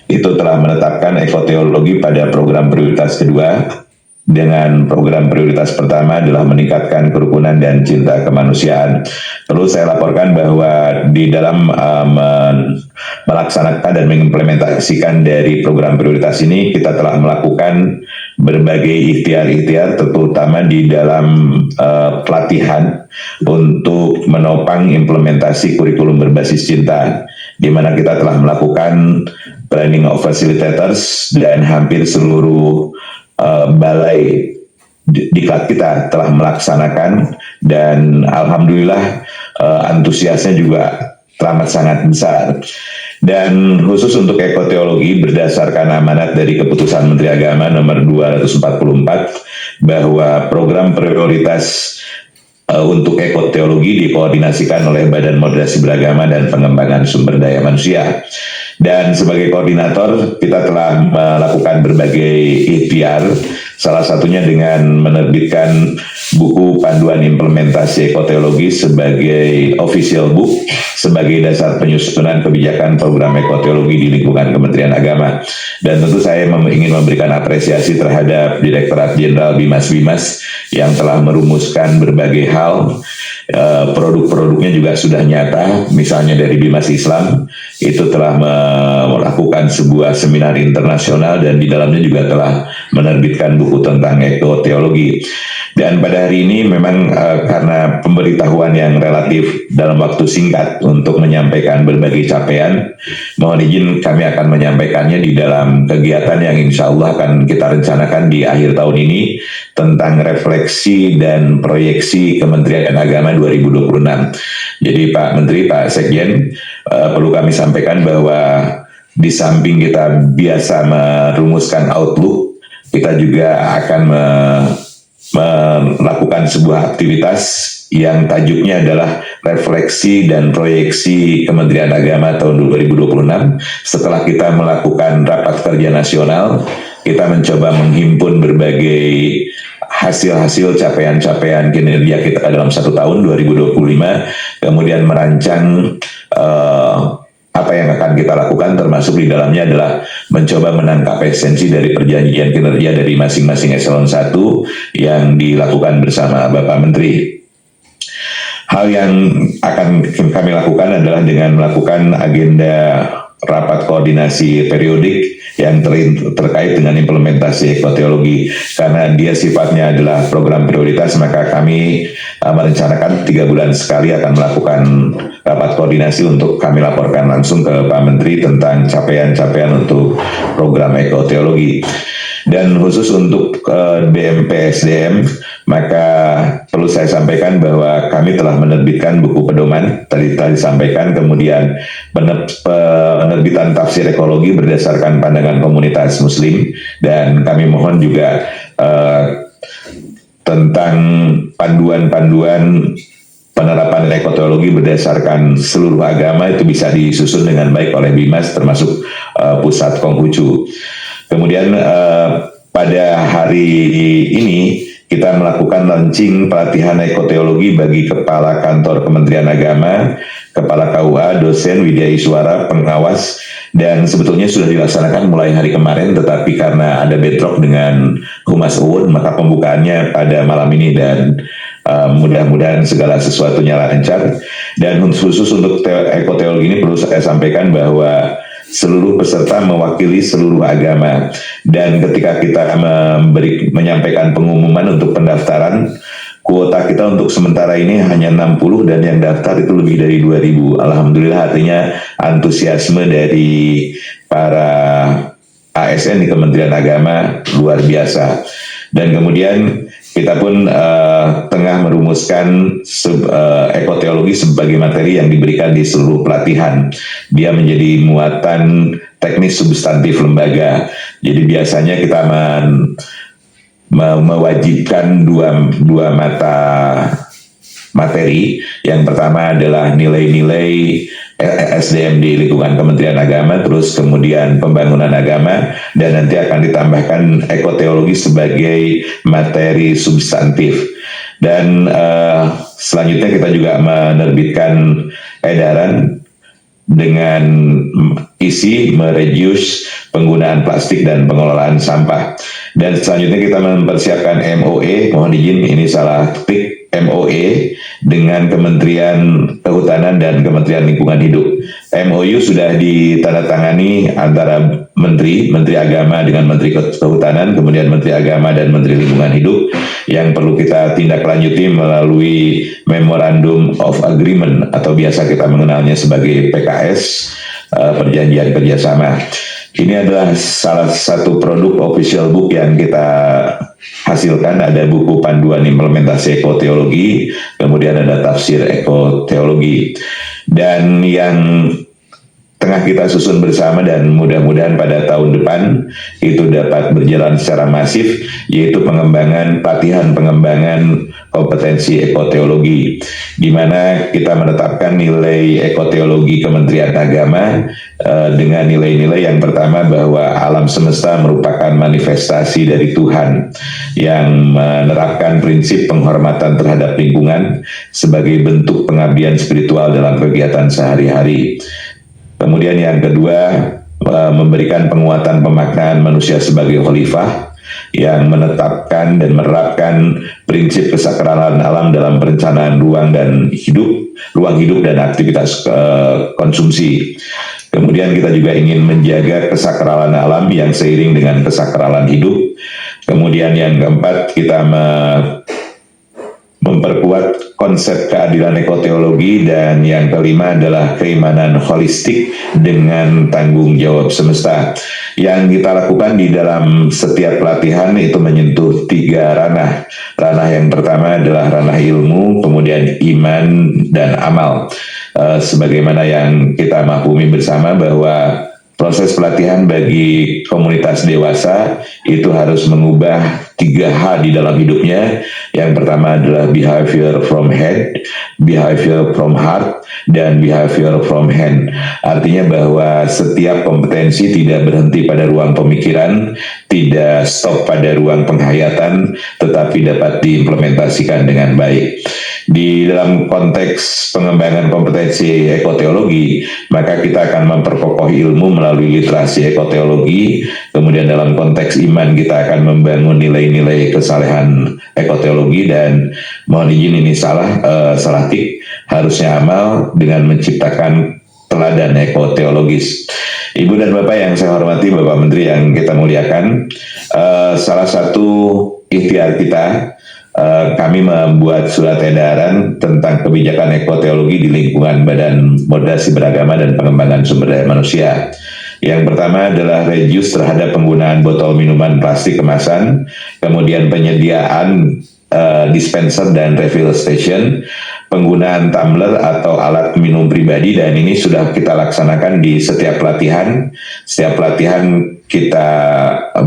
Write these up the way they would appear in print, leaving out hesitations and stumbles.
itu telah menetapkan ekoteologi pada program prioritas kedua, dengan program prioritas pertama adalah meningkatkan kerukunan dan cinta kemanusiaan. Perlu saya laporkan bahwa di dalam melaksanakan dan mengimplementasikan dari program prioritas ini, kita telah melakukan berbagai ikhtiar-ikhtiar, terutama di dalam pelatihan untuk menopang implementasi kurikulum berbasis cinta, di mana kita telah melakukan training of facilitators dan hampir seluruh balai diklat kita telah melaksanakan, dan alhamdulillah antusiasnya juga teramat sangat besar. Dan khusus untuk ekoteologi, berdasarkan amanat dari Keputusan Menteri Agama nomor 244 bahwa program prioritas untuk ekoteologi dikoordinasikan oleh Badan Moderasi Beragama dan Pengembangan Sumber Daya Manusia. Dan sebagai koordinator, kita telah melakukan berbagai ikhtiar, salah satunya dengan menerbitkan buku panduan implementasi ekoteologi sebagai official book, sebagai dasar penyusunan kebijakan program ekoteologi di lingkungan Kementerian Agama. Dan tentu saya ingin memberikan apresiasi terhadap Direktorat Jenderal Bimas yang telah merumuskan berbagai hal. Produk-produknya juga sudah nyata, misalnya dari Bimas Islam itu telah melakukan sebuah seminar internasional dan di dalamnya juga telah menerbitkan buku tentang ekoteologi. Dan pada hari ini memang karena pemberitahuan yang relatif dalam waktu singkat untuk menyampaikan berbagai capaian, mohon izin kami akan menyampaikannya di dalam kegiatan yang insya Allah akan kita rencanakan di akhir tahun ini tentang refleksi dan proyeksi Kementerian Agama 2026. Jadi Pak Menteri, Pak Sekjen, perlu kami sampaikan bahwa di samping kita biasa merumuskan outlook, kita juga akan melakukan sebuah aktivitas yang tajuknya adalah refleksi dan proyeksi Kementerian Agama tahun 2026. Setelah kita melakukan rapat kerja nasional, kita mencoba menghimpun berbagai hasil-hasil capaian-capaian kinerja kita dalam satu tahun 2025, kemudian merancang apa yang akan kita lakukan, termasuk di dalamnya adalah mencoba menangkap esensi dari perjanjian kinerja dari masing-masing eselon 1 yang dilakukan bersama Bapak Menteri. Hal yang akan kami lakukan adalah dengan melakukan agenda rapat koordinasi periodik yang terkait dengan implementasi ekoteologi. Karena dia sifatnya adalah program prioritas, maka kami merencanakan 3 bulan sekali akan melakukan rapat koordinasi untuk kami laporkan langsung ke Pak Menteri tentang capaian-capaian untuk program ekoteologi. Dan khusus untuk BMPSDM, maka perlu saya sampaikan bahwa kami telah menerbitkan buku pedoman, tadi disampaikan, kemudian penerbitan tafsir ekologi berdasarkan pandangan komunitas muslim, dan kami mohon juga tentang panduan-panduan penerapan ekoteologi berdasarkan seluruh agama itu bisa disusun dengan baik oleh Bimas, termasuk Pusat Konghucu. Kemudian pada hari ini kita melakukan launching pelatihan ekoteologi bagi Kepala Kantor Kementerian Agama, Kepala KUA, dosen, widya iswara, pengawas, dan sebetulnya sudah dilaksanakan mulai hari kemarin, tetapi karena ada bentrok dengan Humas Award, maka pembukaannya pada malam ini, dan mudah-mudahan segala sesuatunya lancar. Dan khusus untuk ekoteologi ini perlu saya sampaikan bahwa seluruh peserta mewakili seluruh agama, dan ketika kita menyampaikan pengumuman untuk pendaftaran, kuota kita untuk sementara ini hanya 60 dan yang daftar itu lebih dari 2.000. Alhamdulillah, artinya antusiasme dari para ASN di Kementerian Agama luar biasa. Dan kemudian kita pun tengah merumuskan ekoteologi sebagai materi yang diberikan di seluruh pelatihan. Dia menjadi muatan teknis substantif lembaga. Jadi biasanya kita mewajibkan dua mata materi. Yang pertama adalah nilai-nilai SDM di lingkungan Kementerian Agama, terus kemudian pembangunan agama, dan nanti akan ditambahkan ekoteologi sebagai materi substantif. Dan selanjutnya kita juga menerbitkan edaran dengan isi mereduce penggunaan plastik dan pengelolaan sampah. Dan selanjutnya kita mempersiapkan MOE, mohon izin ini salah ketik, MOE dengan Kementerian Kehutanan dan Kementerian Lingkungan Hidup. MOU sudah ditandatangani antara Menteri Agama dengan Menteri Kehutanan, kemudian Menteri Agama dan Menteri Lingkungan Hidup, yang perlu kita tindak lanjuti melalui Memorandum of Agreement atau biasa kita mengenalnya sebagai PKS, perjanjian kerjasama. Ini adalah salah satu produk official book yang kita hasilkan. Ada buku panduan implementasi ekoteologi, kemudian ada tafsir ekoteologi. Dan yang tengah kita susun bersama dan mudah-mudahan pada tahun depan itu dapat berjalan secara masif, yaitu pelatihan pengembangan kompetensi ekoteologi, di mana kita menetapkan nilai ekoteologi Kementerian Agama dengan nilai-nilai yang pertama bahwa alam semesta merupakan manifestasi dari Tuhan yang menerapkan prinsip penghormatan terhadap lingkungan sebagai bentuk pengabdian spiritual dalam kegiatan sehari-hari. Kemudian yang kedua, memberikan penguatan pemaknaan manusia sebagai khalifah yang menetapkan dan menerapkan prinsip kesakralan alam dalam perencanaan ruang hidup dan aktivitas konsumsi. Kemudian kita juga ingin menjaga kesakralan alam yang seiring dengan kesakralan hidup. Kemudian yang keempat, kita memperkuat konsep keadilan ekoteologi, dan yang kelima adalah keimanan holistik dengan tanggung jawab semesta. Yang kita lakukan di dalam setiap pelatihan itu menyentuh 3 ranah. Ranah yang pertama adalah ranah ilmu, kemudian iman dan amal. Sebagaimana yang kita maklumi bersama bahwa proses pelatihan bagi komunitas dewasa itu harus mengubah 3H di dalam hidupnya. Yang pertama adalah behavior from head, behavior from heart, dan behavior from hand. Artinya bahwa setiap kompetensi tidak berhenti pada ruang pemikiran, tidak stop pada ruang penghayatan, tetapi dapat diimplementasikan dengan baik. Di dalam konteks pengembangan kompetensi ekoteologi, maka kita akan memperkokoh ilmu melalui literasi ekoteologi. Kemudian dalam konteks iman kita akan membangun nilai-nilai kesalehan ekoteologi, dan mohon izin ini salah tik, harusnya amal dengan menciptakan teladan ekoteologis. Ibu dan Bapak yang saya hormati, Bapak Menteri yang kita muliakan, salah satu ikhtiar kita, kami membuat surat edaran tentang kebijakan ekoteologi di lingkungan Badan Moderasi Beragama dan Pengembangan Sumber Daya Manusia. Yang pertama adalah reduce terhadap penggunaan botol minuman plastik kemasan, kemudian penyediaan dispenser dan refill station, penggunaan tumbler atau alat minum pribadi, dan ini sudah kita laksanakan di setiap pelatihan. Setiap pelatihan kita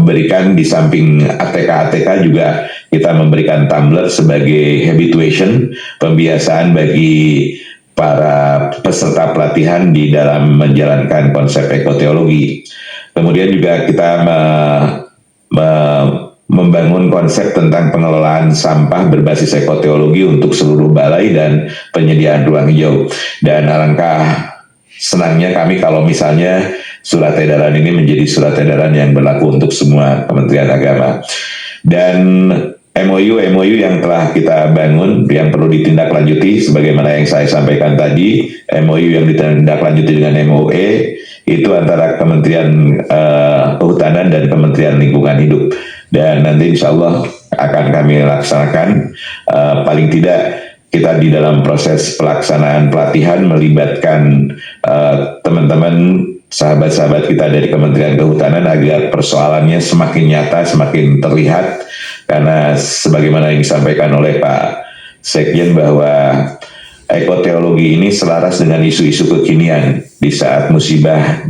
berikan, di samping ATK juga kita memberikan tumbler sebagai habituation, pembiasaan bagi para peserta pelatihan di dalam menjalankan konsep ekoteologi. Kemudian juga kita membangun konsep tentang pengelolaan sampah berbasis ekoteologi untuk seluruh balai dan penyediaan ruang hijau. Dan alangkah senangnya kami kalau misalnya surat edaran ini menjadi surat edaran yang berlaku untuk semua Kementerian Agama. Dan MOU yang telah kita bangun yang perlu ditindaklanjuti sebagaimana yang saya sampaikan tadi. MOU yang ditindaklanjuti dengan MOE itu antara Kementerian Kehutanan dan Kementerian Lingkungan Hidup, dan nanti insya Allah akan kami laksanakan. Paling tidak kita di dalam proses pelaksanaan pelatihan melibatkan teman-teman sahabat-sahabat kita dari Kementerian Kehutanan agar persoalannya semakin nyata, semakin terlihat, karena sebagaimana yang disampaikan oleh Pak Sekjen bahwa ekoteologi ini selaras dengan isu-isu kekinian di saat musibah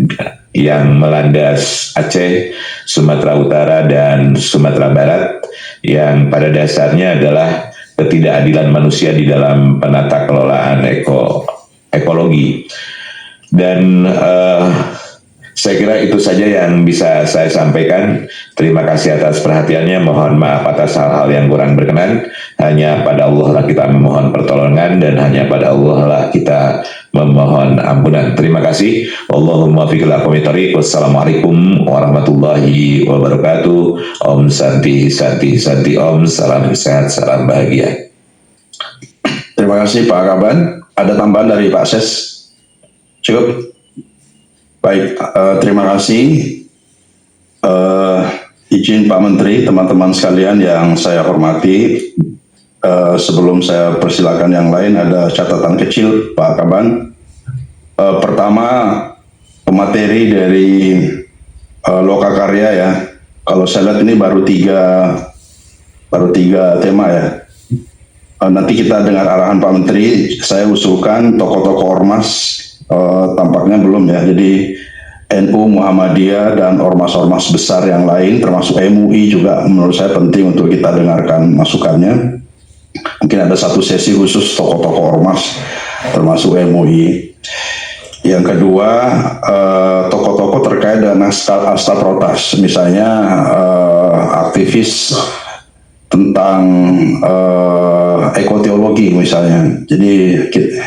yang melanda Aceh, Sumatera Utara, dan Sumatera Barat, yang pada dasarnya adalah ketidakadilan manusia di dalam penata kelolaan ekologi. Dan Saya kira itu saja yang bisa saya sampaikan. Terima kasih atas perhatiannya. Mohon maaf atas hal-hal yang kurang berkenan. Hanya pada Allah lah kita memohon pertolongan dan hanya pada Allah lah kita memohon ampunan. Terima kasih. Allahumma fiqh lakum tariq. Wassalamualaikum warahmatullahi wabarakatuh. Om Santi Santi Santi Om. Salam sehat, salam bahagia. Terima kasih Pak Kaban. Ada tambahan dari Pak Ses? Cukup? Baik, terima kasih. Izin Pak Menteri, teman-teman sekalian yang saya hormati, sebelum saya persilakan yang lain, ada catatan kecil Pak Kaban. Pertama, pemateri dari Lokakarya ya. Kalau saya lihat ini baru tiga tema ya. Nanti kita dengar arahan Pak Menteri. Saya usulkan tokoh-tokoh ormas tampaknya belum ya. Jadi NU, Muhammadiyah, dan ormas-ormas besar yang lain termasuk MUI juga menurut saya penting untuk kita dengarkan masukannya. Mungkin ada satu sesi khusus tokoh-tokoh ormas termasuk MUI. Yang kedua, tokoh-tokoh terkait dengan asta protas, misalnya aktivis tentang ekoteologi misalnya. Jadi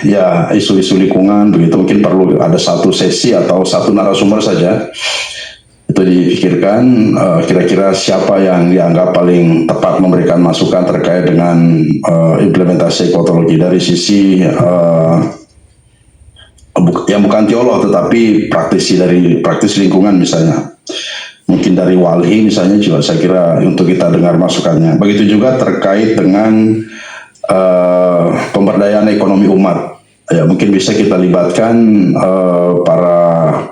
ya isu-isu lingkungan begitu, mungkin perlu ada satu sesi atau satu narasumber saja. Itu dipikirkan kira-kira siapa yang dianggap paling tepat memberikan masukan terkait dengan implementasi ekoteologi dari sisi yang bukan teolog tetapi praktis lingkungan misalnya. Mungkin dari Walhi misalnya juga saya kira untuk kita dengar masukannya. Begitu juga terkait dengan pemberdayaan ekonomi umat. Ya, mungkin bisa kita libatkan para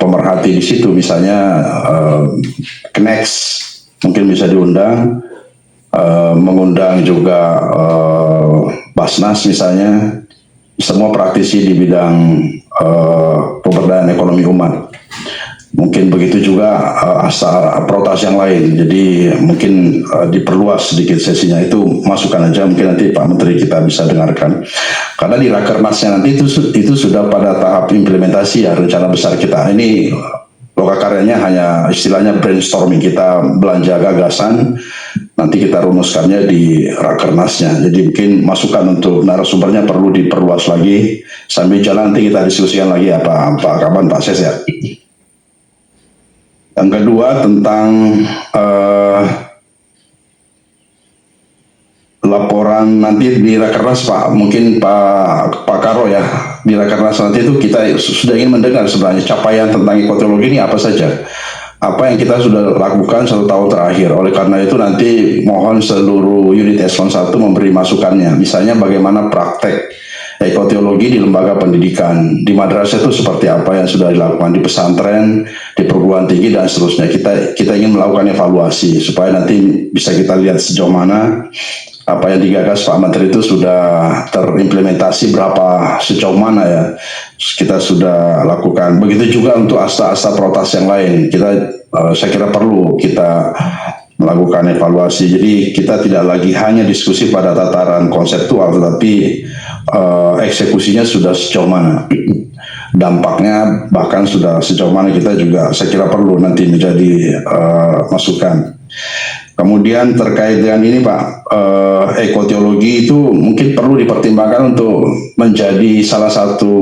pemerhati di situ, misalnya Knex mungkin bisa diundang, mengundang juga Basnas misalnya, semua praktisi di bidang pemberdayaan ekonomi umat. Mungkin begitu juga asta protas yang lain. Jadi mungkin diperluas sedikit sesinya, itu masukan aja, mungkin nanti Pak Menteri kita bisa dengarkan. Karena di rakernasnya nanti itu sudah pada tahap implementasi ya, rencana besar kita. Ini Lokakaryanya hanya istilahnya brainstorming, kita belanja gagasan, nanti kita rumuskannya di rakernasnya. Jadi mungkin masukan untuk narasumbernya perlu diperluas lagi. Sambil jalan nanti kita diskusikan lagi ya Pak Kaban, Pak Ses ya. Yang kedua tentang laporan nanti di Rakernas Pak, mungkin Pak Karo ya, di Rakernas nanti itu kita sudah ingin mendengar sebenarnya capaian tentang ekoteologi ini apa saja, apa yang kita sudah lakukan 1 tahun terakhir. Oleh karena itu nanti mohon seluruh unit Eselon 1 memberi masukannya, misalnya bagaimana praktek ekoteologi di lembaga pendidikan, di madrasah itu seperti apa yang sudah dilakukan, di pesantren, di perguruan tinggi dan seterusnya. Kita ingin melakukan evaluasi supaya nanti bisa kita lihat sejauh mana apa yang digagas Pak Menteri itu sudah terimplementasi, sejauh mana ya kita sudah lakukan. Begitu juga untuk asta-asta protas yang lain, saya kira perlu kita melakukan evaluasi. Jadi kita tidak lagi hanya diskusi pada tataran konseptual, tetapi eksekusinya sudah sejauh mana, dampaknya bahkan sudah sejauh mana, kita juga saya kira perlu nanti menjadi masukan. Kemudian terkait dengan ini Pak, ekoteologi itu mungkin perlu dipertimbangkan untuk menjadi salah satu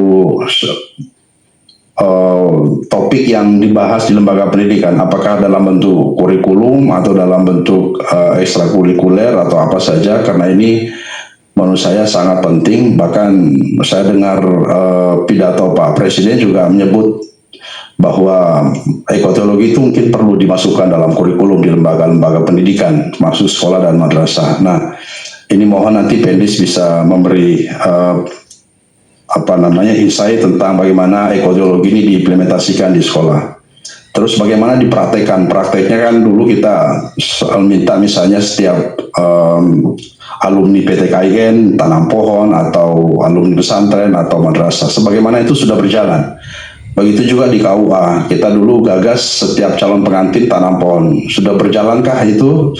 topik yang dibahas di lembaga pendidikan, apakah dalam bentuk kurikulum atau dalam bentuk ekstrakurikuler atau apa saja, karena ini menurut saya sangat penting. Bahkan saya dengar pidato Pak Presiden juga menyebut bahwa ekoteologi itu mungkin perlu dimasukkan dalam kurikulum di lembaga-lembaga pendidikan, termasuk sekolah dan madrasah. Nah, ini mohon nanti Pendis bisa memberi insight tentang bagaimana ekoteologi ini diimplementasikan di sekolah. Terus bagaimana dipraktekkan? Prakteknya kan dulu kita minta misalnya setiap alumni PTKIN tanam pohon, atau alumni pesantren atau madrasah, sebagaimana itu sudah berjalan. Begitu juga di KUA, kita dulu gagas setiap calon pengantin tanam pohon. Sudah berjalankah itu?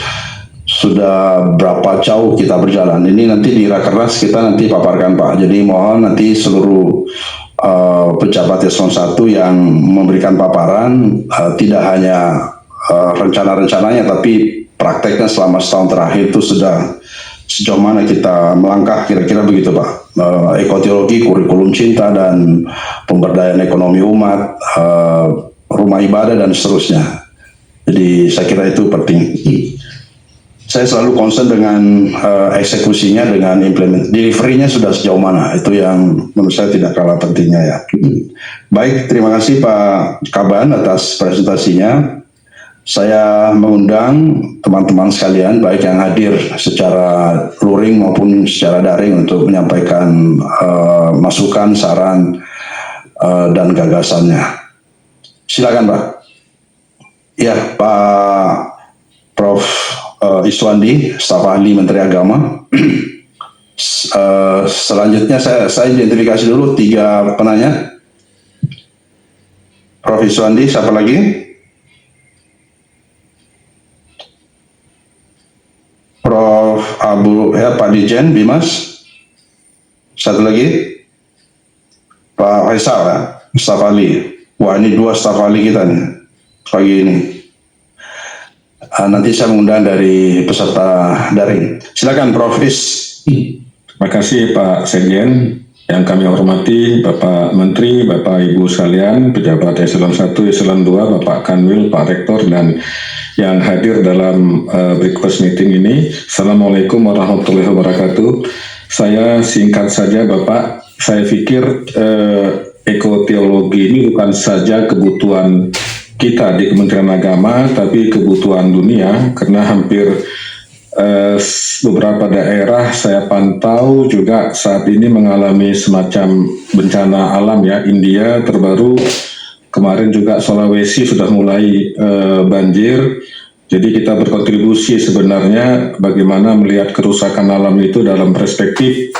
Sudah berapa jauh kita berjalan? Ini nanti di Rakernas kita nanti paparkan Pak. Jadi mohon nanti seluruh pejabat eselon 1 yang memberikan paparan tidak hanya rencana-rencananya tapi prakteknya selama setahun terakhir itu sudah sejauh mana kita melangkah, kira-kira begitu Pak. Ekoteologi, kurikulum cinta dan pemberdayaan ekonomi umat, rumah ibadah dan seterusnya. Jadi saya kira itu penting. Saya selalu concern dengan eksekusinya, dengan delivery-nya sudah sejauh mana. Itu yang menurut saya tidak kalah pentingnya ya. Baik, terima kasih Pak Kaban atas presentasinya. Saya mengundang teman-teman sekalian, baik yang hadir secara luring maupun secara daring untuk menyampaikan masukan, saran, dan gagasannya. Silakan Pak. Ya, Pak Prof. Iswandi, staf ahli Menteri Agama. Selanjutnya saya identifikasi dulu 3 penanya. Prof. Iswandi, siapa lagi? Prof. Abu ya, Pak Dijen Bimas. Satu lagi. Pak Faisal ya, staf ahli. Wah, ini 2 staf ahli kita nih pagi ini. Nanti saya mengundang dari peserta daring. Silakan Prof. Is. Terima kasih Pak Sekjen. Yang kami hormati Bapak Menteri, Bapak Ibu sekalian, pejabat eselon 1, eselon 2, Bapak Kanwil, Pak Rektor, dan yang hadir dalam breakfast meeting ini. Assalamualaikum warahmatullahi wabarakatuh. Saya singkat saja Bapak, saya pikir ekoteologi ini bukan saja kebutuhan kita di Kementerian Agama, tapi kebutuhan dunia, karena hampir beberapa daerah saya pantau juga saat ini mengalami semacam bencana alam ya. India terbaru, kemarin juga Sulawesi sudah mulai banjir. Jadi kita berkontribusi sebenarnya bagaimana melihat kerusakan alam itu dalam perspektif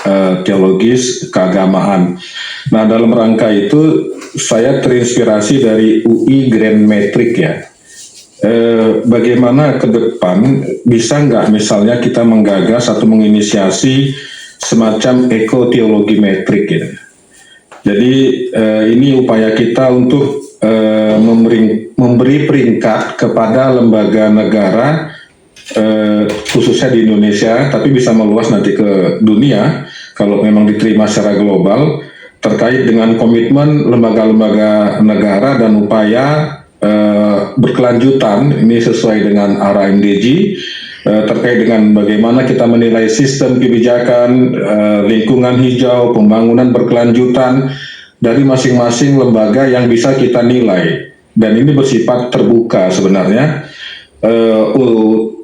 teologis keagamaan. Nah, dalam rangka itu saya terinspirasi dari UI Grand Metric ya. Bagaimana ke depan bisa nggak misalnya kita menggagas atau menginisiasi semacam ekoteologi metrik ya. Jadi ini upaya kita untuk memberi peringkat kepada lembaga negara khususnya di Indonesia, tapi bisa meluas nanti ke dunia kalau memang diterima secara global, terkait dengan komitmen lembaga-lembaga negara dan upaya berkelanjutan. Ini sesuai dengan arah MDG terkait dengan bagaimana kita menilai sistem kebijakan, lingkungan hijau, pembangunan berkelanjutan dari masing-masing lembaga yang bisa kita nilai, dan ini bersifat terbuka sebenarnya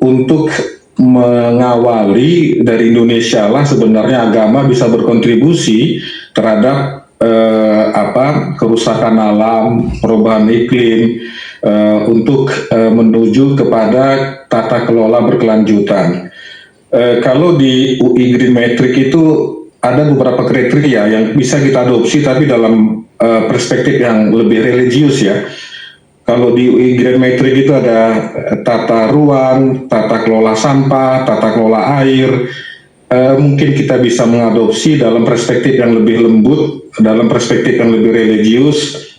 untuk mengawali dari Indonesia lah sebenarnya agama bisa berkontribusi terhadap kerusakan alam, perubahan iklim, untuk menuju kepada tata kelola berkelanjutan. Kalau di UI Green Metric itu ada beberapa kriteria yang bisa kita adopsi, tapi dalam perspektif yang lebih religius ya. Kalau di UI Green Metric itu ada tata ruang, tata kelola sampah, tata kelola air. Mungkin kita bisa mengadopsi dalam perspektif yang lebih lembut, dalam perspektif yang lebih religius.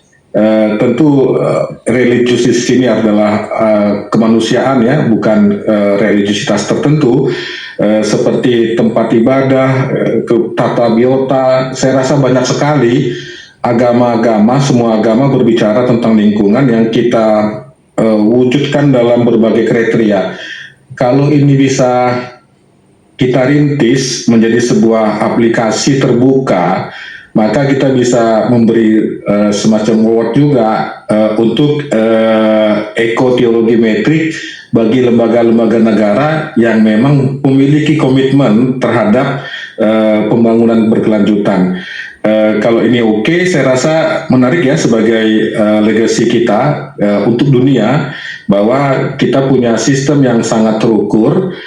Tentu religius di sini adalah kemanusiaan ya, bukan religiusitas tertentu, seperti tempat ibadah, tata biota. Saya rasa banyak sekali agama-agama, semua agama berbicara tentang lingkungan yang kita wujudkan dalam berbagai kriteria. Kalau ini bisa kita rintis menjadi sebuah aplikasi terbuka, maka kita bisa memberi semacam award juga untuk ekoteologi metrik bagi lembaga-lembaga negara yang memang memiliki komitmen terhadap pembangunan berkelanjutan. Kalau ini oke, saya rasa menarik ya sebagai legacy kita untuk dunia, bahwa kita punya sistem yang sangat terukur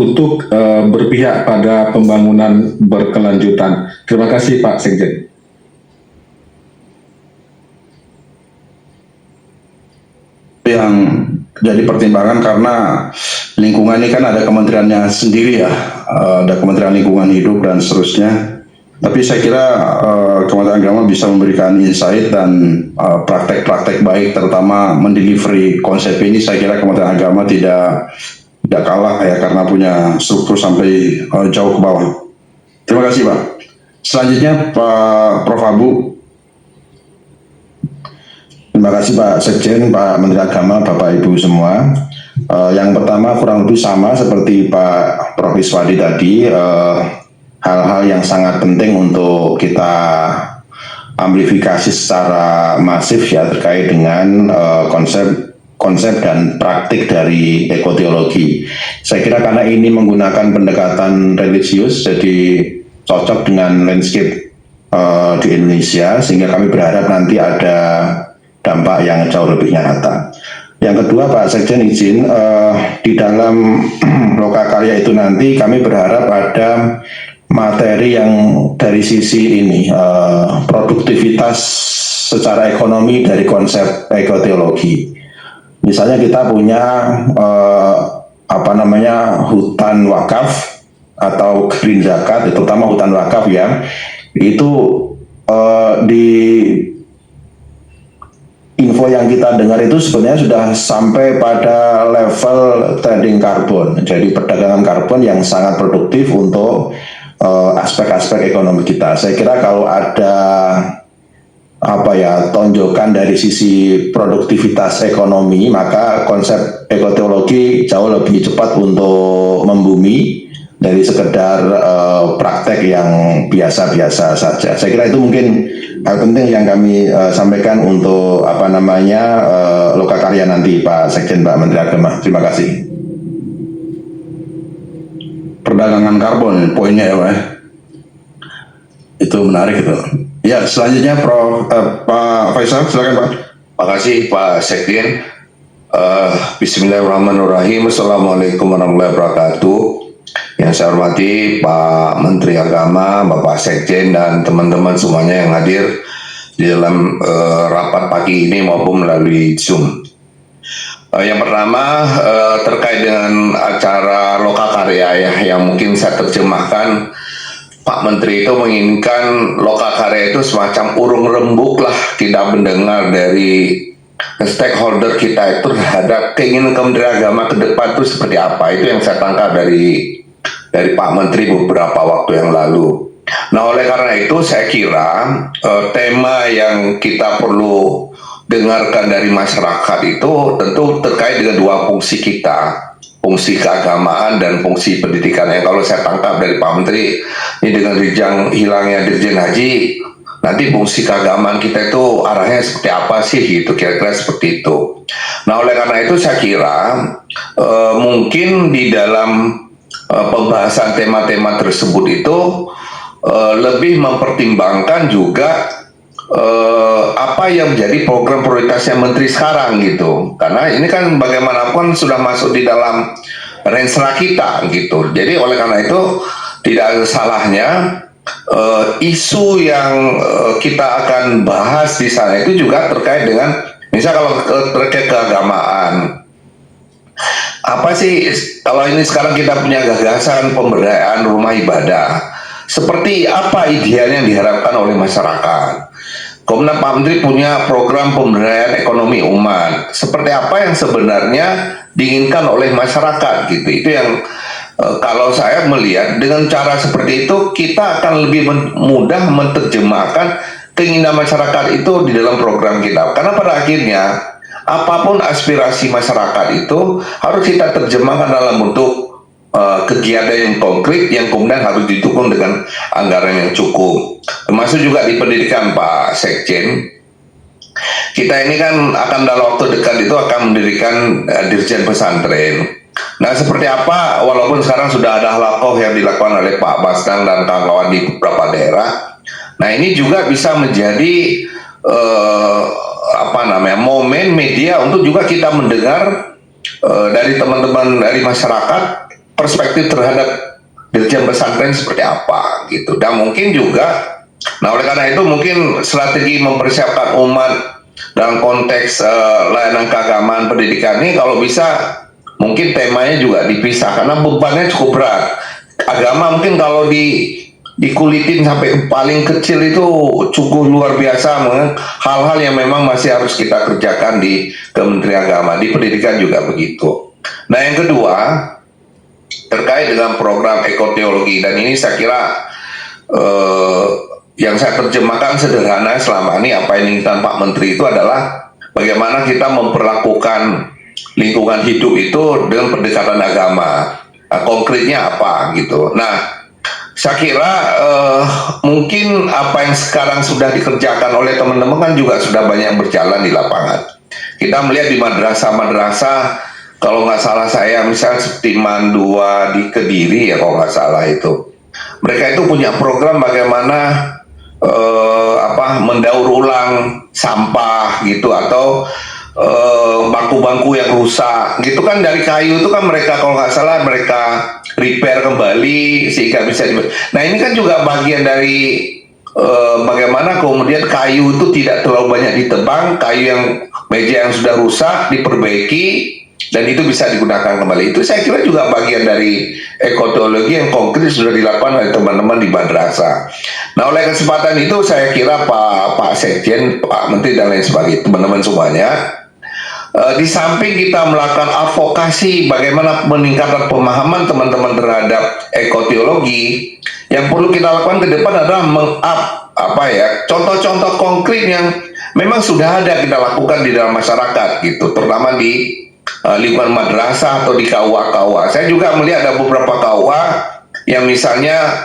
untuk berpihak pada pembangunan berkelanjutan. Terima kasih Pak Sekjen. Yang jadi pertimbangan karena lingkungan ini kan ada kementeriannya sendiri ya, ada Kementerian Lingkungan Hidup dan seterusnya. Tapi saya kira Kementerian Agama bisa memberikan insight dan praktek-praktek baik, terutama mendelivery konsep ini. Saya kira Kementerian Agama tidak kalah ya, karena punya struktur sampai jauh ke bawah. Terima kasih Pak. Selanjutnya Pak Prof. Abu. Terima kasih Pak Sekjen, Pak Menteri Agama, Bapak Ibu semua. Yang pertama kurang lebih sama seperti Pak Prof. Iswadi tadi, hal-hal yang sangat penting untuk kita amplifikasi secara masif ya terkait dengan konsep dan praktik dari ekoteologi. Saya kira karena ini menggunakan pendekatan religius, jadi cocok dengan landscape di Indonesia, sehingga kami berharap nanti ada dampak yang jauh lebih nyata. Yang kedua Pak Sekjen izin, di dalam lokakarya itu nanti kami berharap ada materi yang dari sisi ini, produktivitas secara ekonomi dari konsep ekoteologi. Misalnya kita punya hutan wakaf atau green zakat, terutama hutan wakaf ya, itu di info yang kita dengar itu sebenarnya sudah sampai pada level trading karbon, jadi perdagangan karbon yang sangat produktif untuk aspek-aspek ekonomi kita. Saya kira kalau ada tonjokan dari sisi produktivitas ekonomi, maka konsep ekoteologi jauh lebih cepat untuk membumi dari sekedar praktek yang biasa-biasa saja. Saya kira itu mungkin hal penting yang kami sampaikan untuk lokakarya nanti Pak Sekjen, Pak Menteri Agama. Terima kasih. Perdagangan karbon poinnya ya Pak. Itu menarik itu. Ya, selanjutnya Pak Faisal, silakan Pak. Terima kasih Pak Sekjen. Bismillahirrahmanirrahim. Assalamualaikum warahmatullahi wabarakatuh. Yang saya hormati Pak Menteri Agama, Bapak Sekjen, dan teman-teman semuanya yang hadir di dalam rapat pagi ini maupun melalui Zoom. Yang pertama terkait dengan acara lokakarya ya, yang mungkin saya terjemahkan, Pak Menteri itu menginginkan lokakarya itu semacam urung rembuk lah, kita mendengar dari stakeholder kita itu terhadap keinginan Kementerian Agama ke depan itu seperti apa. Itu yang saya tangkap dari Pak Menteri beberapa waktu yang lalu. Nah, oleh karena itu saya kira tema yang kita perlu dengarkan dari masyarakat itu tentu terkait dengan dua fungsi kita, fungsi keagamaan dan fungsi pendidikan. Yang kalau saya tangkap dari Pak Menteri, ini dengan hilangnya Dirjen Haji, nanti fungsi keagamaan kita itu arahnya seperti apa sih gitu, kira-kira seperti itu. Nah, oleh karena itu saya kira mungkin di dalam pembahasan tema-tema tersebut itu lebih mempertimbangkan juga apa yang menjadi program prioritasnya Menteri sekarang gitu, karena ini kan bagaimanapun sudah masuk di dalam rensra kita gitu. Jadi oleh karena itu tidak ada salahnya isu yang kita akan bahas di sana itu juga terkait dengan, misal kalau terkait keagamaan, apa sih kalau ini sekarang kita punya gagasan pemberdayaan rumah ibadah, seperti apa idealnya yang diharapkan oleh masyarakat. Kemudian Pak Menteri punya program pemberdayaan ekonomi umat, seperti apa yang sebenarnya diinginkan oleh masyarakat gitu. Itu yang kalau saya melihat dengan cara seperti itu kita akan lebih mudah menerjemahkan keinginan masyarakat itu di dalam program kita. Karena pada akhirnya apapun aspirasi masyarakat itu harus kita terjemahkan dalam bentuk kegiatan yang konkret yang kemudian harus didukung dengan anggaran yang cukup. Termasuk juga di pendidikan Pak Sekjen. Kita ini kan akan dalam waktu dekat itu akan mendirikan Dirjen Pesantren. Nah, seperti apa, walaupun sekarang sudah ada halakoh yang dilakukan oleh Pak Basnang dan kawan-kawan di beberapa daerah. Nah, ini juga bisa menjadi momen media untuk juga kita mendengar dari teman-teman dari masyarakat perspektif terhadap Dirjen Pesantren seperti apa gitu. Dan mungkin juga, nah oleh karena itu mungkin strategi mempersiapkan umat dalam konteks layanan keagamaan pendidikan ini kalau bisa mungkin temanya juga dipisah karena bebannya cukup berat. Agama mungkin kalau dikulitin sampai paling kecil itu cukup luar biasa, hal-hal yang memang masih harus kita kerjakan di Kementerian Agama, di pendidikan juga begitu. Nah, yang kedua terkait dengan program ekoteologi, dan ini saya kira yang saya terjemahkan sederhana selama ini apa yang diinginkan Pak Menteri itu adalah bagaimana kita memperlakukan lingkungan hidup itu dengan pendekatan agama. Nah, konkretnya apa gitu. Nah, saya kira mungkin apa yang sekarang sudah dikerjakan oleh teman-teman kan juga sudah banyak berjalan di lapangan. Kita melihat di madrasah-madrasah, kalau nggak salah saya misalnya seperti Mandua di Kediri ya kalau nggak salah itu. Mereka itu punya program bagaimana mendaur ulang sampah gitu, atau bangku-bangku yang rusak gitu kan, dari kayu itu kan mereka kalau nggak salah mereka repair kembali sehingga bisa nah ini kan juga bagian dari bagaimana kemudian kayu itu tidak terlalu banyak ditebang, kayu yang meja yang sudah rusak diperbaiki dan itu bisa digunakan kembali. Itu saya kira juga bagian dari ekoteologi yang konkret sudah dilakukan oleh teman-teman di madrasah. Nah, oleh kesempatan itu saya kira Pak Sekjen, Pak Menteri dan lain sebagainya, teman-teman semuanya, di samping kita melakukan advokasi bagaimana peningkatan pemahaman teman-teman terhadap ekoteologi, yang perlu kita lakukan ke depan adalah contoh-contoh konkret yang memang sudah ada kita lakukan di dalam masyarakat gitu, terutama di lingkungan madrasah atau di KUA. Saya juga melihat ada beberapa KUA yang misalnya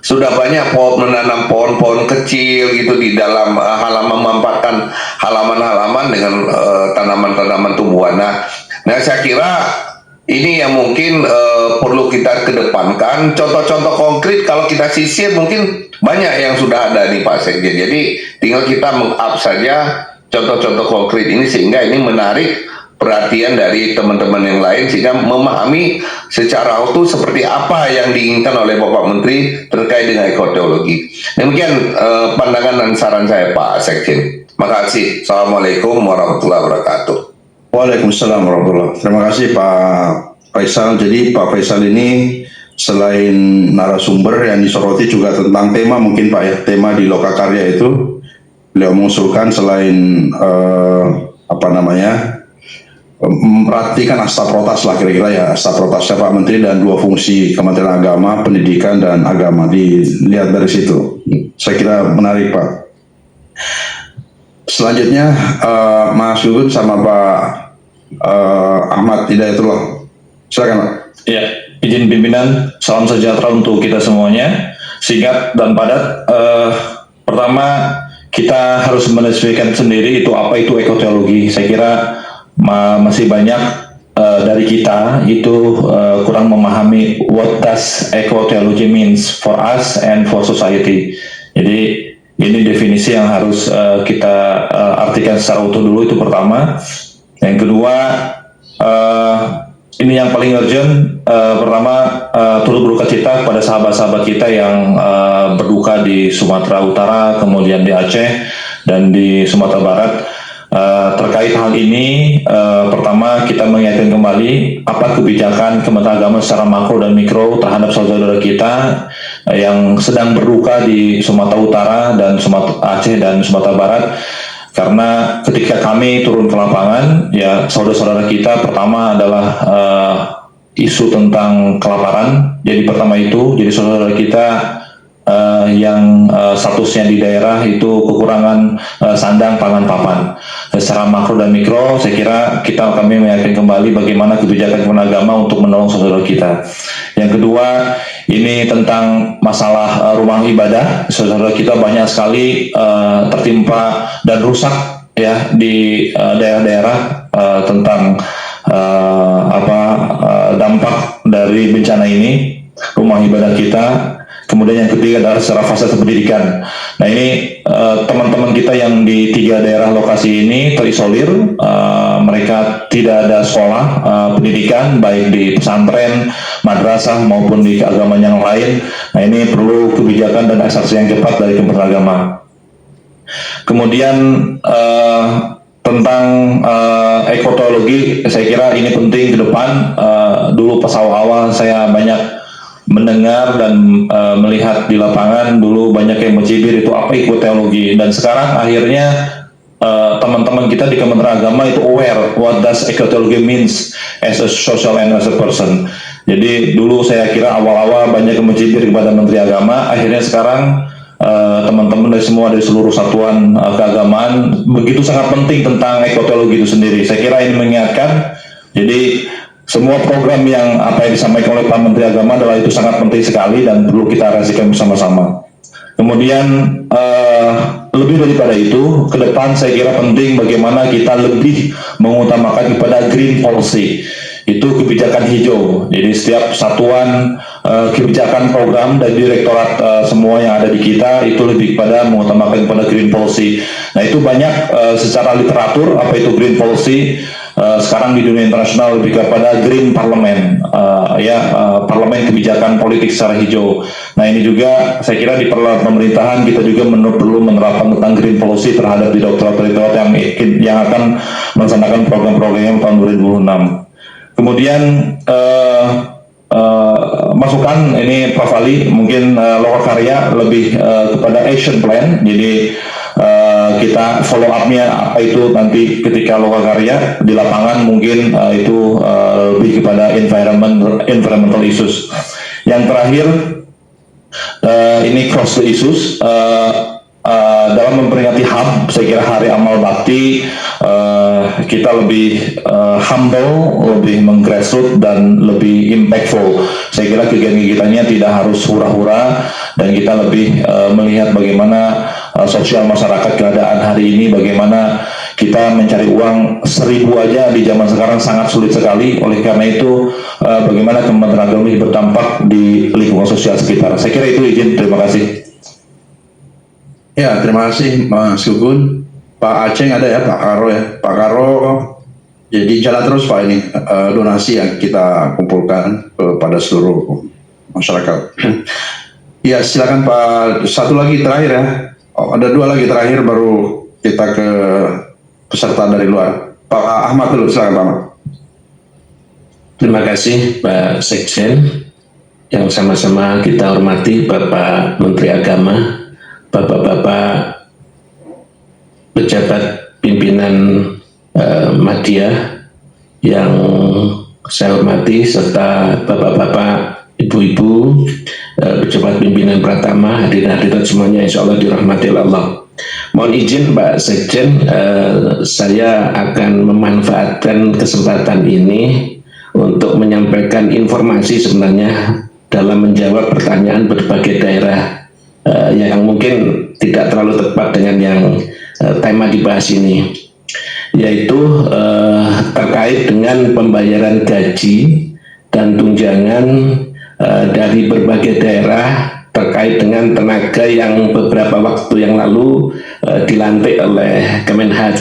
sudah banyak menanam pohon-pohon kecil gitu di dalam halaman, memanfaatkan halaman-halaman dengan tanaman-tanaman tumbuhan. Nah, saya kira ini yang mungkin perlu kita kedepankan. Contoh-contoh konkret kalau kita sisir mungkin banyak yang sudah ada nih Pak Sekjen. Jadi tinggal kita meng-up saja contoh-contoh konkret ini sehingga ini menarik perhatian dari teman-teman yang lain sehingga memahami secara utuh seperti apa yang diinginkan oleh Bapak Menteri terkait dengan ekoteologi. Demikian pandangan dan saran saya Pak Sekjen. Terima kasih. Assalamualaikum warahmatullahi wabarakatuh. Waalaikumsalam warahmatullahi wabarakatuh. Terima kasih Pak Faisal. Jadi Pak Faisal ini selain narasumber yang disoroti juga tentang tema mungkin Pak ya, tema di Lokakarya itu beliau mengusulkan selain memperhatikan astaprotas lah kira-kira ya, astaprotasnya Pak Menteri dan dua fungsi Kementerian Agama, Pendidikan dan Agama, dilihat dari situ. Saya kira menarik Pak. Selanjutnya Mas Gugun sama Pak Ahmad Hidayatullah. Silakan Pak. Ya, izin pimpinan, salam sejahtera untuk kita semuanya. Singkat dan padat. Pertama, kita harus mendefinisikan sendiri itu apa itu ekoteologi. Saya kira masih banyak dari kita itu kurang memahami what does ekoteologi means for us and for society. Jadi ini definisi yang harus kita artikan secara utuh dulu, itu pertama. Yang kedua, ini yang paling urgent. Pertama, turut berduka cita kepada sahabat-sahabat kita yang berduka di Sumatera Utara, kemudian di Aceh dan di Sumatera Barat. Terkait hal ini, pertama kita mengingatkan kembali apa kebijakan Kementerian Agama secara makro dan mikro terhadap saudara-saudara kita yang sedang berduka di Sumatera Utara dan Aceh dan Sumatera Barat. Karena ketika kami turun ke lapangan, ya saudara-saudara kita pertama adalah isu tentang kelaparan. Jadi pertama itu, jadi saudara kita yang statusnya di daerah itu kekurangan sandang, pangan, papan. Secara makro dan mikro, saya kira kami meyakinkan kembali bagaimana kebijakan Kementerian Agama untuk menolong saudara kita. Yang kedua, ini tentang masalah rumah ibadah. Saudara kita banyak sekali tertimpa dan rusak ya di daerah-daerah tentang dampak dari bencana ini, rumah ibadah kita. Kemudian yang ketiga adalah secara fasilitas pendidikan. Nah ini teman-teman kita yang di 3 daerah lokasi ini terisolir, mereka tidak ada sekolah pendidikan baik di pesantren, madrasah maupun di keagamaan yang lain. Nah ini perlu kebijakan dan aksi yang cepat dari Kementerian Agama. Kemudian tentang ekoteologi, saya kira ini penting ke depan. Dulu pas awal-awal saya banyak mendengar dan melihat di lapangan dulu banyak yang mencibir itu apa ekoteologi, dan sekarang akhirnya teman-teman kita di Kementerian Agama itu aware what does ekoteologi means as a social and as a person. Jadi dulu saya kira awal-awal banyak yang mencibir kepada Menteri Agama, akhirnya sekarang teman-teman dari seluruh satuan keagamaan begitu sangat penting tentang ekoteologi itu sendiri. Saya kira ini mengingatkan, jadi semua program yang apa yang disampaikan oleh Pak Menteri Agama adalah itu sangat penting sekali dan perlu kita realisasikan bersama-sama. Kemudian lebih daripada itu, ke depan saya kira penting bagaimana kita lebih mengutamakan kepada green policy, itu kebijakan hijau. Jadi setiap satuan kebijakan program dan direktorat semua yang ada di kita itu lebih pada mengutamakan kepada green policy. Nah itu banyak secara literatur apa itu green policy. Sekarang di dunia internasional lebih kepada green parlemen, parlemen kebijakan politik secara hijau. Nah ini juga saya kira di pemerintahan kita juga perlu menerapkan tentang green policy terhadap direktorat-direktorat yang akan melaksanakan program-programnya tahun 2026. Kemudian masukan ini Prof. Ali mungkin Lokakarya lebih kepada action plan. Jadi kita follow up-nya apa itu nanti ketika Lokakarya di lapangan mungkin itu lebih kepada environmental issues. Yang terakhir ini cross the issues dalam memperingati HAM, saya kira Hari Amal Bakti, kita lebih humble, lebih menggrassroots dan lebih impactful. Saya kira kegiatan-kegiatannya tidak harus hura-hura dan kita lebih melihat bagaimana sosial masyarakat keadaan hari ini, bagaimana kita mencari uang 1.000 aja di zaman sekarang sangat sulit sekali. Oleh karena itu bagaimana Kementerian Agama berdampak di lingkungan sosial sekitar. Saya kira itu, izin, terima kasih. Ya, terima kasih Mas Gugun. Pak Aceh ada ya, Pak Karo ya. Pak Karo, jadi jalan terus Pak ini donasi yang kita kumpulkan kepada seluruh masyarakat. Ya, silakan Pak. Satu lagi terakhir ya. Oh, ada 2 lagi terakhir baru kita ke peserta dari luar. Pak Ahmad dulu, silakan Pak Ahmad. Terima kasih Pak Sekjen, yang sama-sama kita hormati Bapak Menteri Agama, Bapak-bapak pejabat pimpinan Madya yang saya hormati, serta bapak-bapak, ibu-ibu, pejabat pimpinan Pratama, hadirin-hadirat semuanya, insya Allah dirahmati Allah. Mohon izin Pak Sekjen, saya akan memanfaatkan kesempatan ini untuk menyampaikan informasi sebenarnya dalam menjawab pertanyaan berbagai daerah yang mungkin tidak terlalu tepat dengan yang tema dibahas ini, yaitu terkait dengan pembayaran gaji dan tunjangan dari berbagai daerah terkait dengan tenaga yang beberapa waktu yang lalu dilantik oleh Kemenhaj.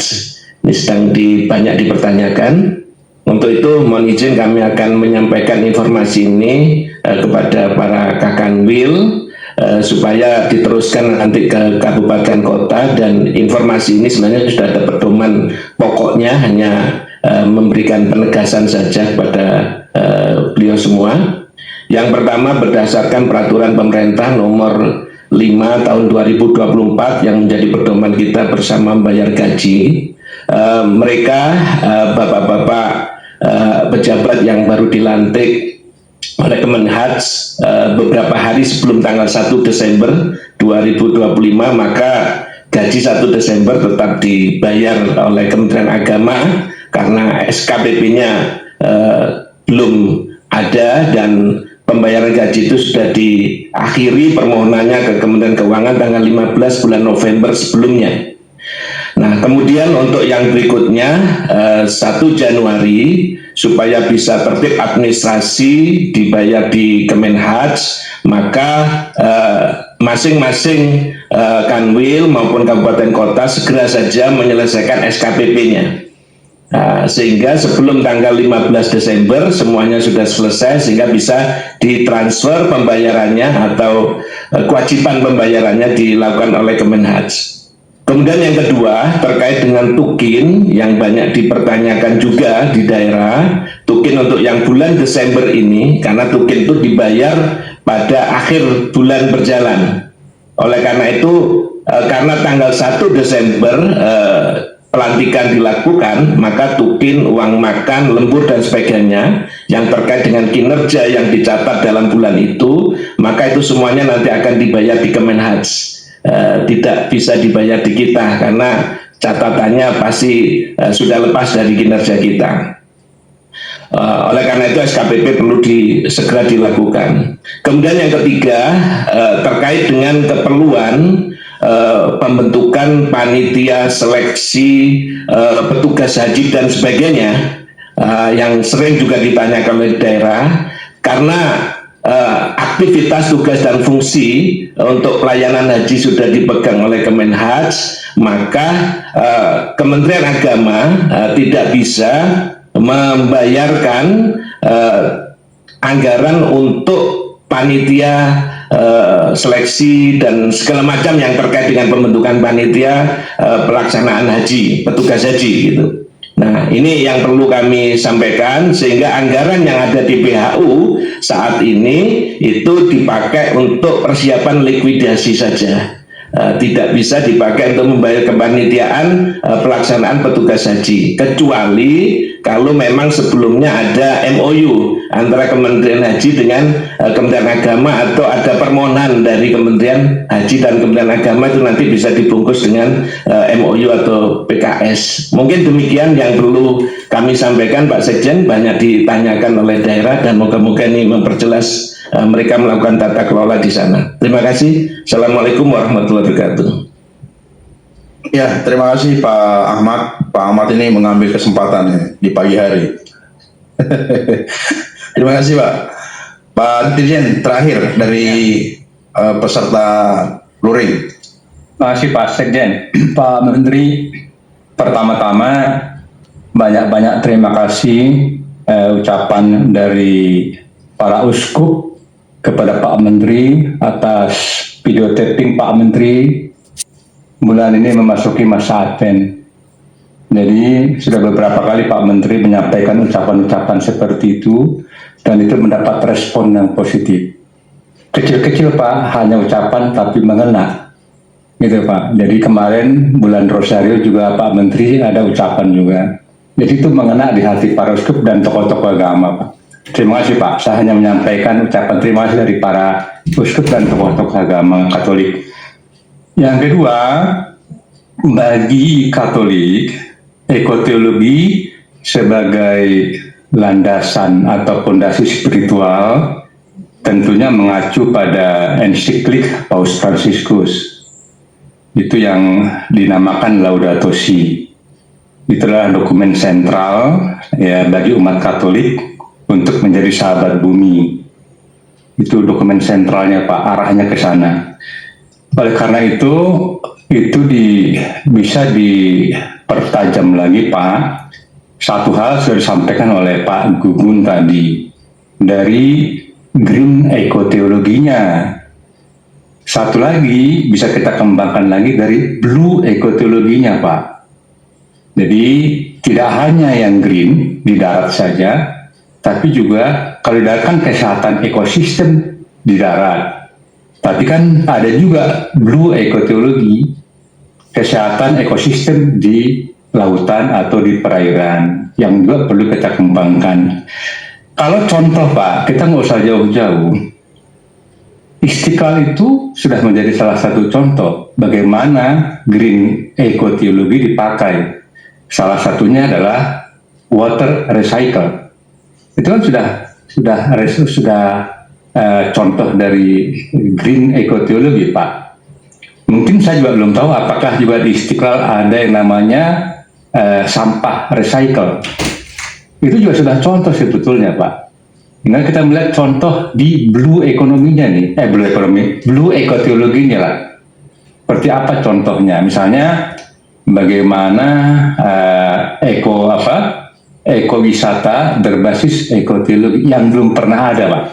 Ini sedang banyak dipertanyakan. Untuk itu mohon izin kami akan menyampaikan informasi ini kepada para Kakanwil supaya diteruskan nanti ke kabupaten kota, dan informasi ini sebenarnya sudah ada pedoman pokoknya, hanya memberikan penegasan saja kepada beliau semua. Yang pertama, berdasarkan peraturan pemerintah nomor 5 tahun 2024 yang menjadi pedoman kita bersama membayar gaji, mereka bapak-bapak pejabat yang baru dilantik oleh Kemenhaj beberapa hari sebelum tanggal 1 Desember 2025, maka gaji 1 Desember tetap dibayar oleh Kementerian Agama karena SKPP-nya belum ada, dan pembayaran gaji itu sudah diakhiri permohonannya ke Kementerian Keuangan tanggal 15 bulan November sebelumnya. Nah, kemudian untuk yang berikutnya 1 Januari supaya bisa tertib administrasi dibayar di Kemenhaj, maka masing-masing kanwil maupun kabupaten kota segera saja menyelesaikan SKPP-nya. Sehingga sebelum tanggal 15 Desember semuanya sudah selesai, sehingga bisa ditransfer pembayarannya atau kewajiban pembayarannya dilakukan oleh Kemenhaj. Kemudian yang kedua, terkait dengan tukin yang banyak dipertanyakan juga di daerah, tukin untuk yang bulan Desember ini, karena tukin itu dibayar pada akhir bulan berjalan. Oleh karena itu, karena tanggal 1 Desember pelantikan dilakukan, maka tukin, uang makan, lembur dan sebagainya yang terkait dengan kinerja yang dicatat dalam bulan itu, maka itu semuanya nanti akan dibayar di Kemenhaj. Tidak bisa dibayar di kita karena catatannya pasti sudah lepas dari kinerja kita. Oleh karena itu SKPP perlu segera dilakukan. Kemudian yang ketiga, terkait dengan keperluan pembentukan panitia seleksi petugas haji dan sebagainya, yang sering juga ditanyakan oleh daerah, karena aktivitas tugas dan fungsi untuk pelayanan haji sudah dipegang oleh Kemenhaj, maka Kementerian Agama tidak bisa membayarkan anggaran untuk panitia seleksi dan segala macam yang terkait dengan pembentukan panitia pelaksanaan haji, petugas haji gitu. Nah, ini yang perlu kami sampaikan, sehingga anggaran yang ada di PHU saat ini itu dipakai untuk persiapan likuidasi saja. Tidak bisa dipakai untuk membayar kepanitiaan pelaksanaan petugas haji, kecuali kalau memang sebelumnya ada MOU antara Kementerian Haji dengan Kementerian Agama, atau ada permohonan dari Kementerian Haji dan Kementerian Agama, itu nanti bisa dibungkus dengan MOU atau PKS. Mungkin demikian yang perlu kami sampaikan, Pak Sekjen. Banyak ditanyakan oleh daerah dan moga-moga ini memperjelas mereka melakukan tata kelola di sana. Terima kasih. Assalamualaikum warahmatullahi wabarakatuh. Ya, terima kasih Pak Ahmad. Pak Ahmad ini mengambil kesempatan ya, di pagi hari. Terima kasih Pak. Pak Dirjen, terakhir dari peserta luring. Terima kasih Pak Sekjen. Pak Menteri, pertama-tama banyak-banyak terima kasih ucapan dari para uskup kepada Pak Menteri atas video taping Pak Menteri bulan ini memasuki masa Advent. Jadi sudah beberapa kali Pak Menteri menyampaikan ucapan-ucapan seperti itu, dan itu mendapat respon yang positif. Kecil-kecil Pak, hanya ucapan tapi mengena, gitu Pak. Jadi kemarin bulan Rosario juga Pak Menteri ada ucapan juga. Jadi itu mengena di hati para uskup dan tokoh-tokoh agama Pak. Terima kasih Pak, saya hanya menyampaikan ucapan terima kasih dari para uskup dan tokoh-tokoh agama Katolik. Yang kedua, bagi Katolik, ekoteologi sebagai landasan atau fondasi spiritual tentunya mengacu pada ensiklik Paus Fransiskus. Itu yang dinamakan Laudato Si. Itulah dokumen sentral ya bagi umat Katolik untuk menjadi sahabat bumi. Itu dokumen sentralnya Pak, arahnya ke sana. Oleh karena itu bisa dipertajam lagi Pak. Satu hal sudah disampaikan oleh Pak Gugun tadi, dari green ekoteologinya. Satu lagi bisa kita kembangkan lagi dari blue ekoteologinya Pak. Jadi tidak hanya yang green di darat saja, tapi juga kalau di darat kan kesehatan ekosistem di darat. Tapi kan ada juga blue ekoteologi, kesehatan ekosistem di lautan atau di perairan, yang juga perlu kita kembangkan. Kalau contoh Pak, kita nggak usah jauh-jauh. Istiqlal itu sudah menjadi salah satu contoh bagaimana green ekoteologi dipakai. Salah satunya adalah water recycle. Itu kan sudah contoh dari green ekoteologi Pak. Mungkin saya juga belum tahu apakah juga di Istiqlal ada yang namanya sampah recycle. Itu juga sudah contoh sebetulnya Pak. Nah, kita melihat contoh di blue ekonominya nih, blue ekoteologinya lah. Seperti apa contohnya? Misalnya bagaimana ekowisata berbasis ekoteologi yang belum pernah ada Pak.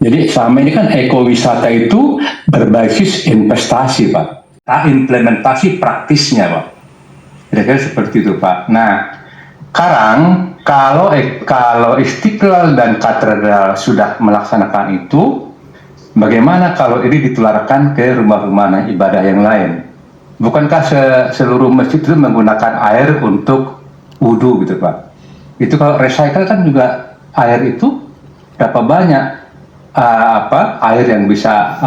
Jadi selama ini kan ekowisata itu berbasis investasi Pak, implementasi praktisnya Pak. Kira-kira seperti itu Pak. Nah, sekarang kalau Istiqlal dan Katedral sudah melaksanakan itu, bagaimana kalau ini ditularkan ke rumah-rumah ibadah yang lain? Bukankah seluruh masjid itu menggunakan air untuk wudhu gitu Pak? Itu kalau recycle kan juga air itu berapa banyak air yang bisa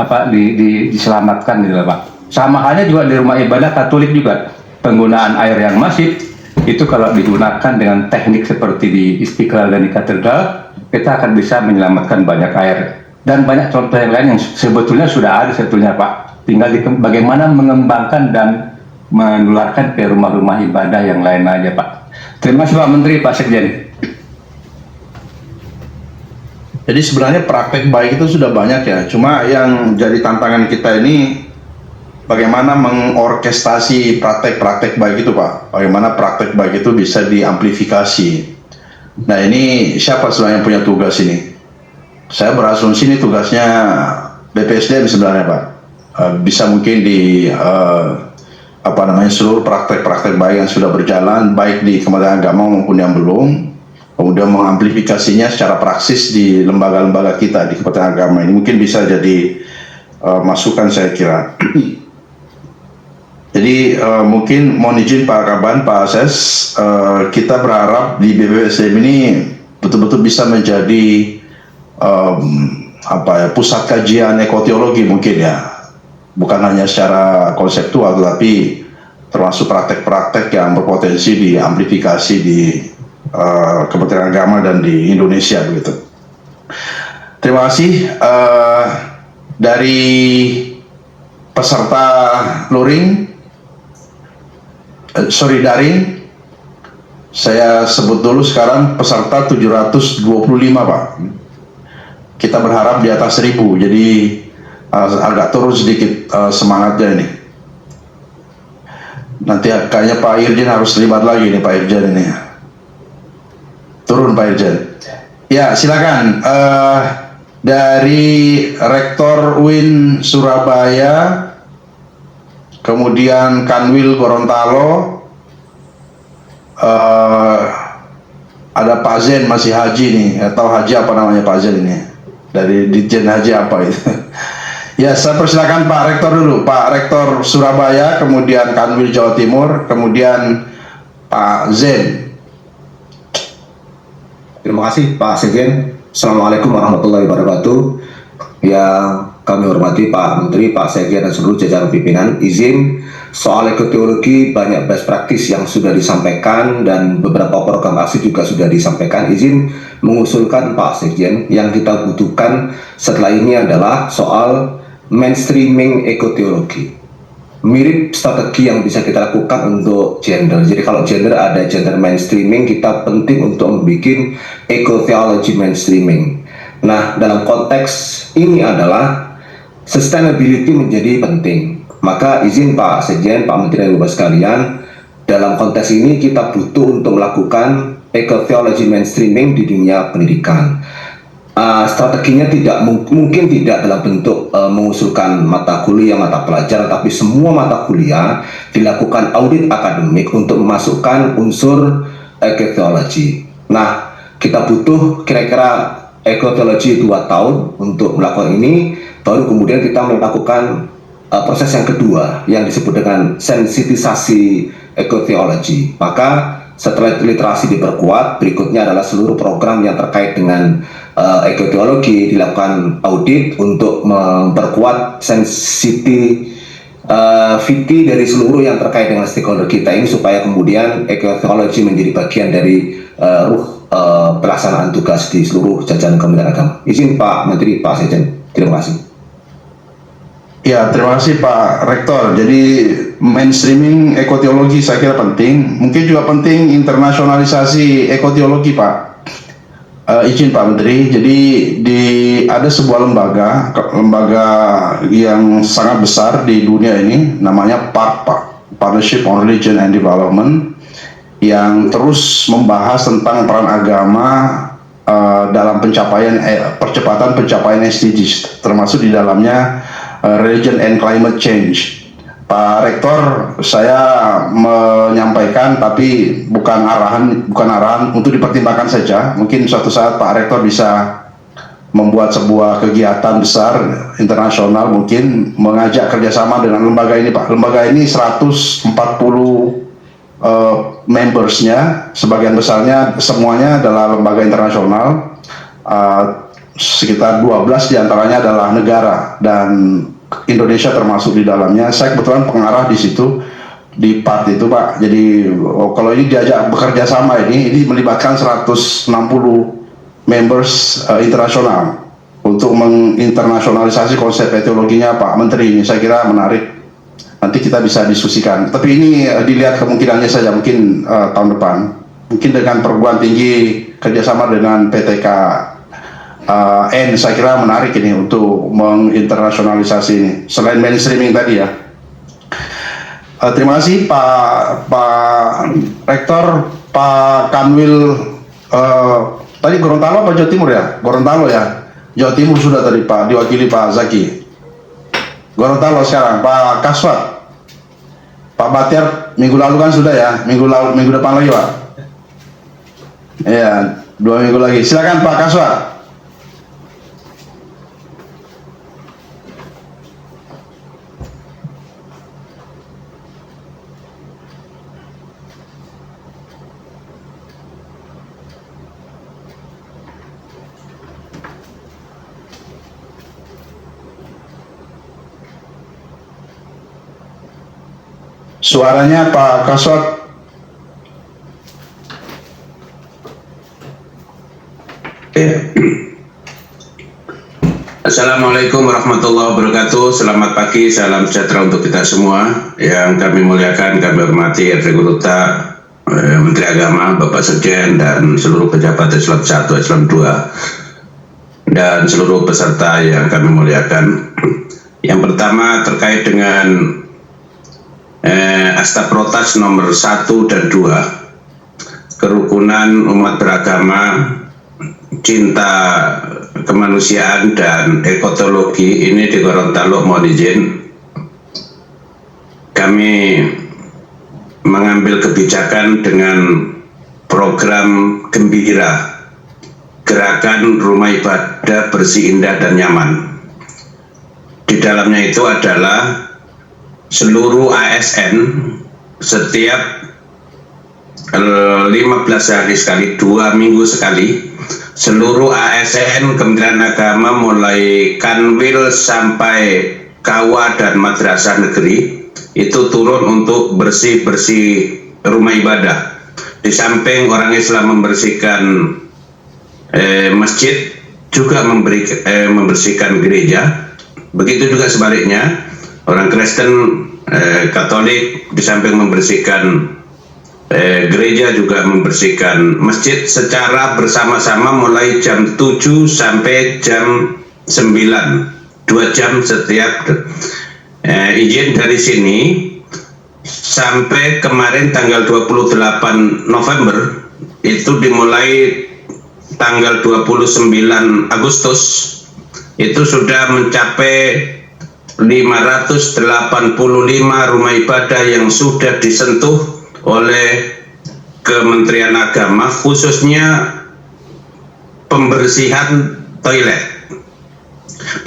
diselamatkan gitu Pak. Sama halnya juga di rumah ibadah Katolik juga, penggunaan air yang masif itu kalau digunakan dengan teknik seperti di Istiqlal dan di Katedral, kita akan bisa menyelamatkan banyak air. Dan banyak contoh yang lain yang sebetulnya sudah ada sebetulnya Pak. Tinggal bagaimana mengembangkan dan menularkan ke rumah-rumah ibadah yang lain aja Pak. Terima kasih Pak Menteri, Pak Sekjen. Jadi sebenarnya praktek baik itu sudah banyak ya. Cuma yang jadi tantangan kita ini bagaimana mengorkestrasi praktek-praktek baik itu Pak. Bagaimana praktek baik itu bisa diamplifikasi. Nah ini siapa sebenarnya yang punya tugas ini? Saya berasumsi ini tugasnya BPSDM sebenarnya Pak. Bisa mungkin di seluruh praktek-praktek baik yang sudah berjalan, baik di Kementerian Agama maupun yang belum, kemudian mengamplifikasinya secara praksis di lembaga-lembaga kita di Kementerian Agama ini mungkin bisa jadi masukan saya kira. Jadi mungkin mohon izin Pak Kaban, Pak Ases, kita berharap di BPSDM ini betul-betul bisa menjadi pusat kajian ekoteologi mungkin ya. Bukan hanya secara konseptual, tetapi termasuk praktek-praktek yang berpotensi diamplifikasi di Kementerian Agama dan di Indonesia begitu. Terima kasih dari peserta daring. Saya sebut dulu sekarang peserta 725 Pak. Kita berharap di atas 1000, jadi agak turun sedikit semangatnya ini. Nanti kayaknya Pak Irjen harus terlibat lagi nih Pak Irjen ini. Turun Pak Irjen. Ya silakan. Dari Rektor UIN Surabaya, kemudian Kanwil Gorontalo, ada Pak Zen masih haji nih, atau haji apa namanya Pak Zen ini? Dari Ditjen Haji apa itu? Ya, saya persilakan Pak Rektor dulu, Pak Rektor Surabaya, kemudian Kanwil Jawa Timur, kemudian Pak Zen. Terima kasih Pak Sekjen. Assalamualaikum warahmatullahi wabarakatuh. Yang kami hormati Pak Menteri, Pak Sekjen, dan seluruh jajaran pimpinan. Izin soal ekoteologi banyak best practice yang sudah disampaikan dan beberapa program aksi juga sudah disampaikan. Izin mengusulkan Pak Sekjen, yang kita butuhkan setelah ini adalah soal mainstreaming ekoteologi. Mirip strategi yang bisa kita lakukan untuk gender. Jadi kalau gender ada gender mainstreaming, kita penting untuk membuat eco-theology mainstreaming. Nah, dalam konteks ini adalah sustainability menjadi penting. Maka izin Pak Sekjen, Pak Menteri dan Bapak sekalian, dalam konteks ini kita butuh untuk melakukan eco-theology mainstreaming di dunia pendidikan. Strateginya mungkin tidak dalam bentuk mengusulkan mata kuliah, mata pelajaran, tapi semua mata kuliah dilakukan audit akademik untuk memasukkan unsur eco-theology. Nah, kita butuh kira-kira eco-theology 2 tahun untuk melakukan ini, baru kemudian kita melakukan proses yang kedua yang disebut dengan sensitisasi eco-theology. Maka setelah literasi diperkuat, berikutnya adalah seluruh program yang terkait dengan ekoteologi dilakukan audit untuk memperkuat sensitivity dari seluruh yang terkait dengan stakeholder kita ini, supaya kemudian ekoteologi menjadi bagian dari pelaksanaan tugas di seluruh jajaran Kementerian Agama. Izin Pak Menteri, Pak Sekjen. Terima kasih. Ya, terima kasih Pak Rektor. Jadi mainstreaming ekoteologi saya kira penting. Mungkin juga penting internasionalisasi ekoteologi Pak. Izin Pak Menteri. Jadi ada sebuah lembaga yang sangat besar di dunia ini, namanya PARC Pak, Partnership on Religion and Development, yang terus membahas tentang peran agama dalam percepatan pencapaian SDGs, termasuk di dalamnya Religion and Climate Change. Pak Rektor, saya menyampaikan tapi bukan arahan untuk dipertimbangkan saja. Mungkin suatu saat Pak Rektor bisa membuat sebuah kegiatan besar internasional, mungkin mengajak kerjasama dengan lembaga ini, Pak. Lembaga ini 140 membersnya, sebagian besarnya semuanya adalah lembaga internasional, sekitar 12 diantaranya adalah negara dan Indonesia termasuk di dalamnya. Saya kebetulan pengarah di situ, di part itu, Pak. Jadi kalau ini diajak bekerja sama, ini melibatkan 160 members internasional untuk menginternasionalisasi konsep etiologinya Pak Menteri. Ini saya kira menarik, nanti kita bisa diskusikan, tapi ini dilihat kemungkinannya saja, mungkin tahun depan, mungkin dengan perguruan tinggi kerjasama dengan PTK N, saya kira menarik ini untuk menginternasionalisasi ini selain mainstreaming tadi ya. Terima kasih Pak Rektor. Pak Kanwil, tadi Gorontalo apa Jawa Timur ya? Gorontalo ya, Jawa Timur sudah tadi Pak, diwakili Pak Zaki. Gorontalo sekarang Pak Kaswat. Pak Batiar minggu lalu kan sudah ya, minggu depan lagi Pak. Iya, 2 minggu lagi. Silakan Pak Kaswat. Suaranya Pak Kaswat. Assalamualaikum warahmatullahi wabarakatuh. Selamat pagi, salam sejahtera untuk kita semua. Yang kami muliakan, kami hormati RT Guruta, Menteri Agama, Bapak Sekjen, dan seluruh pejabat Islam 1, Islam 2, dan seluruh peserta yang kami muliakan. Yang pertama terkait dengan Akta Protas nomor 1 dan 2, kerukunan umat beragama, cinta kemanusiaan dan ekotologi ini di Gorontalo. Mohon izin kami mengambil kebijakan dengan program Gembira, gerakan rumah ibadah bersih, indah dan nyaman. Di dalamnya itu adalah seluruh ASN setiap 15 hari sekali, 2 minggu sekali, seluruh ASN Kementerian Agama mulai Kanwil sampai Kawa dan Madrasah Negeri itu turun untuk bersih-bersih rumah ibadah. Di samping orang Islam membersihkan masjid, juga membersihkan gereja. Begitu juga sebaliknya, orang Kristen Katolik di samping membersihkan gereja juga membersihkan masjid secara bersama-sama mulai jam 7 sampai jam 9, 2 jam setiap. Izin dari sini sampai kemarin tanggal 28 November itu dimulai tanggal 29 Agustus itu sudah mencapai 585 rumah ibadah yang sudah disentuh oleh Kementerian Agama, khususnya pembersihan toilet.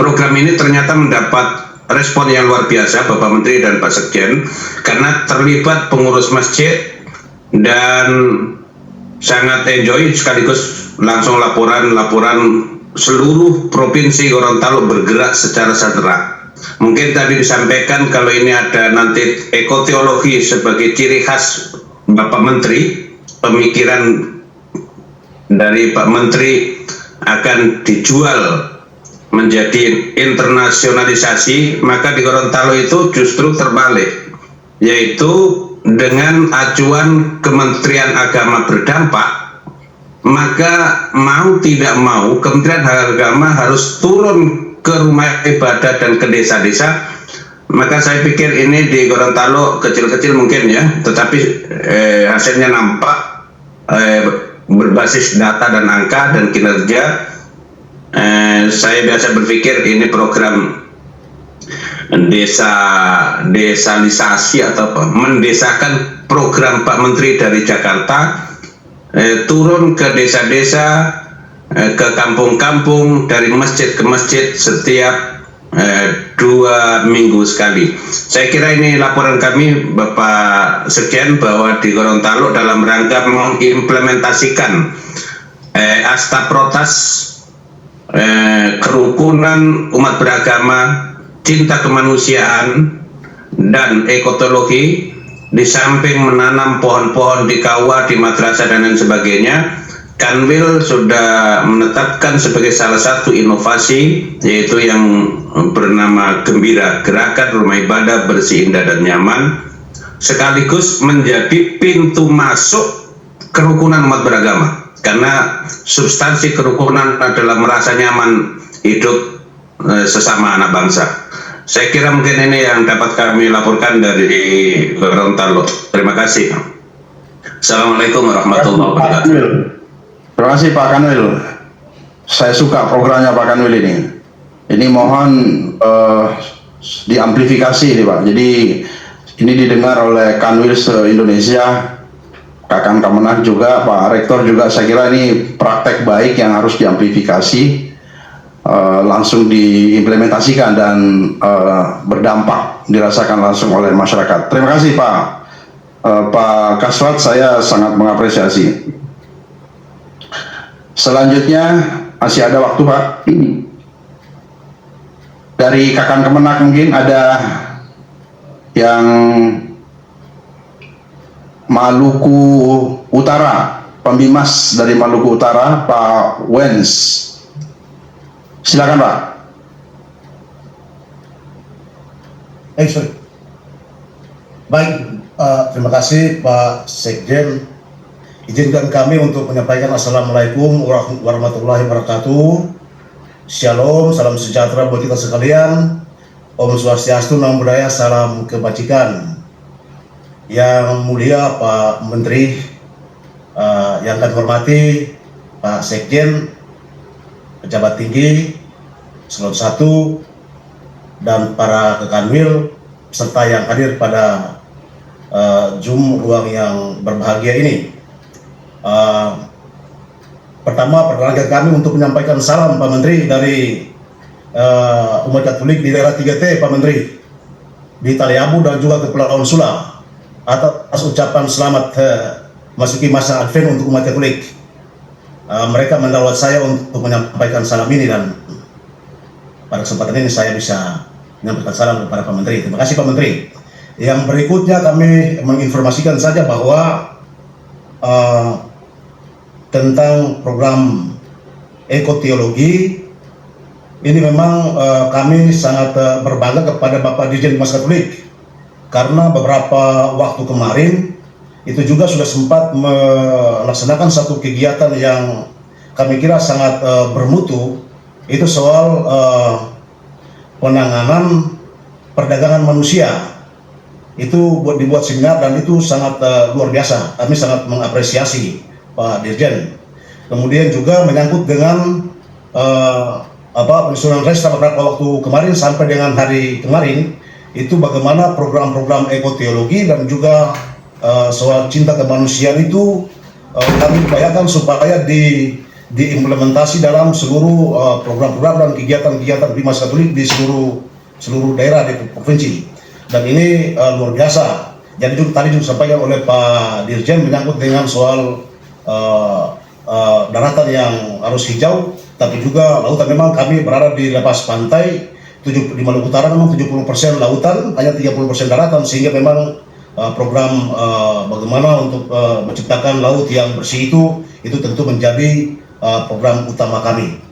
Program ini ternyata mendapat respon yang luar biasa, Bapak Menteri dan Pak Sekjen, karena terlibat pengurus masjid dan sangat enjoy, sekaligus langsung laporan seluruh provinsi Gorontalo bergerak secara serentak. Mungkin tadi disampaikan kalau ini ada nanti ekoteologi sebagai ciri khas Bapak Menteri, pemikiran dari Pak Menteri akan dijual menjadi internasionalisasi, maka di Gorontalo itu justru terbalik, yaitu dengan acuan Kementerian Agama berdampak, maka mau tidak mau Kementerian Agama harus turun ke rumah ibadah dan ke desa-desa. Maka saya pikir ini di Gorontalo kecil-kecil mungkin ya, tetapi hasilnya nampak berbasis data dan angka dan kinerja. Saya biasa berpikir ini program desalisasi atau apa, mendesakan program Pak Menteri dari Jakarta turun ke desa-desa, ke kampung-kampung, dari masjid ke masjid setiap 2 minggu sekali. Saya kira ini laporan kami Bapak Sekjen bahwa di Gorontalo dalam rangka mengimplementasikan Asta Protas, kerukunan umat beragama, cinta kemanusiaan, dan ekologi, di samping menanam pohon-pohon di kawah, di madrasah dan lain sebagainya, Kanwil sudah menetapkan sebagai salah satu inovasi, yaitu yang bernama Gembira, Gerakan Rumah Ibadah Bersih, Indah dan Nyaman, sekaligus menjadi pintu masuk kerukunan umat beragama, karena substansi kerukunan adalah merasa nyaman hidup sesama anak bangsa. Saya kira mungkin ini yang dapat kami laporkan dari Gorontalo. Terima kasih. Assalamualaikum warahmatullahi wabarakatuh. Terima kasih Pak Kanwil. Saya suka programnya Pak Kanwil ini. Ini mohon diamplifikasi ini Pak. Jadi ini didengar oleh Kanwil se-Indonesia, Kakang Kemenag juga, Pak Rektor juga. Saya kira ini praktek baik yang harus diamplifikasi, langsung diimplementasikan dan berdampak, dirasakan langsung oleh masyarakat. Terima kasih Pak Kaswat, saya sangat mengapresiasi. Selanjutnya masih ada waktu Pak. Dari Kakang Kemenag mungkin ada yang Maluku Utara, Pembimas dari Maluku Utara, Pak Wens. Silakan Pak. Baik, terima kasih Pak Sekjen. Izinkan kami untuk menyampaikan Assalamualaikum warahmatullahi wabarakatuh. Shalom, salam sejahtera buat kita sekalian. Om Swastiastu, Namo Buddhaya, salam kebajikan. Yang mulia Pak Menteri, yang kami hormati Pak Sekjen, pejabat tinggi, Eselon 1, dan para kekanwil, serta yang hadir pada Zoom ruang yang berbahagia ini. Pertama, perkenankan kami untuk menyampaikan salam Pak Menteri dari umat Katolik di daerah 3T, Pak Menteri, di Taliabu dan juga Kepulauan Sula, atas ucapan selamat masuki masa Advent untuk umat Katolik. Mereka mendawat saya untuk menyampaikan salam ini, dan pada kesempatan ini saya bisa menyampaikan salam kepada Pak Menteri. Terima kasih Pak Menteri. Yang berikutnya kami menginformasikan saja bahwa tentang program ekoteologi ini memang kami sangat berbangga kepada Bapak Dirjen Mas Katolik, karena beberapa waktu kemarin itu juga sudah sempat melaksanakan satu kegiatan yang kami kira sangat bermutu, itu soal penanganan perdagangan manusia. Itu dibuat seminar dan itu sangat luar biasa. Kami sangat mengapresiasi Pak Dirjen. Kemudian juga menyangkut dengan penyusunan resta beberapa waktu kemarin sampai dengan hari kemarin, itu bagaimana program-program ekoteologi dan juga soal cinta kemanusiaan itu kami upayakan supaya diimplementasi dalam seluruh program-program dan kegiatan-kegiatan Bimas Katolik di seluruh daerah di provinsi. Dan ini luar biasa. Jadi tadi juga disampaikan oleh Pak Dirjen menyangkut dengan soal daratan yang harus hijau, tapi juga lautan. Memang kami berada di lepas pantai, di Maluku Utara memang 70% lautan, hanya 30% daratan, sehingga memang program bagaimana untuk menciptakan laut yang bersih itu tentu menjadi program utama kami.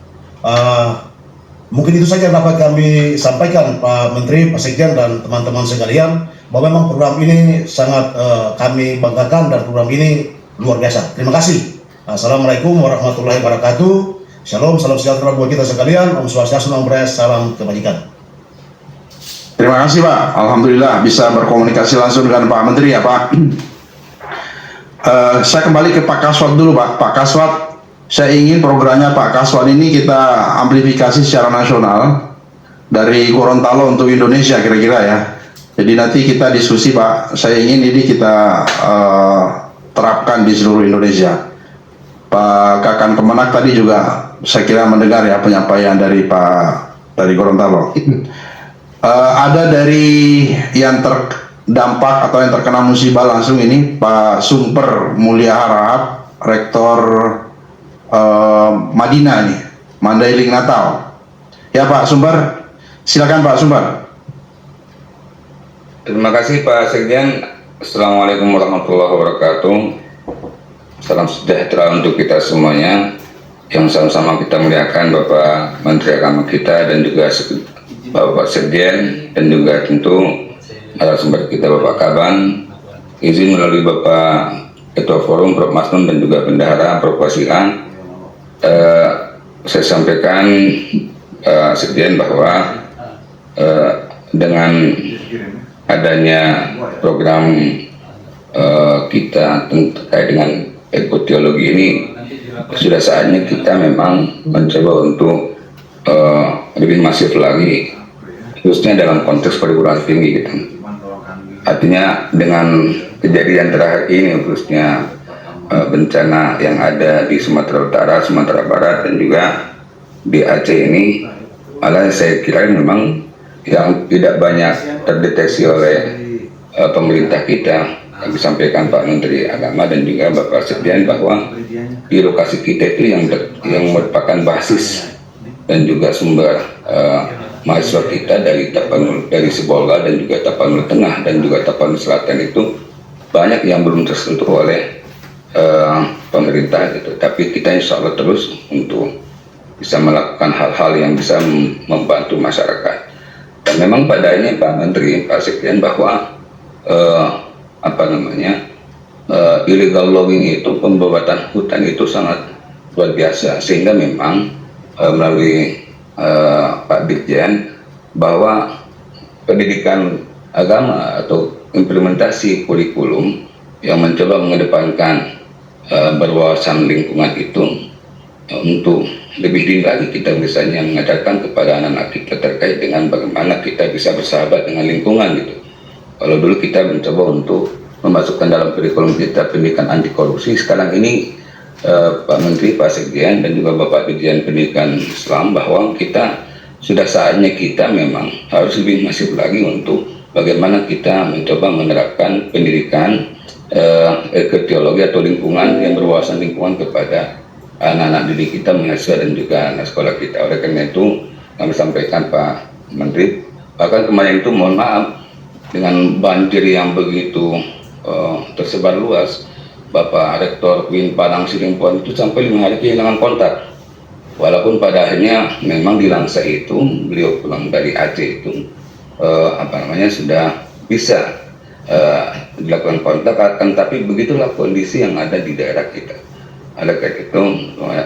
Mungkin itu saja yang dapat kami sampaikan Pak Menteri, Pak Sekjen, dan teman-teman sekalian, bahwa memang program ini sangat kami banggakan dan program ini luar biasa. Terima kasih. Assalamualaikum warahmatullahi wabarakatuh. Shalom, salam sejahtera buat kita sekalian. Om Swastiastu, Namo Buddhaya, salam kebajikan. Terima kasih Pak. Alhamdulillah bisa berkomunikasi langsung dengan Pak Menteri ya Pak. Saya kembali ke Pak Kaswat dulu Pak. Pak Kaswat, saya ingin programnya Pak Kaswat ini kita amplifikasi secara nasional. dari Gorontalo untuk Indonesia kira-kira ya. Jadi nanti kita diskusi Pak, saya ingin ini kita terapkan di seluruh Indonesia. Pak Kakan Kemenak tadi juga saya kira mendengar ya penyampaian dari dari Gorontalo. Ada dari yang terdampak atau yang terkena musibah langsung ini Pak Sumper Mulia Harahap, Rektor Madinah nih, Mandailing Natal. Ya Pak Sumber, silakan Pak Sumber. Terima kasih Pak Sekjen. Assalamualaikum warahmatullahi wabarakatuh. Salam sejahtera untuk kita semuanya, yang sama-sama kita muliakan Bapak Menteri Agama kita dan juga Bapak Sekjen dan juga tentu narasumber kita Bapak Kaban. Izin melalui Bapak Ketua Forum Prof. Masnun dan juga Bendahara Prof. Wasian, saya sampaikan Sekjen bahwa dengan adanya program kita terkait dengan ekoteologi ini, sudah saatnya kita memang mencoba untuk lebih masif lagi, khususnya dalam konteks perguruan tinggi gitu. Artinya dengan kejadian terakhir ini, khususnya bencana yang ada di Sumatera Utara, Sumatera Barat dan juga di Aceh ini, malah saya kira memang yang tidak banyak terdeteksi oleh pemerintah kita, yang disampaikan Pak Menteri Agama dan juga Bapak Sekjen, bahwa di lokasi kita itu yang merupakan basis dan juga sumber mahasiswa kita dari Sibolga dan juga Tapanuli Tengah dan juga Tapanuli Selatan itu banyak yang belum tersentuh oleh pemerintah gitu. Tapi kita insya Allah terus untuk bisa melakukan hal-hal yang bisa membantu masyarakat. Dan memang pada ini Pak Menteri, Pak Sekjen, bahwa illegal logging itu, pembabatan hutan itu sangat luar biasa, sehingga memang melalui Pak Dirjen bahwa pendidikan agama atau implementasi kurikulum yang mencoba mengedepankan berwawasan lingkungan itu untuk lebih tinggi lagi kita misalnya mengajarkan kepada anak-anak kita terkait dengan bagaimana kita bisa bersahabat dengan lingkungan gitu. Kalau dulu kita mencoba untuk memasukkan dalam kurikulum kita pendidikan anti korupsi, sekarang ini Pak Menteri, Pak Sekjen dan juga Bapak Dirjen Pendidikan Islam, bahwa kita sudah saatnya kita memang harus lebih masif lagi untuk bagaimana kita mencoba menerapkan pendidikan ekoteologi atau lingkungan yang berwawasan lingkungan kepada anak-anak didik kita, mahasiswa dan juga anak sekolah kita. Oleh karena itu kami sampaikan Pak Menteri, bahkan kemarin itu mohon maaf dengan banjir yang begitu tersebar luas, Bapak Rektor UIN Padang Sidimpuan itu sampai 5 hari kehilangan kontak. Walaupun pada akhirnya memang di Langsa itu beliau pulang dari Aceh itu sudah bisa dilakukan kontak, akan tapi begitulah kondisi yang ada di daerah kita. Oleh karena itu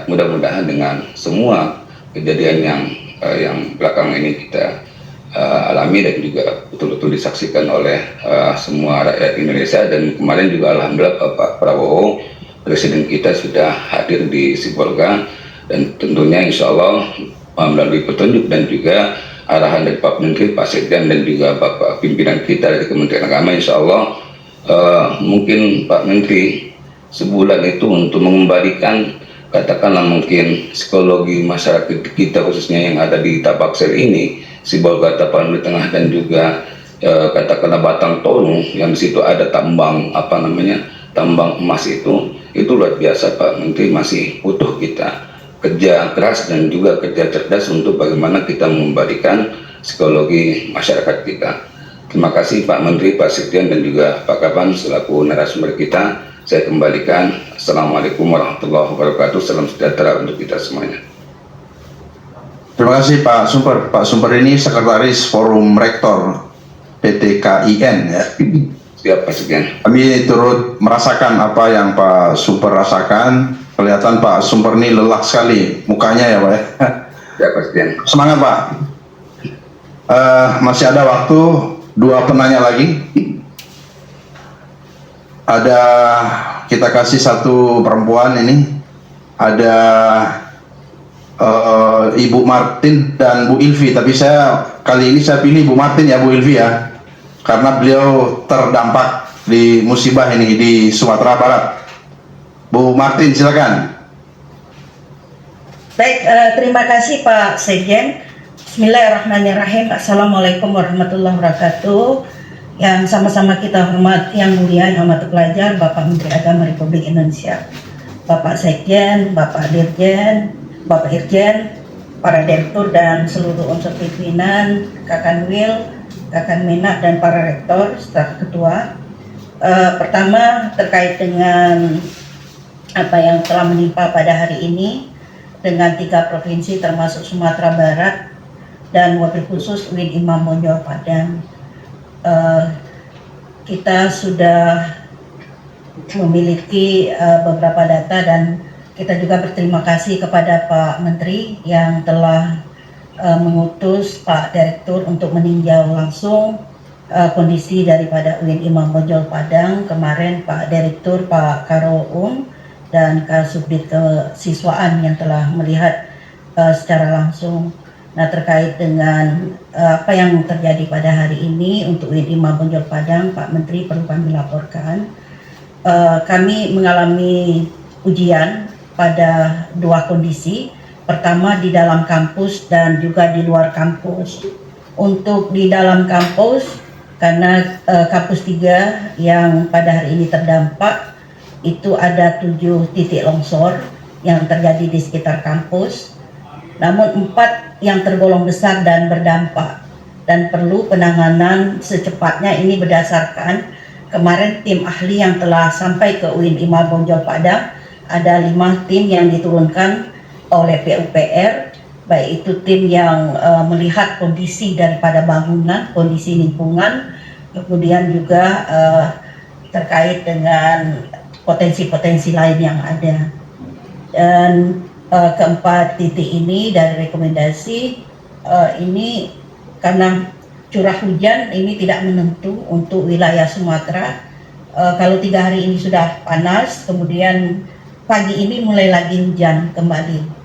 mudah-mudahan dengan semua kejadian yang belakangan ini kita alami dan juga betul-betul disaksikan oleh semua rakyat Indonesia, dan kemarin juga alhamdulillah Pak Prabowo Presiden kita sudah hadir di Sibolga, dan tentunya insya Allah melalui petunjuk dan juga arahan dari Pak Menteri, Pak Sekjen dan juga Bapak pimpinan kita dari Kementerian Agama, insya Allah mungkin Pak Menteri sebulan itu untuk mengembalikan katakanlah mungkin psikologi masyarakat kita khususnya yang ada di Tabaksel ini, Sibolga, Tapanuli Tengah dan juga katakanlah Batang Toru yang di situ ada tambang tambang emas itu luar biasa. Pak Menteri masih butuh kita kerja keras dan juga kerja cerdas untuk bagaimana kita mengembalikan psikologi masyarakat kita. Terima kasih Pak Menteri, Pak Sekjen dan juga Pak Kaban selaku narasumber kita. Saya kembalikan. Assalamualaikum warahmatullahi wabarakatuh. Salam sejahtera untuk kita semuanya. Terima kasih Pak Sumper. Pak Sumper ini Sekretaris Forum Rektor PTKIN ya. Siap Pak Sekjen. Kami turut merasakan apa yang Pak Sumper rasakan. Kelihatan Pak Sumper ini lelah sekali mukanya ya Pak ya. Siap Pak Sekjen. Semangat Pak. Masih ada waktu 2 penanya lagi. Ada kita kasih 1 perempuan ini, ada Ibu Martin dan Bu Ilvi, tapi saya kali ini saya pilih Bu Martin ya, Bu Ilvi ya, karena beliau terdampak di musibah ini di Sumatera Barat. Bu Martin, silakan. Baik, terima kasih Pak Sekjen. Bismillahirrahmanirrahim. Assalamualaikum warahmatullahi wabarakatuh. Yang sama-sama kita hormati yang mulia, yang amat pelajar, Bapak Menteri Agama Republik Indonesia, Bapak Sekjen, Bapak Dirjen, Bapak Irjen, para direktur dan seluruh unsur pimpinan, Kakanwil, Kakanmenak dan para rektor, staf ketua. Pertama terkait dengan apa yang telah menimpa pada hari ini dengan 3 provinsi termasuk Sumatera Barat dan wabil khusus UIN Imam Bonjol Padang. Kita sudah memiliki beberapa data dan kita juga berterima kasih kepada Pak Menteri yang telah mengutus Pak Direktur untuk meninjau langsung kondisi daripada UIN Imam Bonjol Padang. Kemarin Pak Direktur Pak Karoum dan Kasubdit Kesiswaan yang telah melihat secara langsung. Nah, terkait dengan apa yang terjadi pada hari ini untuk UIN Imam Bonjol Padang, Pak Menteri perlu kami laporkan. Kami mengalami ujian pada 2 kondisi. Pertama di dalam kampus dan juga di luar kampus. Untuk di dalam kampus, karena kampus 3 yang pada hari ini terdampak, itu ada 7 titik longsor yang terjadi di sekitar kampus. Namun 4 yang tergolong besar dan berdampak dan perlu penanganan secepatnya. Ini berdasarkan kemarin tim ahli yang telah sampai ke UIN Imam Bonjol Padang. Ada 5 tim yang diturunkan oleh PUPR, baik itu tim yang melihat kondisi daripada bangunan, kondisi lingkungan, kemudian juga terkait dengan potensi-potensi lain yang ada. Dan keempat titik ini dari rekomendasi ini karena curah hujan ini tidak menentu untuk wilayah Sumatera. Kalau 3 hari ini sudah panas, kemudian pagi ini mulai lagi hujan kembali.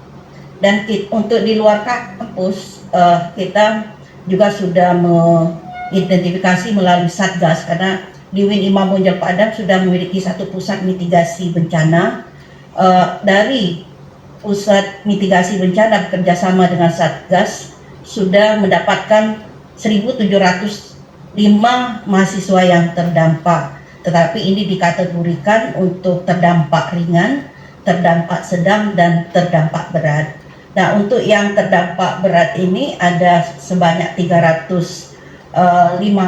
Dan untuk di luar kampus kita juga sudah mengidentifikasi melalui Satgas, karena di UIN Imam Bonjol Padang sudah memiliki 1 pusat mitigasi bencana. Dari pusat mitigasi bencana bekerjasama dengan Satgas sudah mendapatkan 1.705 mahasiswa yang terdampak, tetapi ini dikategorikan untuk terdampak ringan, terdampak sedang, dan terdampak berat. Nah, untuk yang terdampak berat ini ada sebanyak 305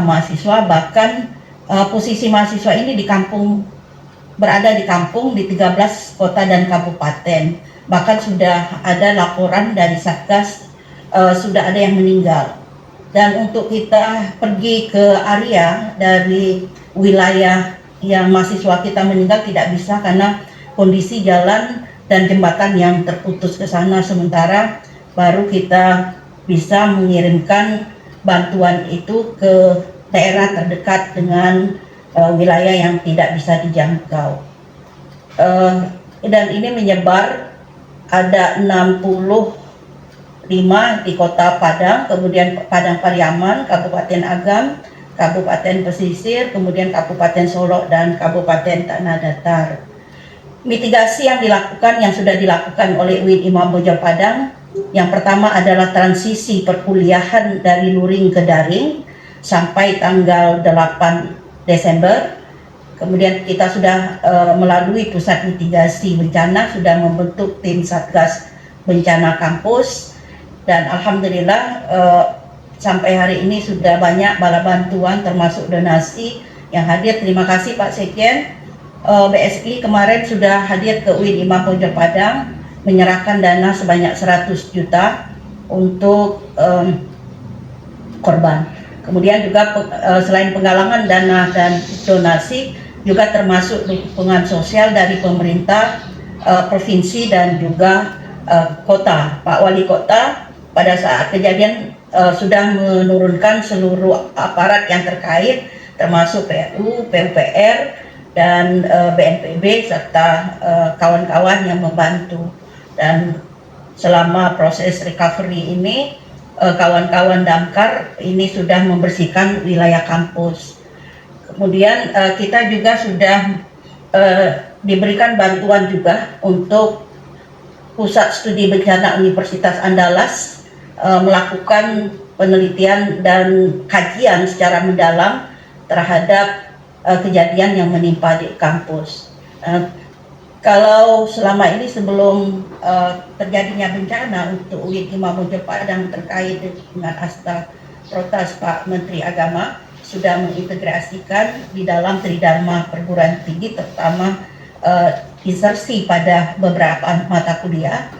mahasiswa, bahkan posisi mahasiswa ini berada di kampung di 13 kota dan kabupaten. Bahkan sudah ada laporan dari Satgas, sudah ada yang meninggal. Dan untuk kita pergi ke area dari wilayah yang mahasiswa kita meninggal tidak bisa karena kondisi jalan dan jembatan yang terputus ke sana. Sementara baru kita bisa mengirimkan bantuan itu ke daerah terdekat dengan wilayah yang tidak bisa dijangkau. Dan ini menyebar ada 65 di kota Padang, kemudian Padang Pariaman, Kabupaten Agam, Kabupaten Pesisir, kemudian Kabupaten Solok, dan Kabupaten Tanah Datar. Mitigasi yang sudah dilakukan oleh UIN Imam Bonjol Padang, yang pertama adalah transisi perkuliahan dari luring ke daring sampai tanggal 8 Desember. Kemudian kita sudah melalui pusat mitigasi bencana sudah membentuk tim Satgas Bencana Kampus, dan alhamdulillah sampai hari ini sudah banyak bala bantuan termasuk donasi yang hadir. Terima kasih Pak Sekjen. BSI kemarin sudah hadir ke UIN Imam Bonjol Padang menyerahkan dana sebanyak 100 juta untuk korban. Kemudian juga selain penggalangan dana dan donasi, juga termasuk dukungan sosial dari pemerintah provinsi dan juga kota. Pak Wali Kota pada saat kejadian sudah menurunkan seluruh aparat yang terkait, termasuk PU, PUPR, dan BNPB serta kawan-kawan yang membantu. Dan selama proses recovery ini kawan-kawan Damkar ini sudah membersihkan wilayah kampus. Kemudian kita juga sudah diberikan bantuan juga untuk Pusat Studi Bencana Universitas Andalas melakukan penelitian dan kajian secara mendalam terhadap kejadian yang menimpa di kampus. Kalau selama ini sebelum terjadinya bencana untuk UIN Imam Bonjol Padang terkait dengan Akta Protas, Pak Menteri Agama sudah mengintegrasikan di dalam Tridharma perguruan tinggi, terutama insersi pada beberapa mata kuliah.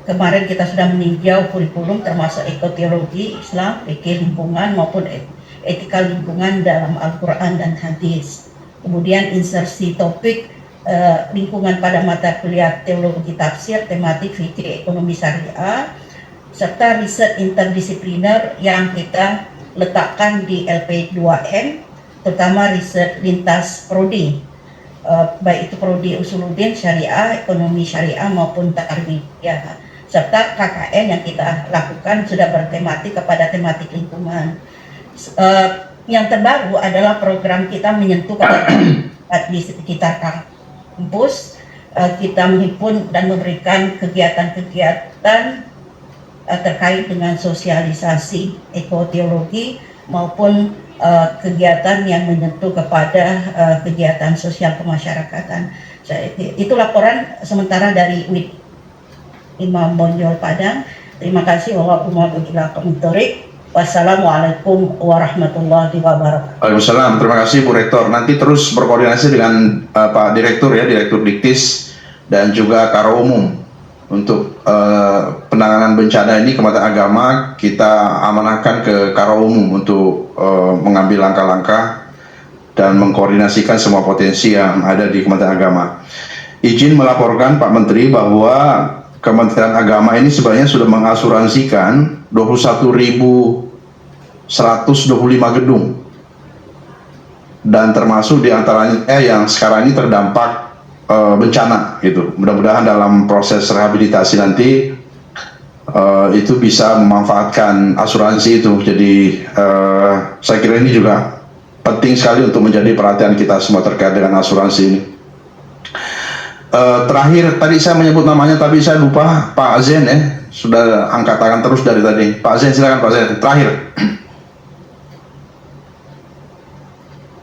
Kemarin kita sudah meninjau kurikulum termasuk ekoteologi Islam, fikih lingkungan maupun etika lingkungan dalam Al-Quran dan hadis. Kemudian insersi topik lingkungan pada mata kuliah teologi tafsir, tematik fikih ekonomi syariah, serta riset interdisipliner yang kita letakkan di LP2M, terutama riset lintas prodi, baik itu prodi Usuluddin Syariah, ekonomi syariah maupun tarbiyah, serta KKN yang kita lakukan sudah bertematik kepada tematik lingkungan. Yang terbaru adalah program kita menyentuh kepada di sekitar kampus. Kita menghimpun dan memberikan kegiatan-kegiatan terkait dengan sosialisasi ekoteologi maupun kegiatan yang menyentuh kepada kegiatan sosial kemasyarakatan. Itu laporan sementara dari UIN Imam Bonjol Padang. Terima kasih. Wassalamualaikum warahmatullahi wabarakatuh. Waalaikumsalam. Terima kasih Bu Rektor. Nanti terus berkoordinasi dengan Pak Direktur ya, Direktur Diktis dan juga Karo Umum untuk penanganan bencana ini. Kementerian Agama kita amanahkan ke Karo Umum untuk mengambil langkah-langkah dan mengkoordinasikan semua potensi yang ada di Kementerian Agama. Izin melaporkan Pak Menteri bahwa Kementerian Agama ini sebenarnya sudah mengasuransikan 21.125 gedung, dan termasuk diantaranya yang sekarang ini terdampak bencana gitu. Mudah-mudahan dalam proses rehabilitasi nanti itu bisa memanfaatkan asuransi itu. Jadi saya kira ini juga penting sekali untuk menjadi perhatian kita semua terkait dengan asuransi ini. Terakhir tadi saya menyebut namanya tapi saya lupa, Pak Zen ya, sudah angkat tangan terus dari tadi. Pak Zen, silakan Pak Zen. Terakhir.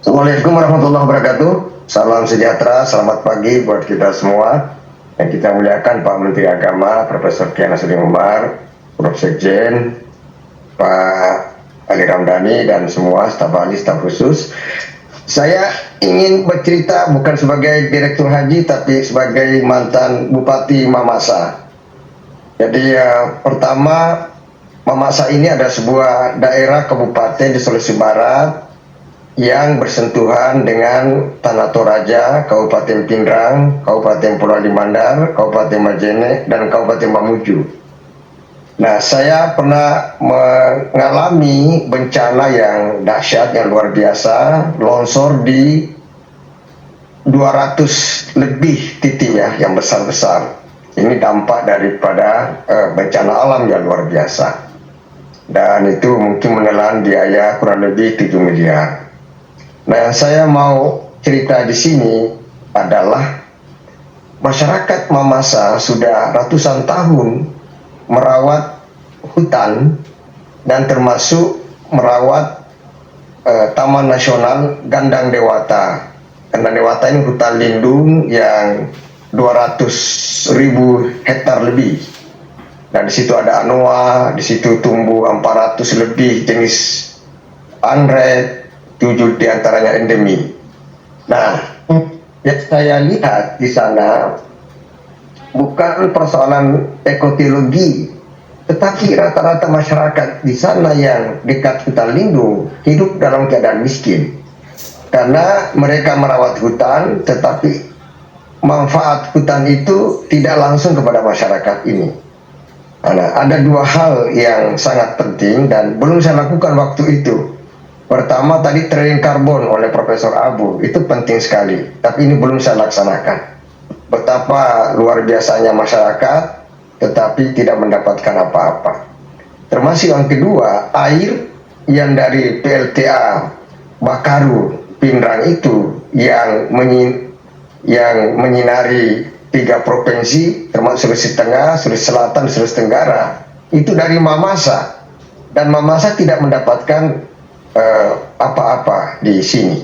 Assalamualaikum warahmatullahi wabarakatuh. Salam sejahtera, selamat pagi buat kita semua. Yang kita muliakan Pak Menteri Agama, Profesor Kiai Nasruddin Umar, Prof. Sekjen, Pak Ali Ramdhani, dan semua staf ahli, staf khusus. Saya ingin bercerita bukan sebagai Direktur Haji, tapi sebagai mantan Bupati Mamasa. Jadi pertama, Mamasa ini ada sebuah daerah kabupaten di Sulawesi Barat yang bersentuhan dengan Tanah Toraja, Kabupaten Pindrang, Kabupaten Pulau Limandar, Kabupaten Majene, dan Kabupaten Mamuju. Nah, saya pernah mengalami bencana yang dahsyat, yang luar biasa, longsor di 200 lebih titik ya, yang besar-besar. Ini dampak daripada bencana alam yang luar biasa. Dan itu mungkin menelan biaya kurang lebih 7 miliar. Nah, yang saya mau cerita di sini adalah masyarakat Mamasa sudah ratusan tahun merawat hutan dan termasuk merawat Taman Nasional Gandang Dewata. Gandang Dewata ini hutan lindung yang 200.000 hektar lebih. Dan di situ ada anoa, di situ tumbuh 400 lebih jenis anggrek, 7 diantaranya endemi. Nah, yang saya lihat di sana bukan persoalan ekoteologi, tetapi rata-rata masyarakat di sana yang dekat hutan lindung hidup dalam keadaan miskin. Karena mereka merawat hutan, tetapi manfaat hutan itu tidak langsung kepada masyarakat ini. Nah, ada 2 hal yang sangat penting dan belum saya lakukan waktu itu. Pertama tadi trading karbon oleh Profesor Abu, itu penting sekali, tapi ini belum saya laksanakan. Betapa luar biasanya masyarakat tetapi tidak mendapatkan apa-apa. Termasuk yang kedua, air yang dari PLTA Bakaru Pindrang itu yang menyinari 3 provinsi termasuk Sulawesi Tengah, Sulawesi Selatan, Sulawesi Tenggara itu dari Mamasa, dan Mamasa tidak mendapatkan apa-apa di sini.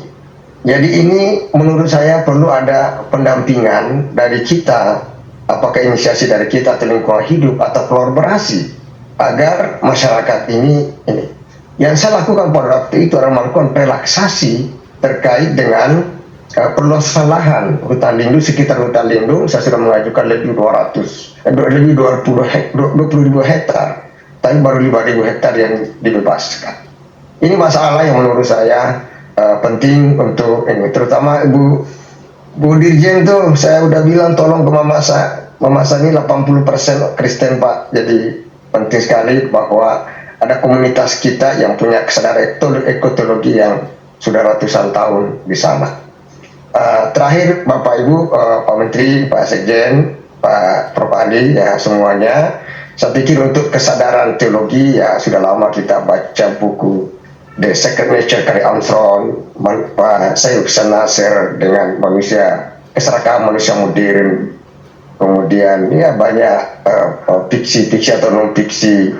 Jadi ini menurut saya perlu ada pendampingan dari kita, apakah inisiasi dari kita atau lingkungan hidup atau kolaborasi agar masyarakat ini. Yang saya lakukan pada waktu itu adalah melakukan relaksasi terkait dengan perluasan lahan hutan lindung. Sekitar hutan lindung saya sudah mengajukan lebih 20.000 hektar, tapi baru 5.000 hektar yang dibebaskan. Ini masalah yang menurut saya penting untuk ini, terutama Bu Dirjen tuh saya udah bilang tolong ke Mamasa ini 80% Kristen Pak, jadi penting sekali bahwa ada komunitas kita yang punya kesadaran ekologi yang sudah ratusan tahun di sana. Terakhir Bapak Ibu, Pak Menteri, Pak Sekjen, Pak Prof Ali, ya semuanya, saya pikir untuk kesadaran teologi ya sudah lama kita baca buku The Second Nature karya Armstrong, Pak Syed Hussein Nasir dengan keserakahan manusia modern, kemudian ya banyak fiksi atau non fiksi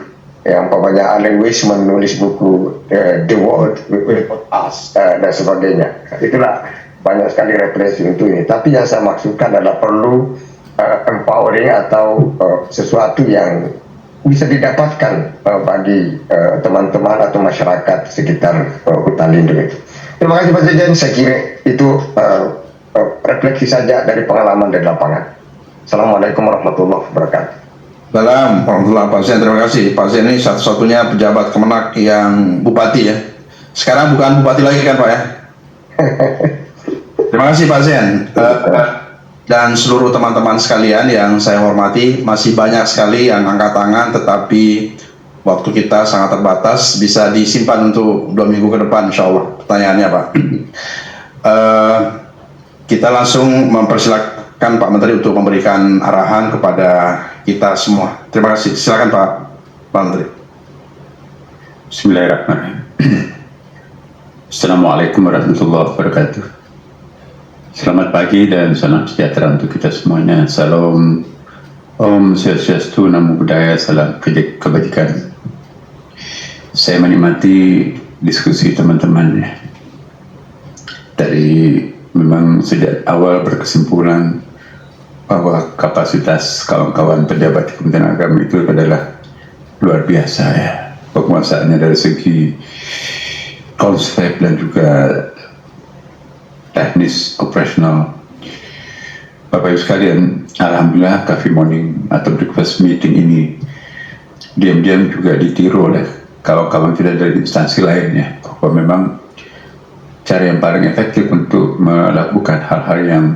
yang banyak Alan Weiss menulis buku The World Without Us dan sebagainya. Itulah banyak sekali referensi untuk ini. Tapi yang saya maksudkan adalah perlu empowering atau sesuatu yang bisa didapatkan bagi teman-teman atau masyarakat sekitar hutan lindung itu. Terima kasih Pak Sekjen, saya kira itu refleksi saja dari pengalaman dari lapangan. Assalamualaikum warahmatullahi wabarakatuh. Salam warahmatullahi wabarakatuh. Terima kasih. Pak Sen ini satu-satunya pejabat Kemenak yang bupati ya. Sekarang bukan bupati lagi kan Pak ya? Terima kasih Pak Sen. Dan seluruh teman-teman sekalian yang saya hormati, masih banyak sekali yang angkat tangan, tetapi waktu kita sangat terbatas, bisa disimpan untuk 2 minggu ke depan insya Allah pertanyaannya Pak. Kita langsung mempersilahkan Pak Menteri untuk memberikan arahan kepada kita semua. Terima kasih. Silakan Pak Menteri. Bismillahirrahmanirrahim. Assalamualaikum warahmatullahi wabarakatuh. Selamat pagi dan salam sejahtera untuk kita semuanya. Salam Om Swastiastu, Namo Buddhaya, salam kebajikan. Saya menikmati diskusi teman-teman dari memang sejak awal berkesimpulan bahwa kapasitas kawan-kawan pejabat di Kementerian Agama itu adalah luar biasa ya, penguasaannya dari segi konsep dan juga teknis operasional. Bapak Ibu sekalian, alhamdulillah Coffee Morning atau breakfast meeting ini diam-diam juga ditiru oleh kawan-kawan kita dari instansi lainnya, bahwa memang cara yang paling efektif untuk melakukan hal-hal yang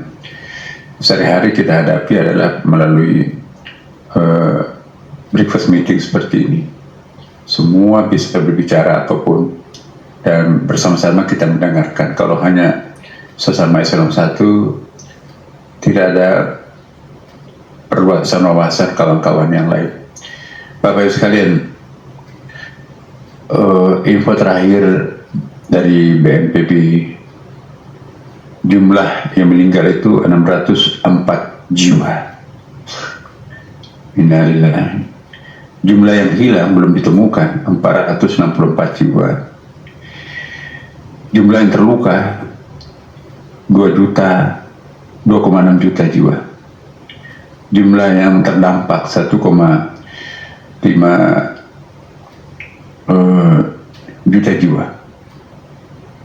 sehari-hari kita hadapi adalah melalui breakfast meeting seperti ini. Semua bisa berbicara apapun dan bersama-sama kita mendengarkan. Kalau hanya sesama Islam satu, tidak ada perluasan wawasan kawan-kawan yang lain. Bapak Ibu sekalian, info terakhir dari BNPB, jumlah yang meninggal itu 604 jiwa. Innalillahi. Jumlah yang hilang belum ditemukan 464 jiwa. Jumlah yang terluka 2,6 juta jiwa. Jumlah yang terdampak 1,5 juta jiwa.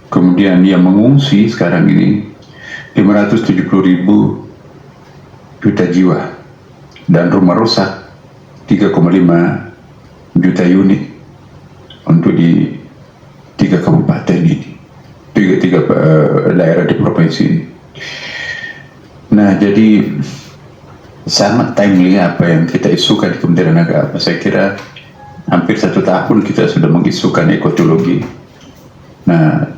Kemudian yang mengungsi sekarang ini 570.000 juta jiwa, dan rumah rusak 3,5 juta unit untuk di 3 kabupaten ini, tiga daerah di provinsi ini. Nah, jadi sangat timely apa yang kita isukan di Kementerian Agama. Saya kira hampir 1 tahun kita sudah mengisukan ekologi. Nah,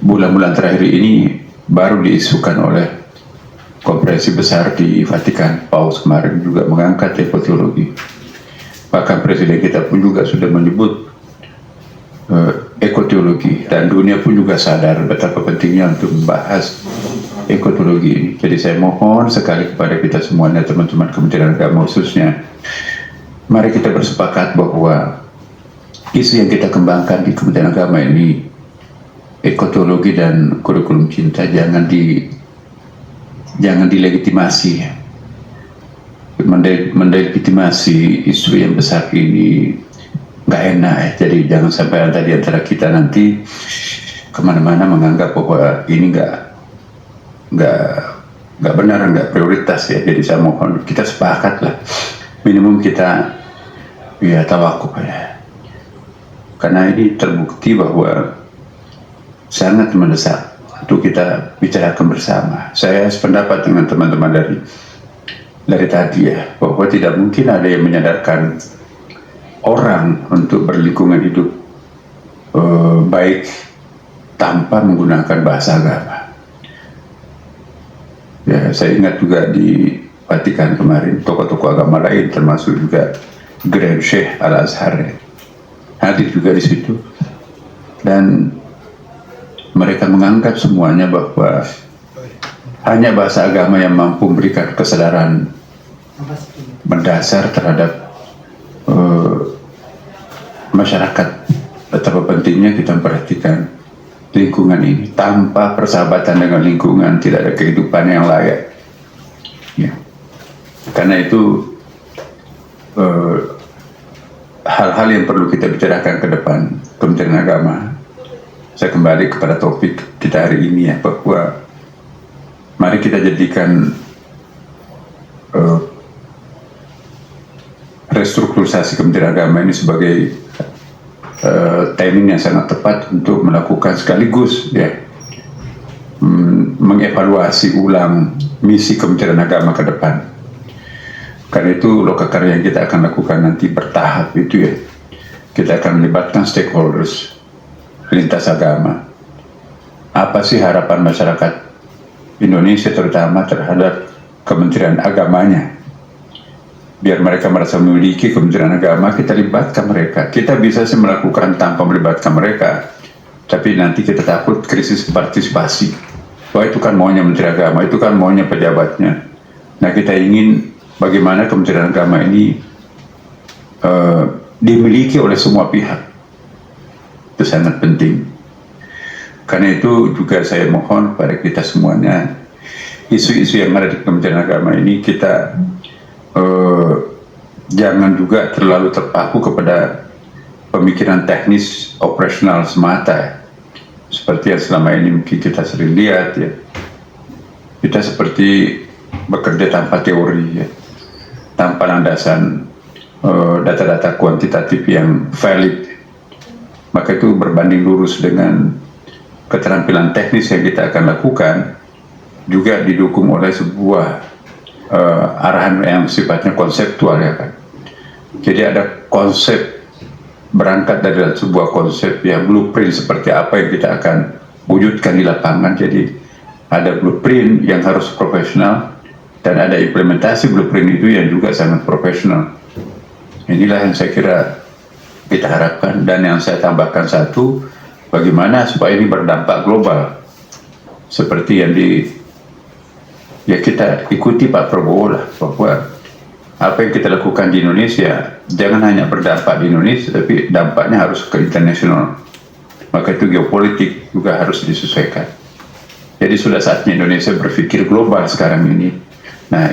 bulan-bulan terakhir ini baru diisukan oleh konferensi besar di Vatikan. Paus kemarin juga mengangkat ekologi. bahkan presiden kita pun juga sudah menyebut ekoteologi, dan dunia pun juga sadar betapa pentingnya untuk membahas ekoteologi ini. Jadi saya mohon sekali kepada kita semuanya, teman-teman Kementerian Agama khususnya, mari kita bersepakat bahwa isu yang kita kembangkan di Kementerian Agama ini, ekoteologi dan kurikulum cinta, jangan dilegitimasi, mendelegitimasi isu yang besar ini nggak enak ya. Jadi jangan sampai ada di antara kita nanti kemana-mana menganggap bahwa ini nggak benar, nggak prioritas ya. Jadi saya mohon kita sepakat lah, minimum kita ya tawakuf ya, karena ini terbukti bahwa sangat mendesak untuk kita bicarakan bersama. Saya sependapat dengan teman-teman dari tadi ya, bahwa tidak mungkin ada yang menyadarkan orang untuk berlingkungan hidup baik tanpa menggunakan bahasa agama. Ya, saya ingat juga di Vatikan kemarin tokoh-tokoh agama lain, termasuk juga Grand Sheikh Al-Azhar hadir juga di situ, dan mereka menganggap semuanya bahwa hanya bahasa agama yang mampu memberikan kesadaran mendasar terhadap masyarakat. Betapa pentingnya kita memperhatikan lingkungan ini. Tanpa persahabatan dengan lingkungan tidak ada kehidupan yang layak ya. Karena itu hal-hal yang perlu kita bicarakan ke depan Kementerian Agama. Saya kembali kepada topik kita hari ini ya, bahwa mari kita jadikan restrukturisasi Kementerian Agama ini sebagai timing yang sangat tepat untuk melakukan sekaligus ya, mengevaluasi ulang misi Kementerian Agama ke depan. Karena itu lokakarya yang kita akan lakukan nanti bertahap itu ya, kita akan melibatkan stakeholders lintas agama. Apa sih harapan masyarakat Indonesia terutama terhadap Kementerian Agamanya? Biar mereka merasa memiliki Kementerian Agama, kita libatkan mereka. Kita bisa sih melakukan tanpa melibatkan mereka, tapi nanti kita takut krisis partisipasi. Wah, itu kan maunya Menteri Agama, itu kan maunya pejabatnya. Nah, kita ingin bagaimana Kementerian Agama ini dimiliki oleh semua pihak. Itu sangat penting. Karena itu juga saya mohon pada kita semuanya, isu-isu yang ada di Kementerian Agama ini kita jangan juga terlalu terpaku kepada pemikiran teknis operasional semata, seperti yang selama ini mungkin kita sering lihat ya. Kita seperti bekerja tanpa teori ya, tanpa landasan data-data kuantitatif yang valid. Maka itu berbanding lurus dengan keterampilan teknis yang kita akan lakukan, juga didukung oleh sebuah arahan yang sifatnya konseptual ya kan. Jadi ada konsep, berangkat dari sebuah konsep ya, blueprint seperti apa yang kita akan wujudkan di lapangan. Jadi ada blueprint yang harus profesional, dan ada implementasi blueprint itu yang juga sangat profesional. Inilah yang saya kira kita harapkan. Dan yang saya tambahkan satu, bagaimana supaya ini berdampak global, seperti yang ya kita ikuti Pak Prabowo lah, bahwa apa yang kita lakukan di Indonesia jangan hanya berdampak di Indonesia, tapi dampaknya harus ke internasional. Maka itu geopolitik juga harus disesuaikan. Jadi sudah saatnya Indonesia berpikir global sekarang ini. Nah,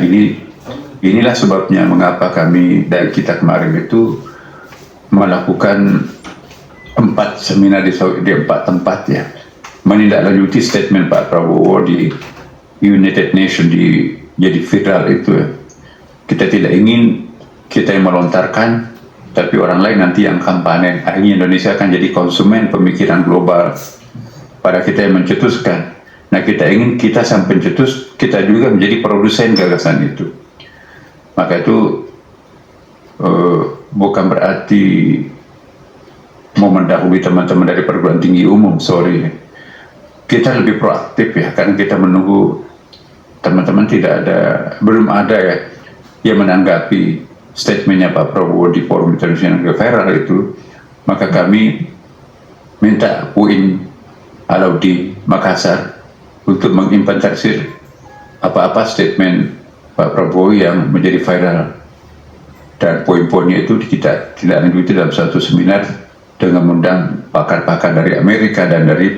inilah sebabnya mengapa kami dan kita kemarin itu melakukan 4 seminar di 4 tempat ya, menindaklanjuti statement Pak Prabowo di United Nations jadi viral itu ya. Kita tidak ingin kita yang melontarkan, tapi orang lain nanti yang kampanye. Akhirnya Indonesia akan jadi konsumen pemikiran global, pada kita yang mencetuskan. Nah, kita ingin kita sampai pencetus, kita juga menjadi produsen gagasan itu. Maka itu bukan berarti mau mendahului teman-teman dari perguruan tinggi umum, sorry. Kita lebih proaktif ya, karena kita menunggu teman-teman belum ada ya yang menanggapi statementnya Pak Prabowo di forum internasional viral itu, maka kami minta UIN Alauddin Makassar untuk menginventarisir apa-apa statement Pak Prabowo yang menjadi viral, dan poin-poinnya itu kita tidak lanjuti dalam satu seminar dengan mengundang pakar-pakar dari Amerika dan dari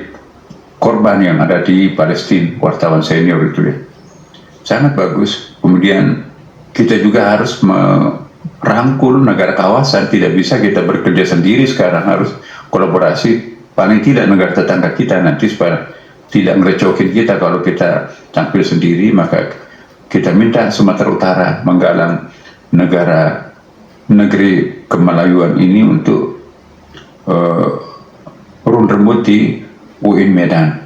korban yang ada di Palestina, wartawan senior itu ya. Sangat bagus. Kemudian kita juga harus merangkul negara kawasan, tidak bisa kita bekerja sendiri sekarang, harus kolaborasi paling tidak negara tetangga kita nanti supaya tidak merecokin kita kalau kita tampil sendiri. Maka kita minta Sumatera Utara menggalang negeri Kemalayuan ini untuk urun rembut di UIN Medan.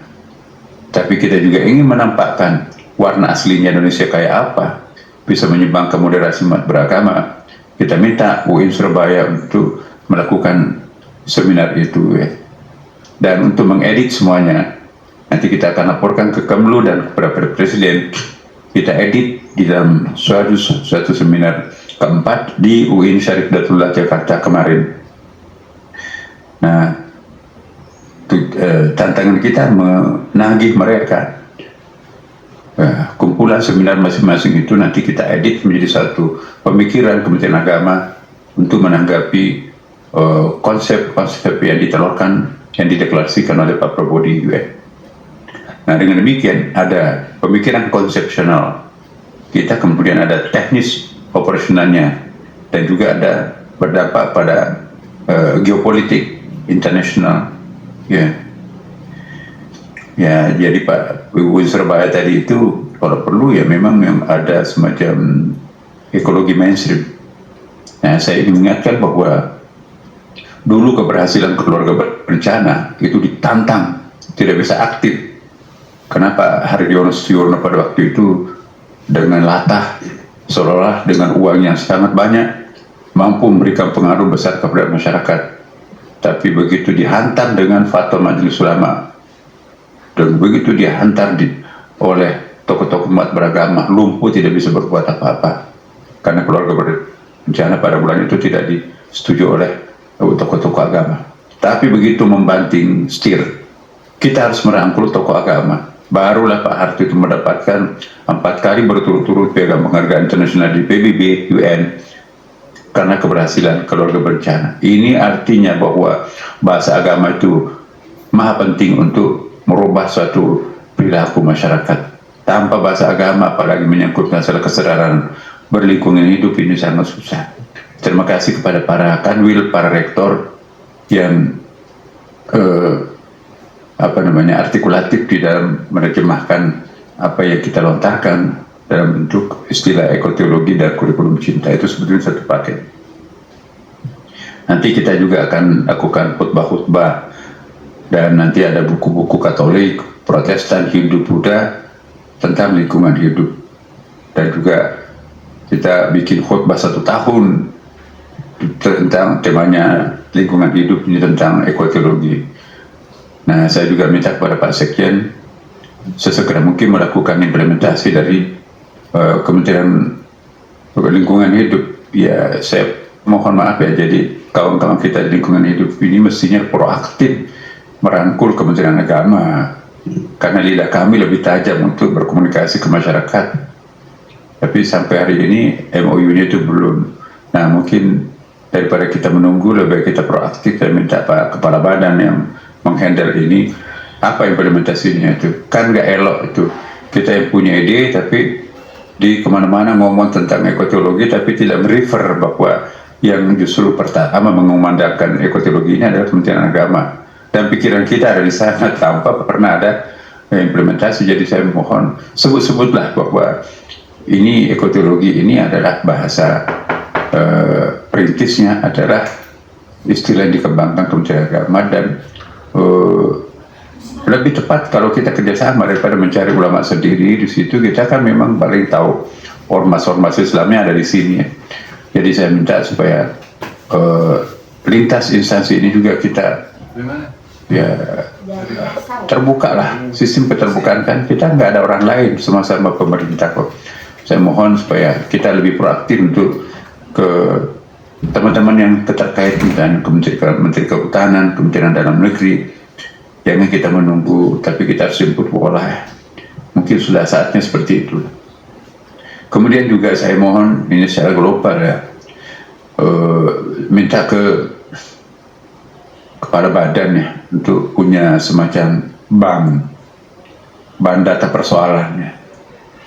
Tapi kita juga ingin menampakkan warna aslinya Indonesia kayak apa, bisa menyumbangkan moderasi umat beragama. Kita minta UIN Surabaya untuk melakukan seminar itu ya. Dan untuk mengedit semuanya, nanti kita akan laporkan ke Kemlu dan kepada Presiden. Kita edit di dalam suatu seminar keempat di UIN Syarif Hidayatullah Jakarta kemarin. Nah, tantangan kita menagih mereka. Kumpulan seminar masing-masing itu nanti kita edit menjadi satu pemikiran Kementerian Agama untuk menanggapi konsep-konsep yang ditelurkan, yang dideklarasikan oleh Pak Prabowo di UN. Nah, dengan demikian ada pemikiran konsepsional kita, kemudian ada teknis operasionalnya, dan juga ada berdampak pada geopolitik internasional ya. Ya, jadi Pak UIN Surabaya tadi itu kalau perlu ya memang ada semacam ekologi mainstream. Nah, saya ingin mengingatkan bahwa dulu keberhasilan keluarga berencana itu ditantang, tidak bisa aktif. Kenapa Hardiono Suyurno pada waktu itu dengan latah, seolah-olah dengan uang yang sangat banyak, mampu memberikan pengaruh besar kepada masyarakat. Tapi begitu dihantam dengan fatwa Majelis Ulama, dan begitu dihantar oleh tokoh-tokoh umat beragama, lumpuh, tidak bisa berbuat apa-apa. Karena keluarga berencana pada bulan itu tidak disetujui oleh tokoh-tokoh agama. Tapi begitu membanting setir, kita harus merangkul tokoh agama. Barulah Pak Harto itu mendapatkan 4 kali berturut-turut piagam penghargaan internasional di PBB UN karena keberhasilan keluarga berencana. Ini artinya bahwa bahasa agama itu maha penting untuk merubah suatu perilaku masyarakat. Tanpa bahasa agama, apalagi menyangkut masalah kesadaran berlingkungan hidup, ini sangat susah. Terima kasih kepada para kanwil, para rektor yang artikulatif di dalam menerjemahkan apa yang kita lontarkan dalam bentuk istilah ekoteologi dan kurikulum cinta. Itu sebetulnya satu paket. Nanti kita juga akan lakukan khutbah-khutbah, dan nanti ada buku-buku Katolik, Protestan, Hindu, Buddha tentang lingkungan hidup. Dan juga kita bikin khutbah 1 tahun tentang temanya lingkungan hidup, ini tentang ekoteologi. Nah, saya juga minta kepada Pak Sekjen sesegera mungkin melakukan implementasi dari Kementerian Lingkungan Hidup. Ya, saya mohon maaf ya, jadi kawan-kawan kita di lingkungan hidup ini mestinya proaktif merangkul Kementerian Agama, karena lidah kami lebih tajam untuk berkomunikasi ke masyarakat. Tapi sampai hari ini MOU-nya itu belum. Nah, mungkin daripada kita menunggu, lebih baik kita proaktif dan minta Pak Kepala Badan yang menghandle ini, apa implementasinya itu. Kan nggak elok itu kita yang punya ide tapi di kemana-mana ngomong tentang ekoteologi tapi tidak merefer bahwa yang justru pertama mengumandangkan ekoteologi ini adalah Kementerian Agama, dan pikiran kita ada di sana tanpa pernah ada implementasi. Jadi saya mohon sebut-sebutlah bahwa ini ekoteologi ini adalah bahasa perintisnya adalah istilah yang dikembangkan Kementerian Agama, dan lebih tepat kalau kita kerjasama daripada mencari ulama sendiri. Di situ kita kan memang paling tahu ormas-ormas Islamnya ada di sini. Jadi saya minta supaya lintas instansi ini juga kita ya terbuka lah, sistem keterbukaan kan, kita nggak ada orang lain, sama-sama pemerintah kok. Saya mohon supaya kita lebih proaktif untuk ke teman-teman yang terkait dengan Menteri Kehutanan, Kementerian Dalam Negeri, jangan kita menunggu, tapi kita harus jemput bola. Mungkin sudah saatnya seperti itu. Kemudian juga saya mohon ini secara global ya, minta kepada badan ya untuk punya semacam bank data persoalannya.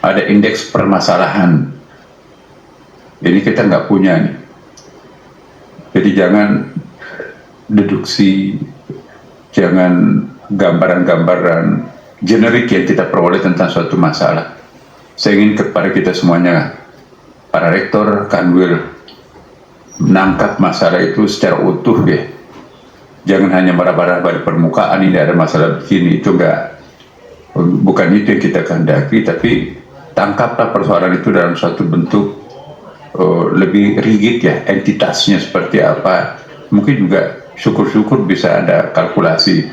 Ada indeks permasalahan. Ini kita nggak punya nih. Jadi jangan deduksi, jangan gambaran-gambaran generik yang kita peroleh tentang suatu masalah. Saya ingin kepada kita semuanya, para rektor, kanwil, menangkap masalah itu secara utuh ya. Jangan hanya meraba-raba di permukaan, ini ada masalah begini, itu enggak. Bukan itu yang kita kehendaki, tapi tangkaplah persoalan itu dalam suatu bentuk lebih rigid ya, entitasnya seperti apa. Mungkin juga syukur-syukur bisa ada kalkulasi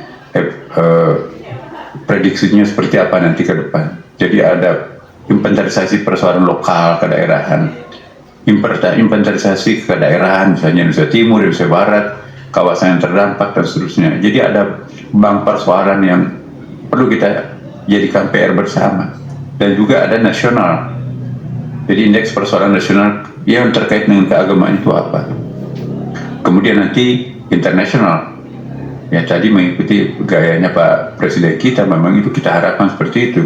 prediksinya seperti apa nanti ke depan. Jadi ada inventarisasi persoalan lokal kedaerahan, inventarisasi kedaerahan, misalnya Indonesia Timur, Indonesia Barat, kawasan yang terdampak dan seterusnya. Jadi ada bank persoalan yang perlu kita jadikan PR bersama. Dan juga ada nasional. Jadi indeks persoalan nasional yang terkait dengan keagamaan itu apa. Kemudian nanti internasional. Ya tadi mengikuti gayanya Pak Presiden kita, memang itu kita harapkan seperti itu.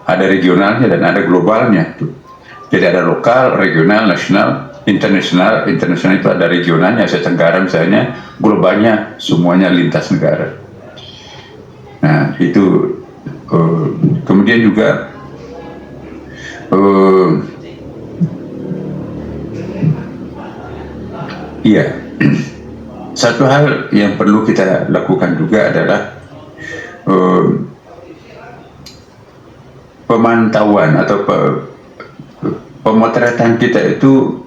Ada regionalnya dan ada globalnya. Jadi ada lokal, regional, nasional, internasional. Internasional itu ada regionalnya, Asia Tenggara misalnya, globalnya semuanya lintas negara. Nah itu kemudian juga iya, satu hal yang perlu kita lakukan juga adalah pemantauan atau pemotretan kita itu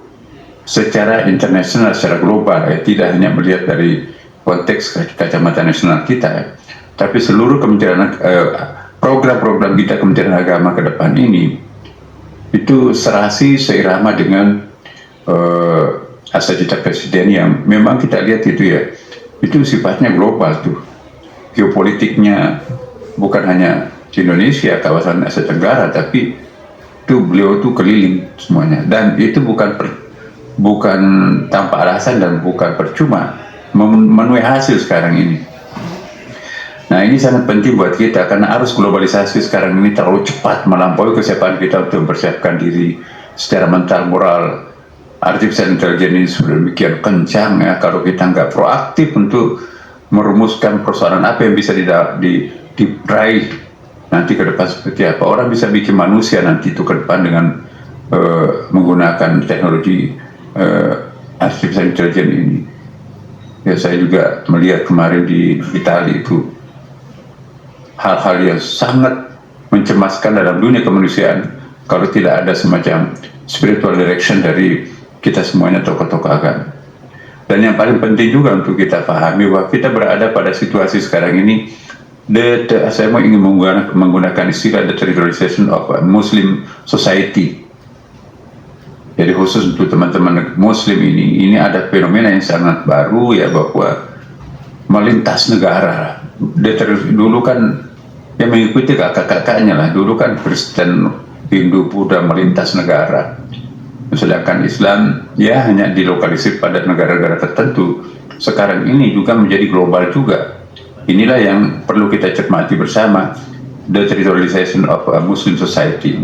secara internasional, secara global ya, tidak hanya melihat dari konteks kacamata nasional kita ya, tapi seluruh kementerian program-program kita Kementerian Agama ke depan ini itu serasi seirama dengan asas-asas presiden yang memang kita lihat itu ya, itu sifatnya global tuh, geopolitiknya bukan hanya di Indonesia, kawasan Asia Tenggara, tapi itu beliau tuh keliling semuanya, dan itu bukan tanpa alasan dan bukan percuma, memenuhi hasil sekarang ini. Nah ini sangat penting buat kita karena arus globalisasi sekarang ini terlalu cepat melampaui kesiapan kita untuk mempersiapkan diri secara mental, moral. Artificial intelligence ini sudah demikian kencang ya, kalau kita nggak proaktif untuk merumuskan persoalan apa yang bisa diraih nanti ke depan seperti apa. Orang bisa bikin manusia nanti itu ke depan dengan menggunakan teknologi artificial intelligence ini. Ya saya juga melihat kemarin di Italia itu hal-hal yang sangat mencemaskan dalam dunia kemanusiaan kalau tidak ada semacam spiritual direction dari kita semuanya tokoh-tokoh agama. Dan yang paling penting juga untuk kita pahami bahwa kita berada pada situasi sekarang ini, saya mau ingin menggunakan istilah the territorialization of a Muslim society. Jadi khusus untuk teman-teman Muslim ini ada fenomena yang sangat baru ya, bahwa melintas negara. Dulu kan yang mengikuti kakak-kakaknya lah, dulu kan Kristen, Hindu, Buddha melintas negara, sedangkan Islam ya hanya dilokalisir pada negara-negara tertentu. Sekarang ini juga menjadi global juga. Inilah yang perlu kita cermati bersama, the territorialization of a Muslim society.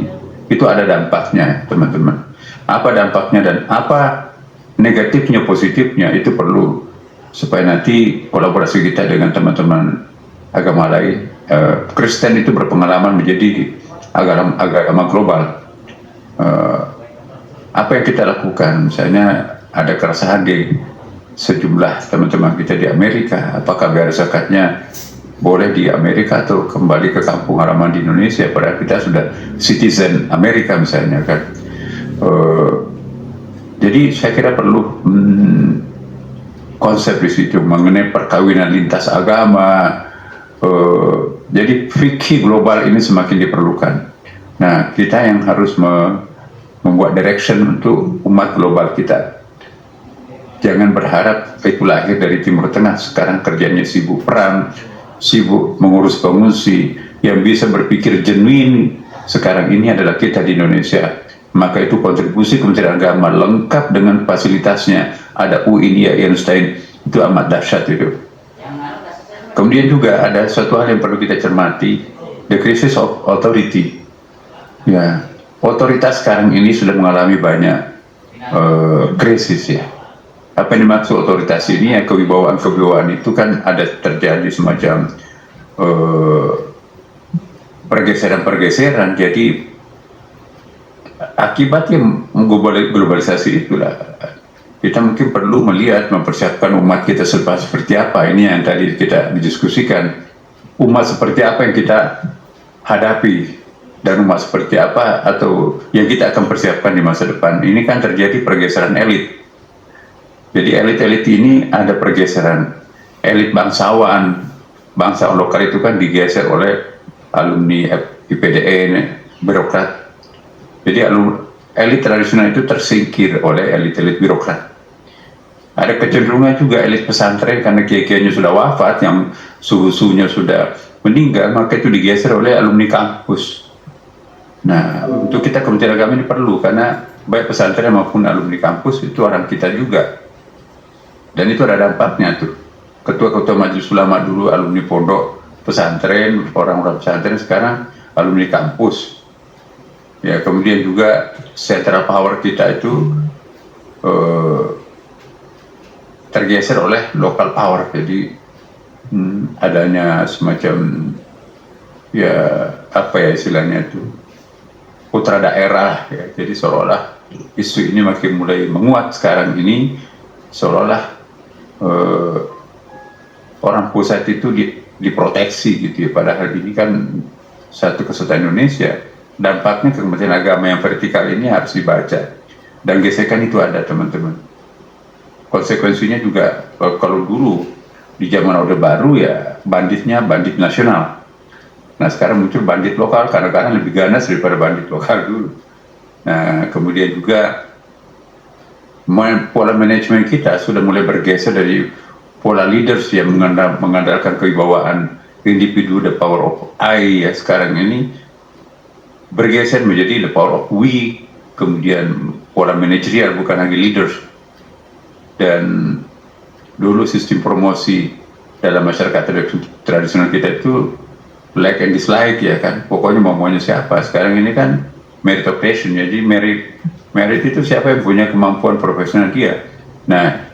Itu ada dampaknya teman-teman. Apa dampaknya dan apa negatifnya, positifnya, itu perlu supaya nanti kolaborasi kita dengan teman-teman agama lain. Kristen itu berpengalaman menjadi agama global. Apa yang kita lakukan, misalnya ada keresahan di sejumlah teman-teman kita di Amerika, apakah bayar zakatnya boleh di Amerika atau kembali ke kampung halaman di Indonesia, padahal kita sudah citizen Amerika misalnya kan. Jadi saya kira perlu konsep di situ mengenai perkawinan lintas agama. Jadi fikih global ini semakin diperlukan. Nah, kita yang harus membuat direction untuk umat global kita. jangan berharap itu lahir dari Timur Tengah. Sekarang kerjanya sibuk perang, sibuk mengurus pengungsi. Yang bisa berpikir genuine sekarang ini adalah kita di Indonesia. Maka itu kontribusi Kementerian Agama lengkap dengan fasilitasnya. Ada UIN, Einstein, itu amat dahsyat itu. Kemudian juga ada suatu hal yang perlu kita cermati, the crisis of authority. Ya, otoritas sekarang ini sudah mengalami banyak krisis ya. Apa yang dimaksud otoritas ini ya, kewibawaan itu kan ada terjadi semacam pergeseran-pergeseran. Jadi akibatnya globalisasi itulah kita mungkin perlu melihat, mempersiapkan umat kita seperti apa. Ini yang tadi kita didiskusikan, umat seperti apa yang kita hadapi dan umat seperti apa atau yang kita akan persiapkan di masa depan. Ini kan terjadi pergeseran elit. Jadi elit-elit ini ada pergeseran. Elit bangsawan lokal itu kan digeser oleh alumni IPDN, birokrat. Jadi elit tradisional itu tersingkir oleh elit-elit birokrat. Ada kecenderungan juga elit pesantren karena kiai-kiainya sudah wafat, yang suhu-suhunya sudah meninggal, maka itu digeser oleh alumni kampus. Nah, untuk kita Kementerian Agama ini perlu, karena baik pesantren maupun alumni kampus itu orang kita juga. Dan itu ada dampaknya tuh. Ketua-ketua majelis ulama dulu alumni pondok pesantren, orang-orang pesantren, sekarang alumni kampus. Ya, kemudian juga central power kita itu tergeser oleh local power. Jadi adanya semacam ya apa ya istilahnya itu putra daerah ya. Jadi seolah-olah isu ini makin mulai menguat sekarang ini, seolah-olah orang pusat itu diproteksi gitu ya. Padahal ini kan satu kesatuan Indonesia. Dampaknya ke Kementerian Agama yang vertikal ini harus dibaca, dan gesekan itu ada teman-teman. Konsekuensinya juga kalau dulu di zaman Orde Baru ya banditnya bandit nasional. Nah sekarang muncul bandit lokal, kadang-kadang lebih ganas daripada bandit lokal dulu. Nah kemudian juga pola manajemen kita sudah mulai bergeser dari pola leaders yang mengandalkan kewibawaan individu, the power of I ya, sekarang ini bergeser menjadi the power of we, kemudian pola manajerial bukan lagi leaders. Dan dulu sistem promosi dalam masyarakat tradisional kita itu like and dislike ya kan, pokoknya maunya siapa. Sekarang ini kan meritocration, jadi merit itu siapa yang punya kemampuan profesional dia. Nah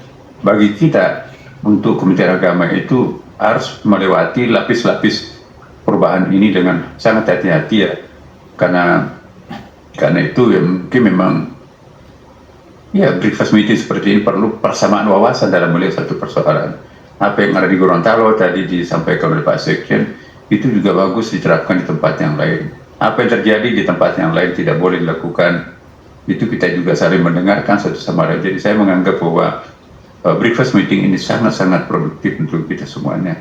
bagi kita untuk Kementerian Agama itu harus melewati lapis-lapis perubahan ini dengan sangat hati-hati ya. Karena itu ya mungkin memang ya breakfast meeting seperti ini perlu persamaan wawasan dalam melihat satu persoalan. Apa yang ada di Gorontalo tadi disampaikan oleh Pak Sekjen itu juga bagus diterapkan di tempat yang lain. Apa yang terjadi di tempat yang lain tidak boleh dilakukan. Itu kita juga saling mendengarkan satu sama lain. Jadi saya menganggap bahwa breakfast meeting ini sangat-sangat produktif untuk kita semuanya.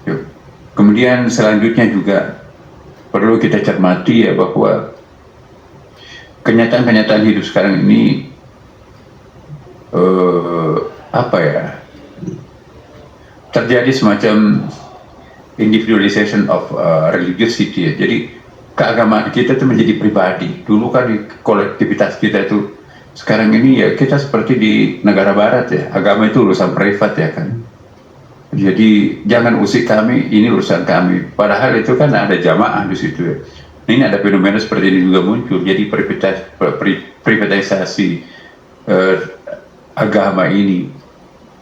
Yuk. Kemudian selanjutnya juga perlu kita cermati ya bahwa kenyataan-kenyataan hidup sekarang ini terjadi semacam individualization of religiosity ya. Jadi keagamaan kita itu menjadi pribadi. Dulu kan di kolektivitas kita itu, sekarang ini ya kita seperti di negara barat ya, agama itu urusan privat ya kan. Jadi jangan usik kami, ini urusan kami. Padahal itu kan ada jamaah di situ ya. Ini ada fenomena seperti ini juga muncul. Jadi privatisasi agama ini.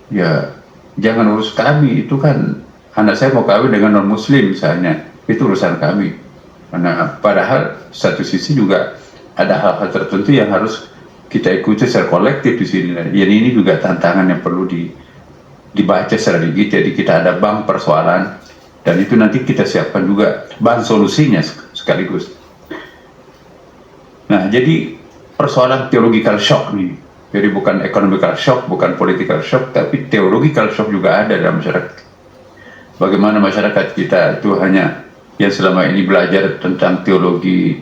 Ya jangan urus kami. Itu kan anak saya mau kawin dengan non Muslim misalnya, itu urusan kami. Karena padahal satu sisi juga ada hal-hal tertentu yang harus kita ikuti secara kolektif di sini. Jadi ini juga tantangan yang perlu dibaca secara digital. Jadi kita ada bank persoalan, dan itu nanti kita siapkan juga bank solusinya sekaligus. Nah jadi persoalan theological shock nih, jadi bukan economical shock, bukan political shock, tapi theological shock juga ada dalam masyarakat. Bagaimana masyarakat kita itu hanya yang selama ini belajar tentang teologi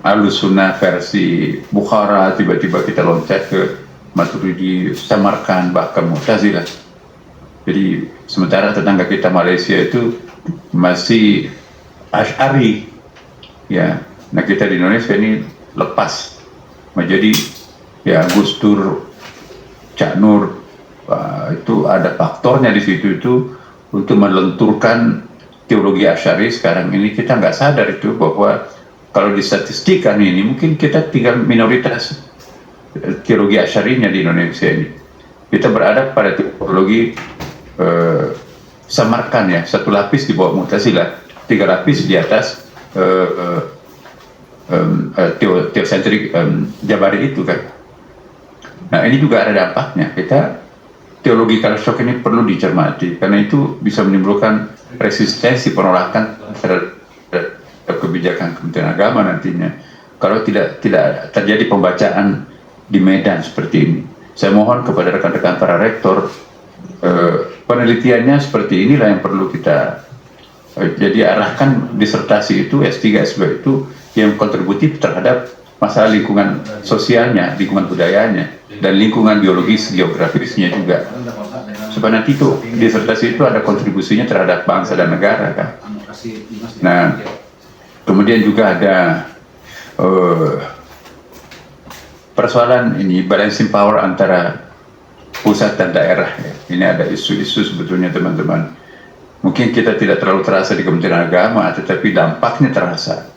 Ahlus Sunnah versi Bukhara, tiba-tiba kita loncat ke Maturidi, Samarkand, bahkan Mu'tazilah. Jadi sementara tetangga kita Malaysia itu masih Asy'ari, ya. Nah kita di Indonesia ini lepas menjadi ya Gus Dur, Cak Nur, itu ada faktornya di situ itu untuk melenturkan teologi Asy'ari. Sekarang ini kita nggak sadar itu bahwa kalau disstatistikan ini mungkin kita tinggal minoritas teologi Asy'arinya di Indonesia ini. Kita berada pada teologi Samarkand, ya, satu lapis di bawah Mu'tazilah, 3 lapis di atas teosentrik Jabari itu kan. Nah ini juga ada dampaknya. Kita theological shock ini perlu dicermati karena itu bisa menimbulkan resistensi penolakan terhadap kebijakan Kementerian Agama nantinya kalau tidak terjadi pembacaan di medan seperti ini. Saya mohon kepada rekan-rekan para rektor, penelitiannya seperti inilah yang perlu kita jadi arahkan disertasi itu, S3, S2 itu yang kontributif terhadap masalah lingkungan sosialnya, lingkungan budayanya, dan lingkungan biologis, geografisnya juga. Supaya nanti itu disertasi itu ada kontribusinya terhadap bangsa dan negara kan. Nah, kemudian juga ada persoalan ini balancing power antara pusat dan daerah. Ini ada isu-isu sebetulnya teman-teman. Mungkin kita tidak terlalu terasa di Kementerian Agama, tetapi dampaknya terasa.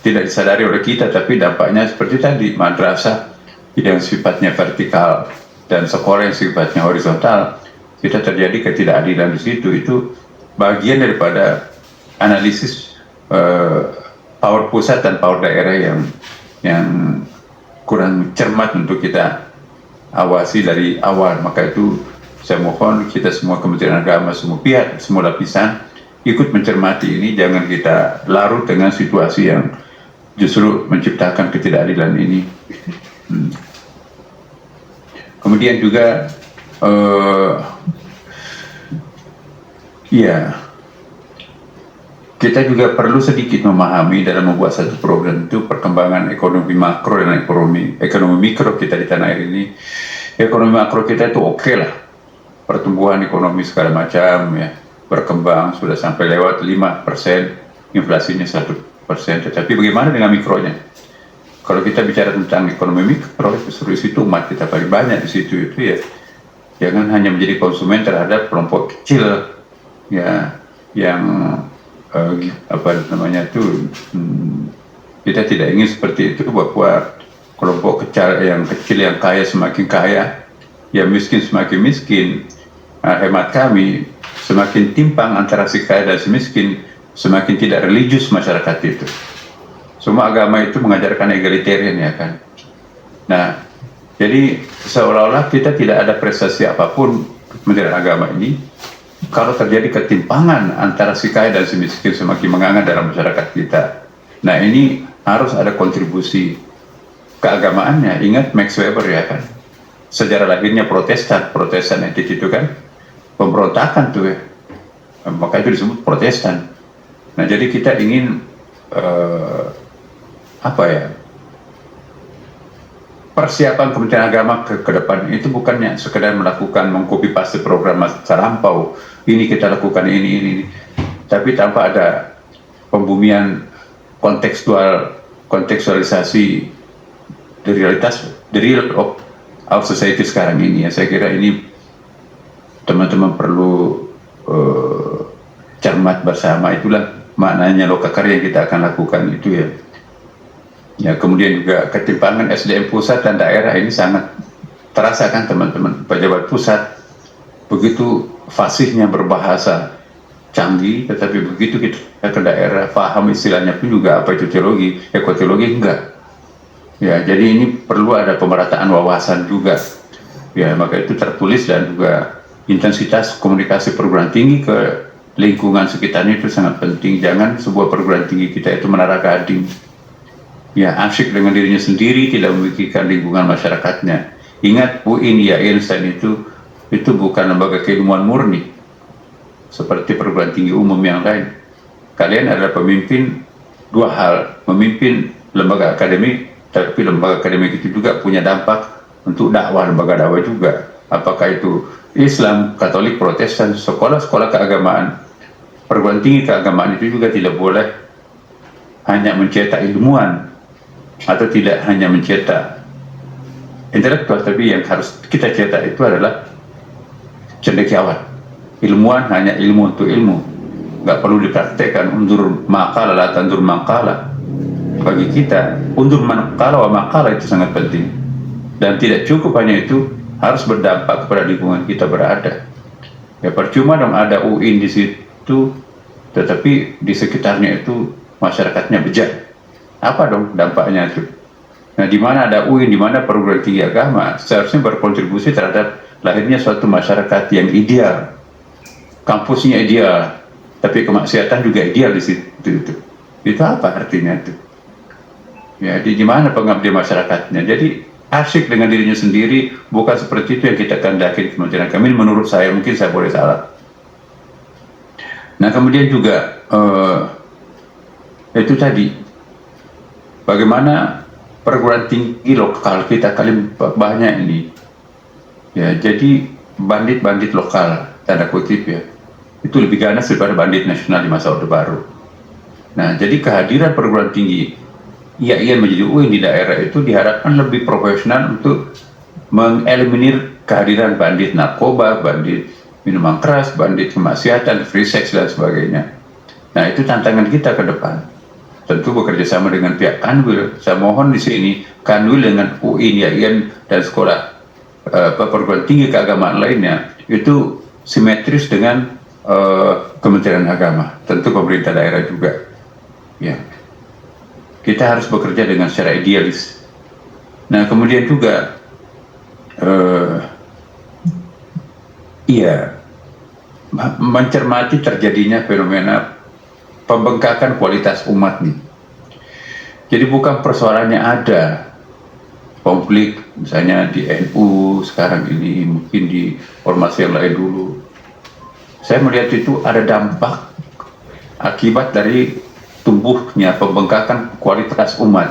Tidak disadari oleh kita, tapi dampaknya seperti tadi, madrasah yang sifatnya vertikal dan sekolah yang sifatnya horizontal, kita terjadi ketidakadilan di situ. Itu bagian daripada analisis power pusat dan power daerah yang kurang cermat untuk kita awasi dari awal. Maka itu saya mohon kita semua, Kementerian Agama, semua pihak, semua lapisan ikut mencermati ini. Jangan kita larut dengan situasi yang justru menciptakan ketidakadilan ini. Kemudian juga kita juga perlu sedikit memahami dalam membuat satu program itu perkembangan ekonomi makro dan ekonomi mikro kita di tanah air ini. Ekonomi makro kita itu oke lah, pertumbuhan ekonomi segala macam ya, berkembang sudah sampai lewat 5%, inflasinya 1%. Tetapi bagaimana dengan mikronya? Kalau kita bicara tentang ekonomi mikro, justru itu umat kita paling banyak di situ itu ya. Jangan hanya menjadi konsumen terhadap kelompok kecil ya, yang kita tidak ingin seperti itu, bahwa kelompok kecil yang kaya semakin kaya, yang miskin semakin miskin. Hemat kami, semakin timpang antara si kaya dan si miskin, semakin tidak religius masyarakat itu. Semua agama itu mengajarkan egalitarian ya kan. Nah, jadi seolah-olah kita tidak ada prestasi apapun Kementerian Agama ini kalau terjadi ketimpangan antara si kaya dan si miskin semakin menganga dalam masyarakat kita. Nah ini harus ada kontribusi keagamaannya. Ingat Max Weber ya kan, sejarah lahirnya Protestan itu kan pemberontakan tuh ya, maka itu disebut Protestan. Nah jadi kita ingin persiapan Kementerian Agama ke depan itu bukannya sekedar melakukan mengcopy paste program masa lampau, ini kita lakukan ini, tapi tanpa ada pembumian kontekstualisasi the real of our society sekarang ini ya. Saya kira ini teman-teman perlu cermat bersama, itulah maknanya lokakarya yang kita akan lakukan itu ya. Ya, kemudian juga ketimpangan SDM pusat dan daerah ini sangat terasa kan teman-teman. Pejabat pusat begitu fasihnya berbahasa canggih, tetapi begitu kita ke daerah paham istilahnya pun juga apa itu teologi, ekoteologi enggak. Ya, jadi ini perlu ada pemerataan wawasan juga. Ya, maka itu tertulis dan juga intensitas komunikasi perguruan tinggi ke lingkungan sekitarnya itu sangat penting. Jangan sebuah perguruan tinggi kita itu menara gading. Ya, asyik dengan dirinya sendiri, tidak memikirkan lingkungan masyarakatnya. Ingat, UIN, Einstein itu bukan lembaga keilmuan murni seperti perguruan tinggi umum yang lain. Kalian adalah pemimpin dua hal, memimpin lembaga akademik, tapi lembaga akademik itu juga punya dampak untuk dakwah, lembaga dakwah juga. Apakah itu Islam, Katolik, Protestan, sekolah-sekolah keagamaan, perguruan tinggi keagamaan itu juga tidak boleh hanya mencetak ilmuwan atau tidak hanya mencetak intelektual, tapi yang harus kita cetak itu adalah cendekiawan. Ilmuwan hanya ilmu untuk ilmu, nggak perlu dipraktekkan undur makalah la tandur makalah. Bagi kita undur makalah wa makalah itu sangat penting, dan tidak cukup hanya itu, harus berdampak kepada lingkungan kita berada. Ya percuma dong ada UIN di situ tetapi di sekitarnya itu masyarakatnya bejat. Apa dong dampaknya itu? Nah, di mana ada UIN, di mana perguruan tinggi agama, seharusnya berkontribusi terhadap lahirnya suatu masyarakat yang ideal. Kampusnya ideal, tapi kemaksiatan juga ideal di situ. Itu apa artinya itu? Ya, di mana pengabdian masyarakatnya? Jadi asyik dengan dirinya sendiri, bukan seperti itu yang kita kehendaki di Kementerian Agama. Menurut saya, mungkin saya boleh salah. Nah, kemudian juga itu tadi, bagaimana perguruan tinggi lokal kita kali banyak ini, ya, jadi bandit-bandit lokal, tanda kutip ya, itu lebih ganas daripada bandit nasional di masa Orde Baru. Nah, jadi kehadiran perguruan tinggi IAIN menjadi UIN di daerah itu diharapkan lebih profesional untuk mengeliminir kehadiran bandit narkoba, bandit minuman keras, bandit kemaksiatan, free sex dan sebagainya. Nah, itu tantangan kita ke depan. Tentu bekerja sama dengan pihak Kanwil. Saya mohon di sini Kanwil dengan UIN, IAIN dan sekolah perguruan tinggi keagamaan lainnya itu simetris dengan Kementerian Agama. Tentu pemerintah daerah juga. Ya, kita harus bekerja dengan secara idealis. Nah, kemudian juga mencermati terjadinya fenomena pembengkakan kualitas umat nih. Jadi bukan persoalannya ada konflik misalnya di NU sekarang ini, mungkin di ormas yang lain dulu. Saya melihat itu ada dampak akibat dari tumbuhnya pembengkakan kualitas umat.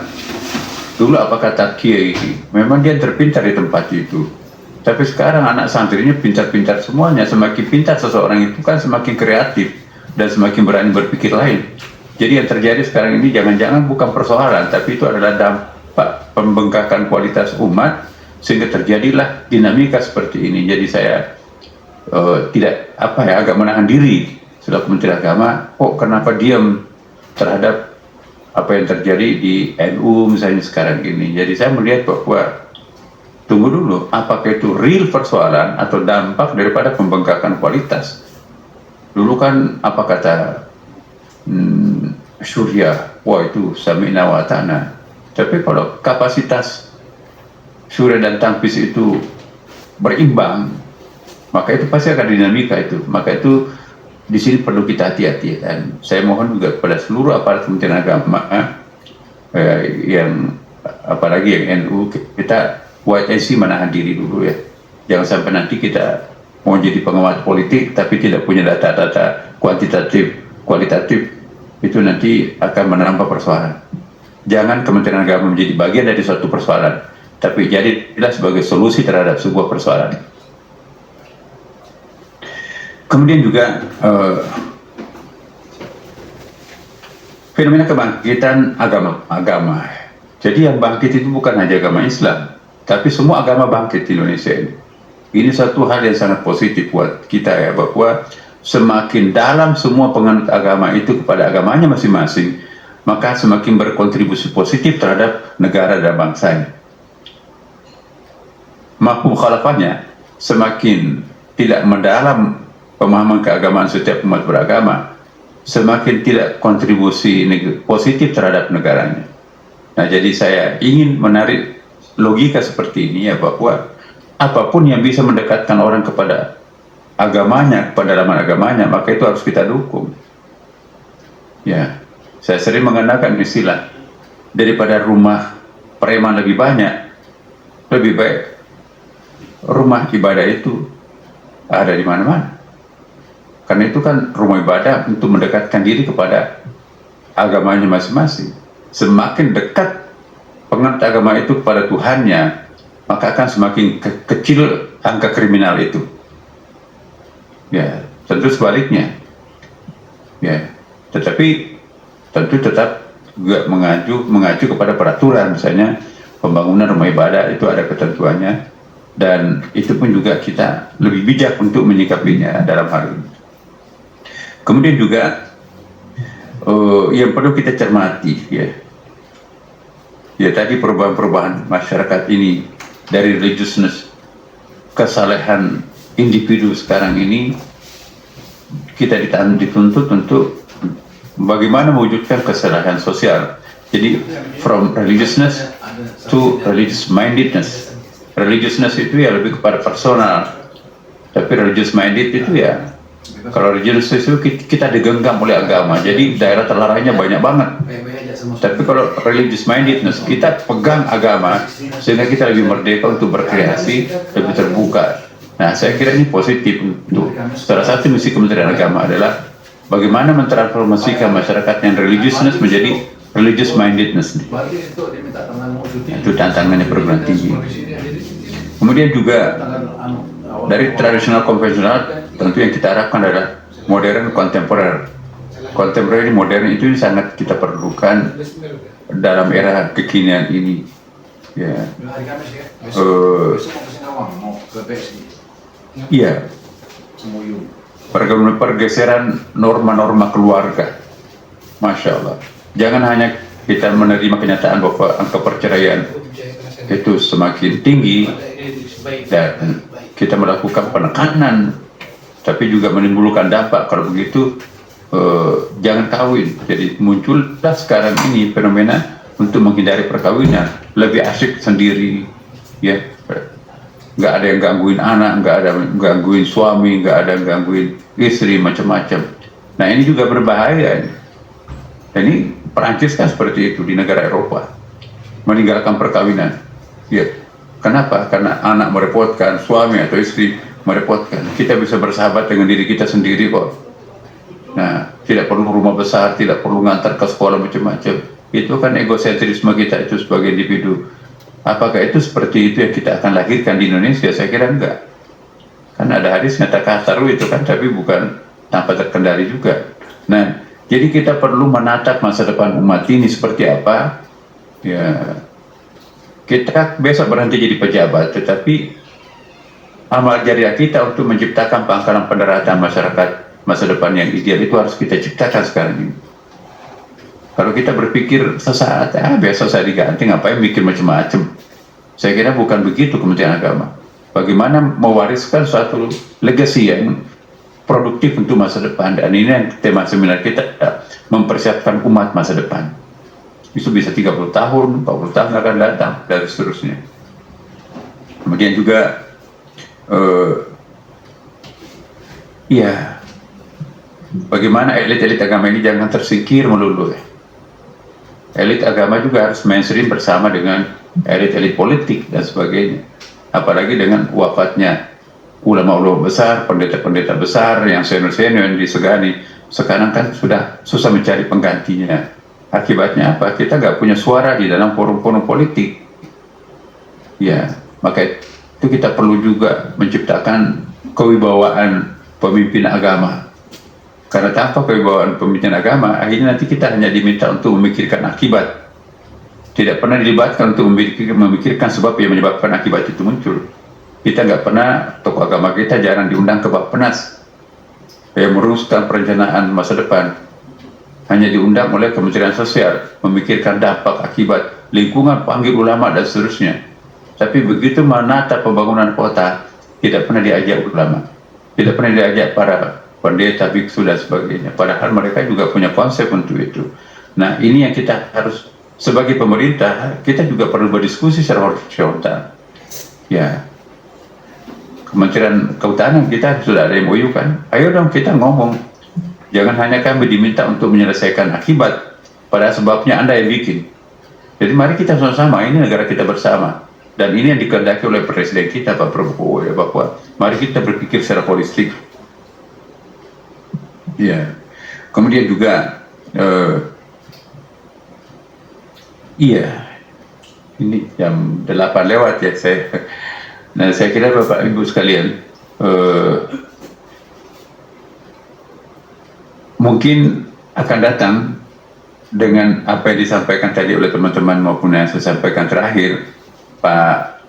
Dulu apa kata Kiai, memang dia terpintar di tempat itu. Tapi sekarang anak santrinya pintar-pintar semuanya. Semakin pintar seseorang itu kan semakin kreatif dan semakin berani berpikir lain. Jadi yang terjadi sekarang ini jangan-jangan bukan persoalan, tapi itu adalah dampak pembengkakan kualitas umat, sehingga terjadilah dinamika seperti ini. Jadi saya agak menahan diri selaku Menteri Agama. Kenapa diam terhadap apa yang terjadi di NU misalnya sekarang ini? Jadi saya melihat bahwa tunggu dulu, apakah itu real persoalan atau dampak daripada pembengkakan kualitas? Dulu kan apa kata Surya, wah itu sami'na wa ta'na. Tapi kalau kapasitas Surya dan Tampis itu berimbang, maka itu pasti akan dinamika itu. Maka itu di sini perlu kita hati-hati. Dan saya mohon juga kepada seluruh aparat Kementerian Agama, yang apalagi yang NU, kita wait and see, menahan diri dulu ya. Jangan sampai nanti kita mau jadi pengamat politik tapi tidak punya data-data kuantitatif, kualitatif, itu nanti akan menambah persoalan. Jangan Kementerian Agama menjadi bagian dari suatu persoalan, tapi jadilah sebagai solusi terhadap sebuah persoalan. Kemudian juga fenomena kebangkitan agama. Jadi yang bangkit itu bukan hanya agama Islam, tapi semua agama bangkit di Indonesia ini. Ini satu hal yang sangat positif buat kita ya, bahwa semakin dalam semua penganut agama itu kepada agamanya masing-masing, maka semakin berkontribusi positif terhadap negara dan bangsanya. Mafhum khalafahnya, semakin tidak mendalam pemahaman keagamaan setiap umat beragama, semakin tidak kontribusi positif terhadap negaranya. Nah, jadi saya ingin menarik logika seperti ini ya, bahwa apapun yang bisa mendekatkan orang kepada agamanya, kepada dalaman agamanya, maka itu harus kita dukung. Ya, saya sering menggunakan istilah, daripada rumah preman lebih banyak, lebih baik rumah ibadah itu ada di mana-mana. Karena itu kan rumah ibadah untuk mendekatkan diri kepada agamanya masing-masing. Semakin dekat penganut agama itu kepada Tuhannya, maka akan semakin kecil angka kriminal itu. Ya, tentu sebaliknya. Ya, tetapi tentu tetap juga mengacu kepada peraturan, misalnya pembangunan rumah ibadah itu ada ketentuannya, dan itu pun juga kita lebih bijak untuk menyikapinya dalam hal ini. Kemudian juga yang perlu kita cermati, ya tadi perubahan-perubahan masyarakat ini dari religiousness, kesalehan individu sekarang ini, kita dituntut untuk bagaimana mewujudkan kesalehan sosial. Jadi from religiousness to religious mindedness. Religiousness itu ya lebih kepada personal, tapi religious minded itu ya, kalau religious itu kita digenggam oleh agama, jadi daerah terlarangnya banyak banget. Tapi kalau religious mindedness, kita pegang agama sehingga kita lebih merdeka untuk berkreasi, lebih terbuka. Nah, saya kira ini positif untuk salah satu misi Kementerian Agama adalah bagaimana mentransformasikan masyarakat yang religiousness menjadi religious mindedness. Itu tantangannya perguruan tinggi. Kemudian juga dari tradisional konvensional, tentu yang kita harapkan adalah modern kontemporer. Kontemporer modern itu sangat kita perlukan dalam era kekinian ini. Ya. Iya. Pergeseran norma-norma keluarga. Masya Allah. Jangan hanya kita menerima kenyataan bahwa angka perceraian itu semakin tinggi dan kita melakukan penekanan, tapi juga menimbulkan dampak. Kalau begitu jangan kawin. Jadi muncullah sekarang ini fenomena untuk menghindari perkawinan, lebih asik sendiri, ya. Nggak ada yang gangguin anak, nggak ada yang gangguin suami, nggak ada yang gangguin istri, macam-macam. Nah, ini juga berbahaya. Dan ini Perancis kan seperti itu di negara Eropa, meninggalkan perkawinan. Ya, kenapa? Karena anak merepotkan, suami atau istri merepotkan. Kita bisa bersahabat dengan diri kita sendiri kok. Nah, tidak perlu rumah besar, tidak perlu ngantar ke sekolah macam-macam. Itu kan egosentrisme kita itu sebagai individu. Apakah itu seperti itu yang kita akan lahirkan di Indonesia? Saya kira enggak. Kan ada hadis kata kasar itu kan, tapi bukan tanpa terkendali juga. Nah, jadi kita perlu menatap masa depan umat ini seperti apa. Ya, kita besok berhenti jadi pejabat, tetapi amal jariah kita untuk menciptakan pangkalan pendaratan masyarakat masa depan yang ideal itu harus kita ciptakan sekarang ini. Kalau kita berpikir sesaat, besok saya diganti, ngapain mikir macam-macam. Saya kira bukan begitu Kementerian Agama. Bagaimana mewariskan suatu legacy yang produktif untuk masa depan. Dan ini yang tema seminar kita, mempersiapkan umat masa depan. Itu bisa 30 tahun, 40 tahun akan datang, dan seterusnya. Kemudian juga, bagaimana elit-elit agama ini jangan tersingkir melulu. Elit agama juga harus mainstream bersama dengan elit-elit politik dan sebagainya. Apalagi dengan wafatnya ulama-ulama besar, pendeta-pendeta besar yang senior-senior yang disegani. Sekarang kan sudah susah mencari penggantinya. Akibatnya apa? Kita nggak punya suara di dalam forum-forum politik. Ya, maka itu kita perlu juga menciptakan kewibawaan pemimpin agama. Karena tanpa kewibawaan pemimpin agama, akhirnya nanti kita hanya diminta untuk memikirkan akibat. Tidak pernah dilibatkan untuk memikirkan sebab yang menyebabkan akibat itu muncul. Kita nggak pernah, tokoh agama kita jarang diundang ke Bappenas yang merumuskan perencanaan masa depan. Hanya diundang oleh Kementerian Sosial, memikirkan dampak, akibat, lingkungan, panggil ulama, dan seterusnya. Tapi begitu menata pembangunan kota, tidak pernah diajak ulama, tidak pernah diajak para pendeta, biksu, dan sebagainya. Padahal mereka juga punya konsep untuk itu. Nah, ini yang kita harus, sebagai pemerintah, kita juga perlu berdiskusi secara horizontal. Ya, Kementerian Kehutanan kita sudah ada MOU kan, ayo dong kita ngomong. Jangan hanya kami diminta untuk menyelesaikan akibat, pada sebabnya Anda yang bikin. Jadi mari kita sama-sama, ini negara kita bersama. Dan ini yang dikehendaki oleh Presiden kita, Pak Prabowo, ya, bahwa mari kita berpikir secara holistik. Ya, kemudian juga Iya, ini jam 8 lewat ya saya. Nah, saya kira Bapak Ibu sekalian, mungkin akan datang dengan apa yang disampaikan tadi oleh teman-teman maupun yang saya sampaikan terakhir, Pak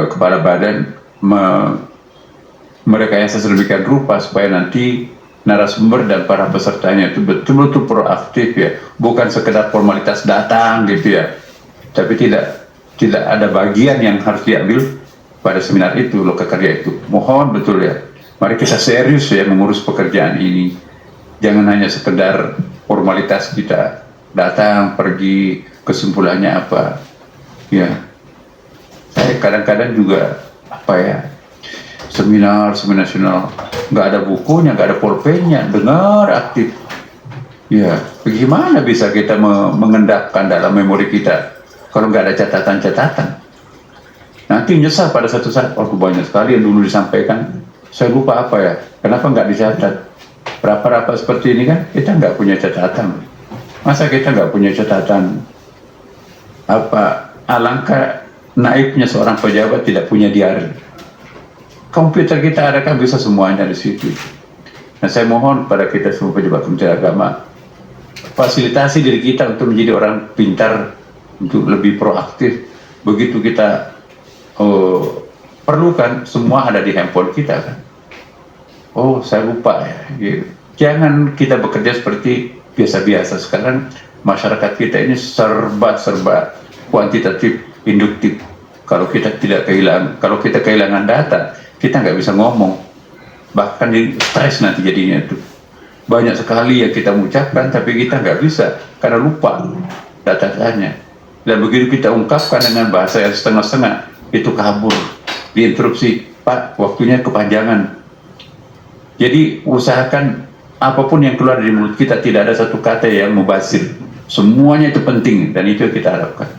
Kepala Badan merekayasa sedemikian rupa supaya nanti narasumber dan para pesertanya itu betul-betul proaktif ya, bukan sekedar formalitas datang gitu ya, tapi tidak ada bagian yang harus diambil pada seminar itu, lokakarya itu. Mohon betul ya, mari kita serius ya mengurus pekerjaan ini, jangan hanya sekedar formalitas kita datang pergi, kesimpulannya apa ya. Saya kadang-kadang juga seminar nasional nggak ada bukunya, nggak ada pulpennya, dengar aktif ya. Bagaimana bisa kita mengendapkan dalam memori kita kalau nggak ada catatan-catatan? Nanti nyesal pada satu saat, banyak sekali yang dulu disampaikan saya lupa apa ya, kenapa nggak dicatat. Rapat-rapat seperti ini kan kita nggak punya catatan. Masa kita nggak punya catatan? Alangkah naifnya seorang pejabat tidak punya diari. Komputer kita ada kan, bisa semuanya di situ. Nah, saya mohon pada kita semua pejabat Kementerian Agama, fasilitasi diri kita untuk menjadi orang pintar, untuk lebih proaktif. Begitu kita perlukan, semua ada di handphone kita kan. Saya lupa ya. Gitu. Jangan kita bekerja seperti biasa-biasa. Sekarang masyarakat kita ini serba kuantitatif, induktif. Kalau kita kehilangan data, kita nggak bisa ngomong, bahkan stres nanti jadinya itu. Banyak sekali yang kita ucapkan tapi kita nggak bisa karena lupa datanya. Dan begitu kita ungkapkan dengan bahasa yang setengah-setengah, itu kabur, diinterupsi, Pak, waktunya kepanjangan. Jadi usahakan apapun yang keluar dari mulut kita tidak ada satu kata yang mubazir. Semuanya itu penting dan itu yang kita harapkan.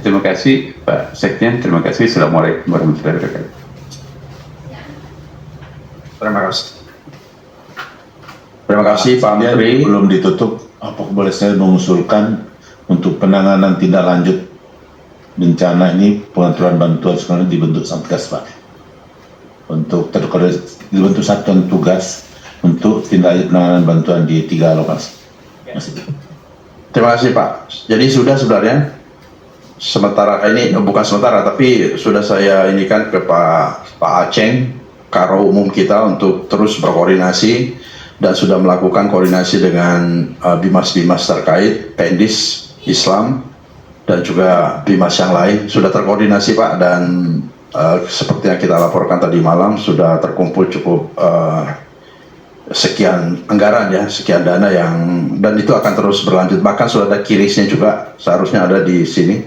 Terima kasih Pak Sekjen, terima kasih. Assalamualaikum warahmatullahi wabarakatuh. Terima kasih Pak Menteri. Belum ditutup, apa boleh saya mengusulkan untuk penanganan tindak lanjut bencana ini, pengaturan bantuan sekarang dibentuk Satgas Pak, untuk dibentuk satuan tugas untuk tindak lanjut penanganan bantuan di 3 lokasi. Terima kasih Pak. Jadi sudah sebenarnya sementara ini, bukan sementara tapi sudah saya inikan ke Pak Aceng, Karo Umum kita, untuk terus berkoordinasi dan sudah melakukan koordinasi dengan bimas-bimas terkait, Pendis, Islam, dan juga bimas yang lain. Sudah terkoordinasi Pak, dan seperti yang kita laporkan tadi malam sudah terkumpul cukup sekian anggaran ya, sekian dana dan itu akan terus berlanjut. Bahkan sudah ada kirisnya juga, seharusnya ada di sini,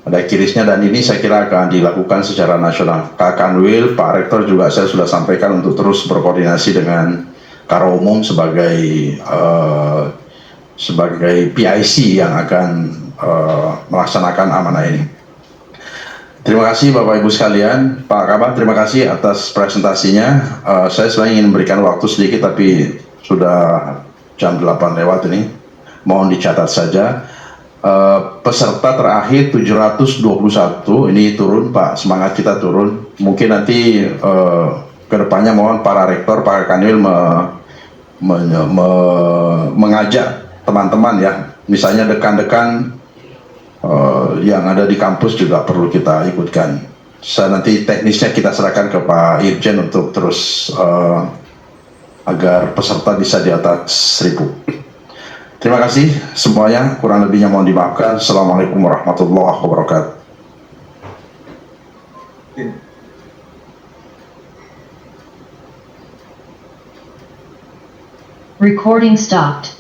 ada kirisnya, dan ini saya kira akan dilakukan secara nasional. Kak Kanwil, Pak Rektor juga saya sudah sampaikan untuk terus berkoordinasi dengan Karo Umum sebagai PIC yang akan melaksanakan amanah ini. Terima kasih Bapak Ibu sekalian. Pak Kabar, terima kasih atas presentasinya. Saya sebenarnya ingin memberikan waktu sedikit tapi sudah jam 8 lewat ini. Mohon dicatat saja. Peserta terakhir 721 ini turun Pak, semangat kita turun. Mungkin nanti kedepannya mohon para rektor, Pak Kanwil mengajak teman-teman ya, misalnya dekan-dekan yang ada di kampus juga perlu kita ikutkan. Nanti teknisnya kita serahkan ke Pak Irjen untuk terus agar peserta bisa di atas 1000. Terima kasih semuanya, kurang lebihnya mohon dimaafkan. Assalamualaikum warahmatullahi wabarakatuh. Recording stopped.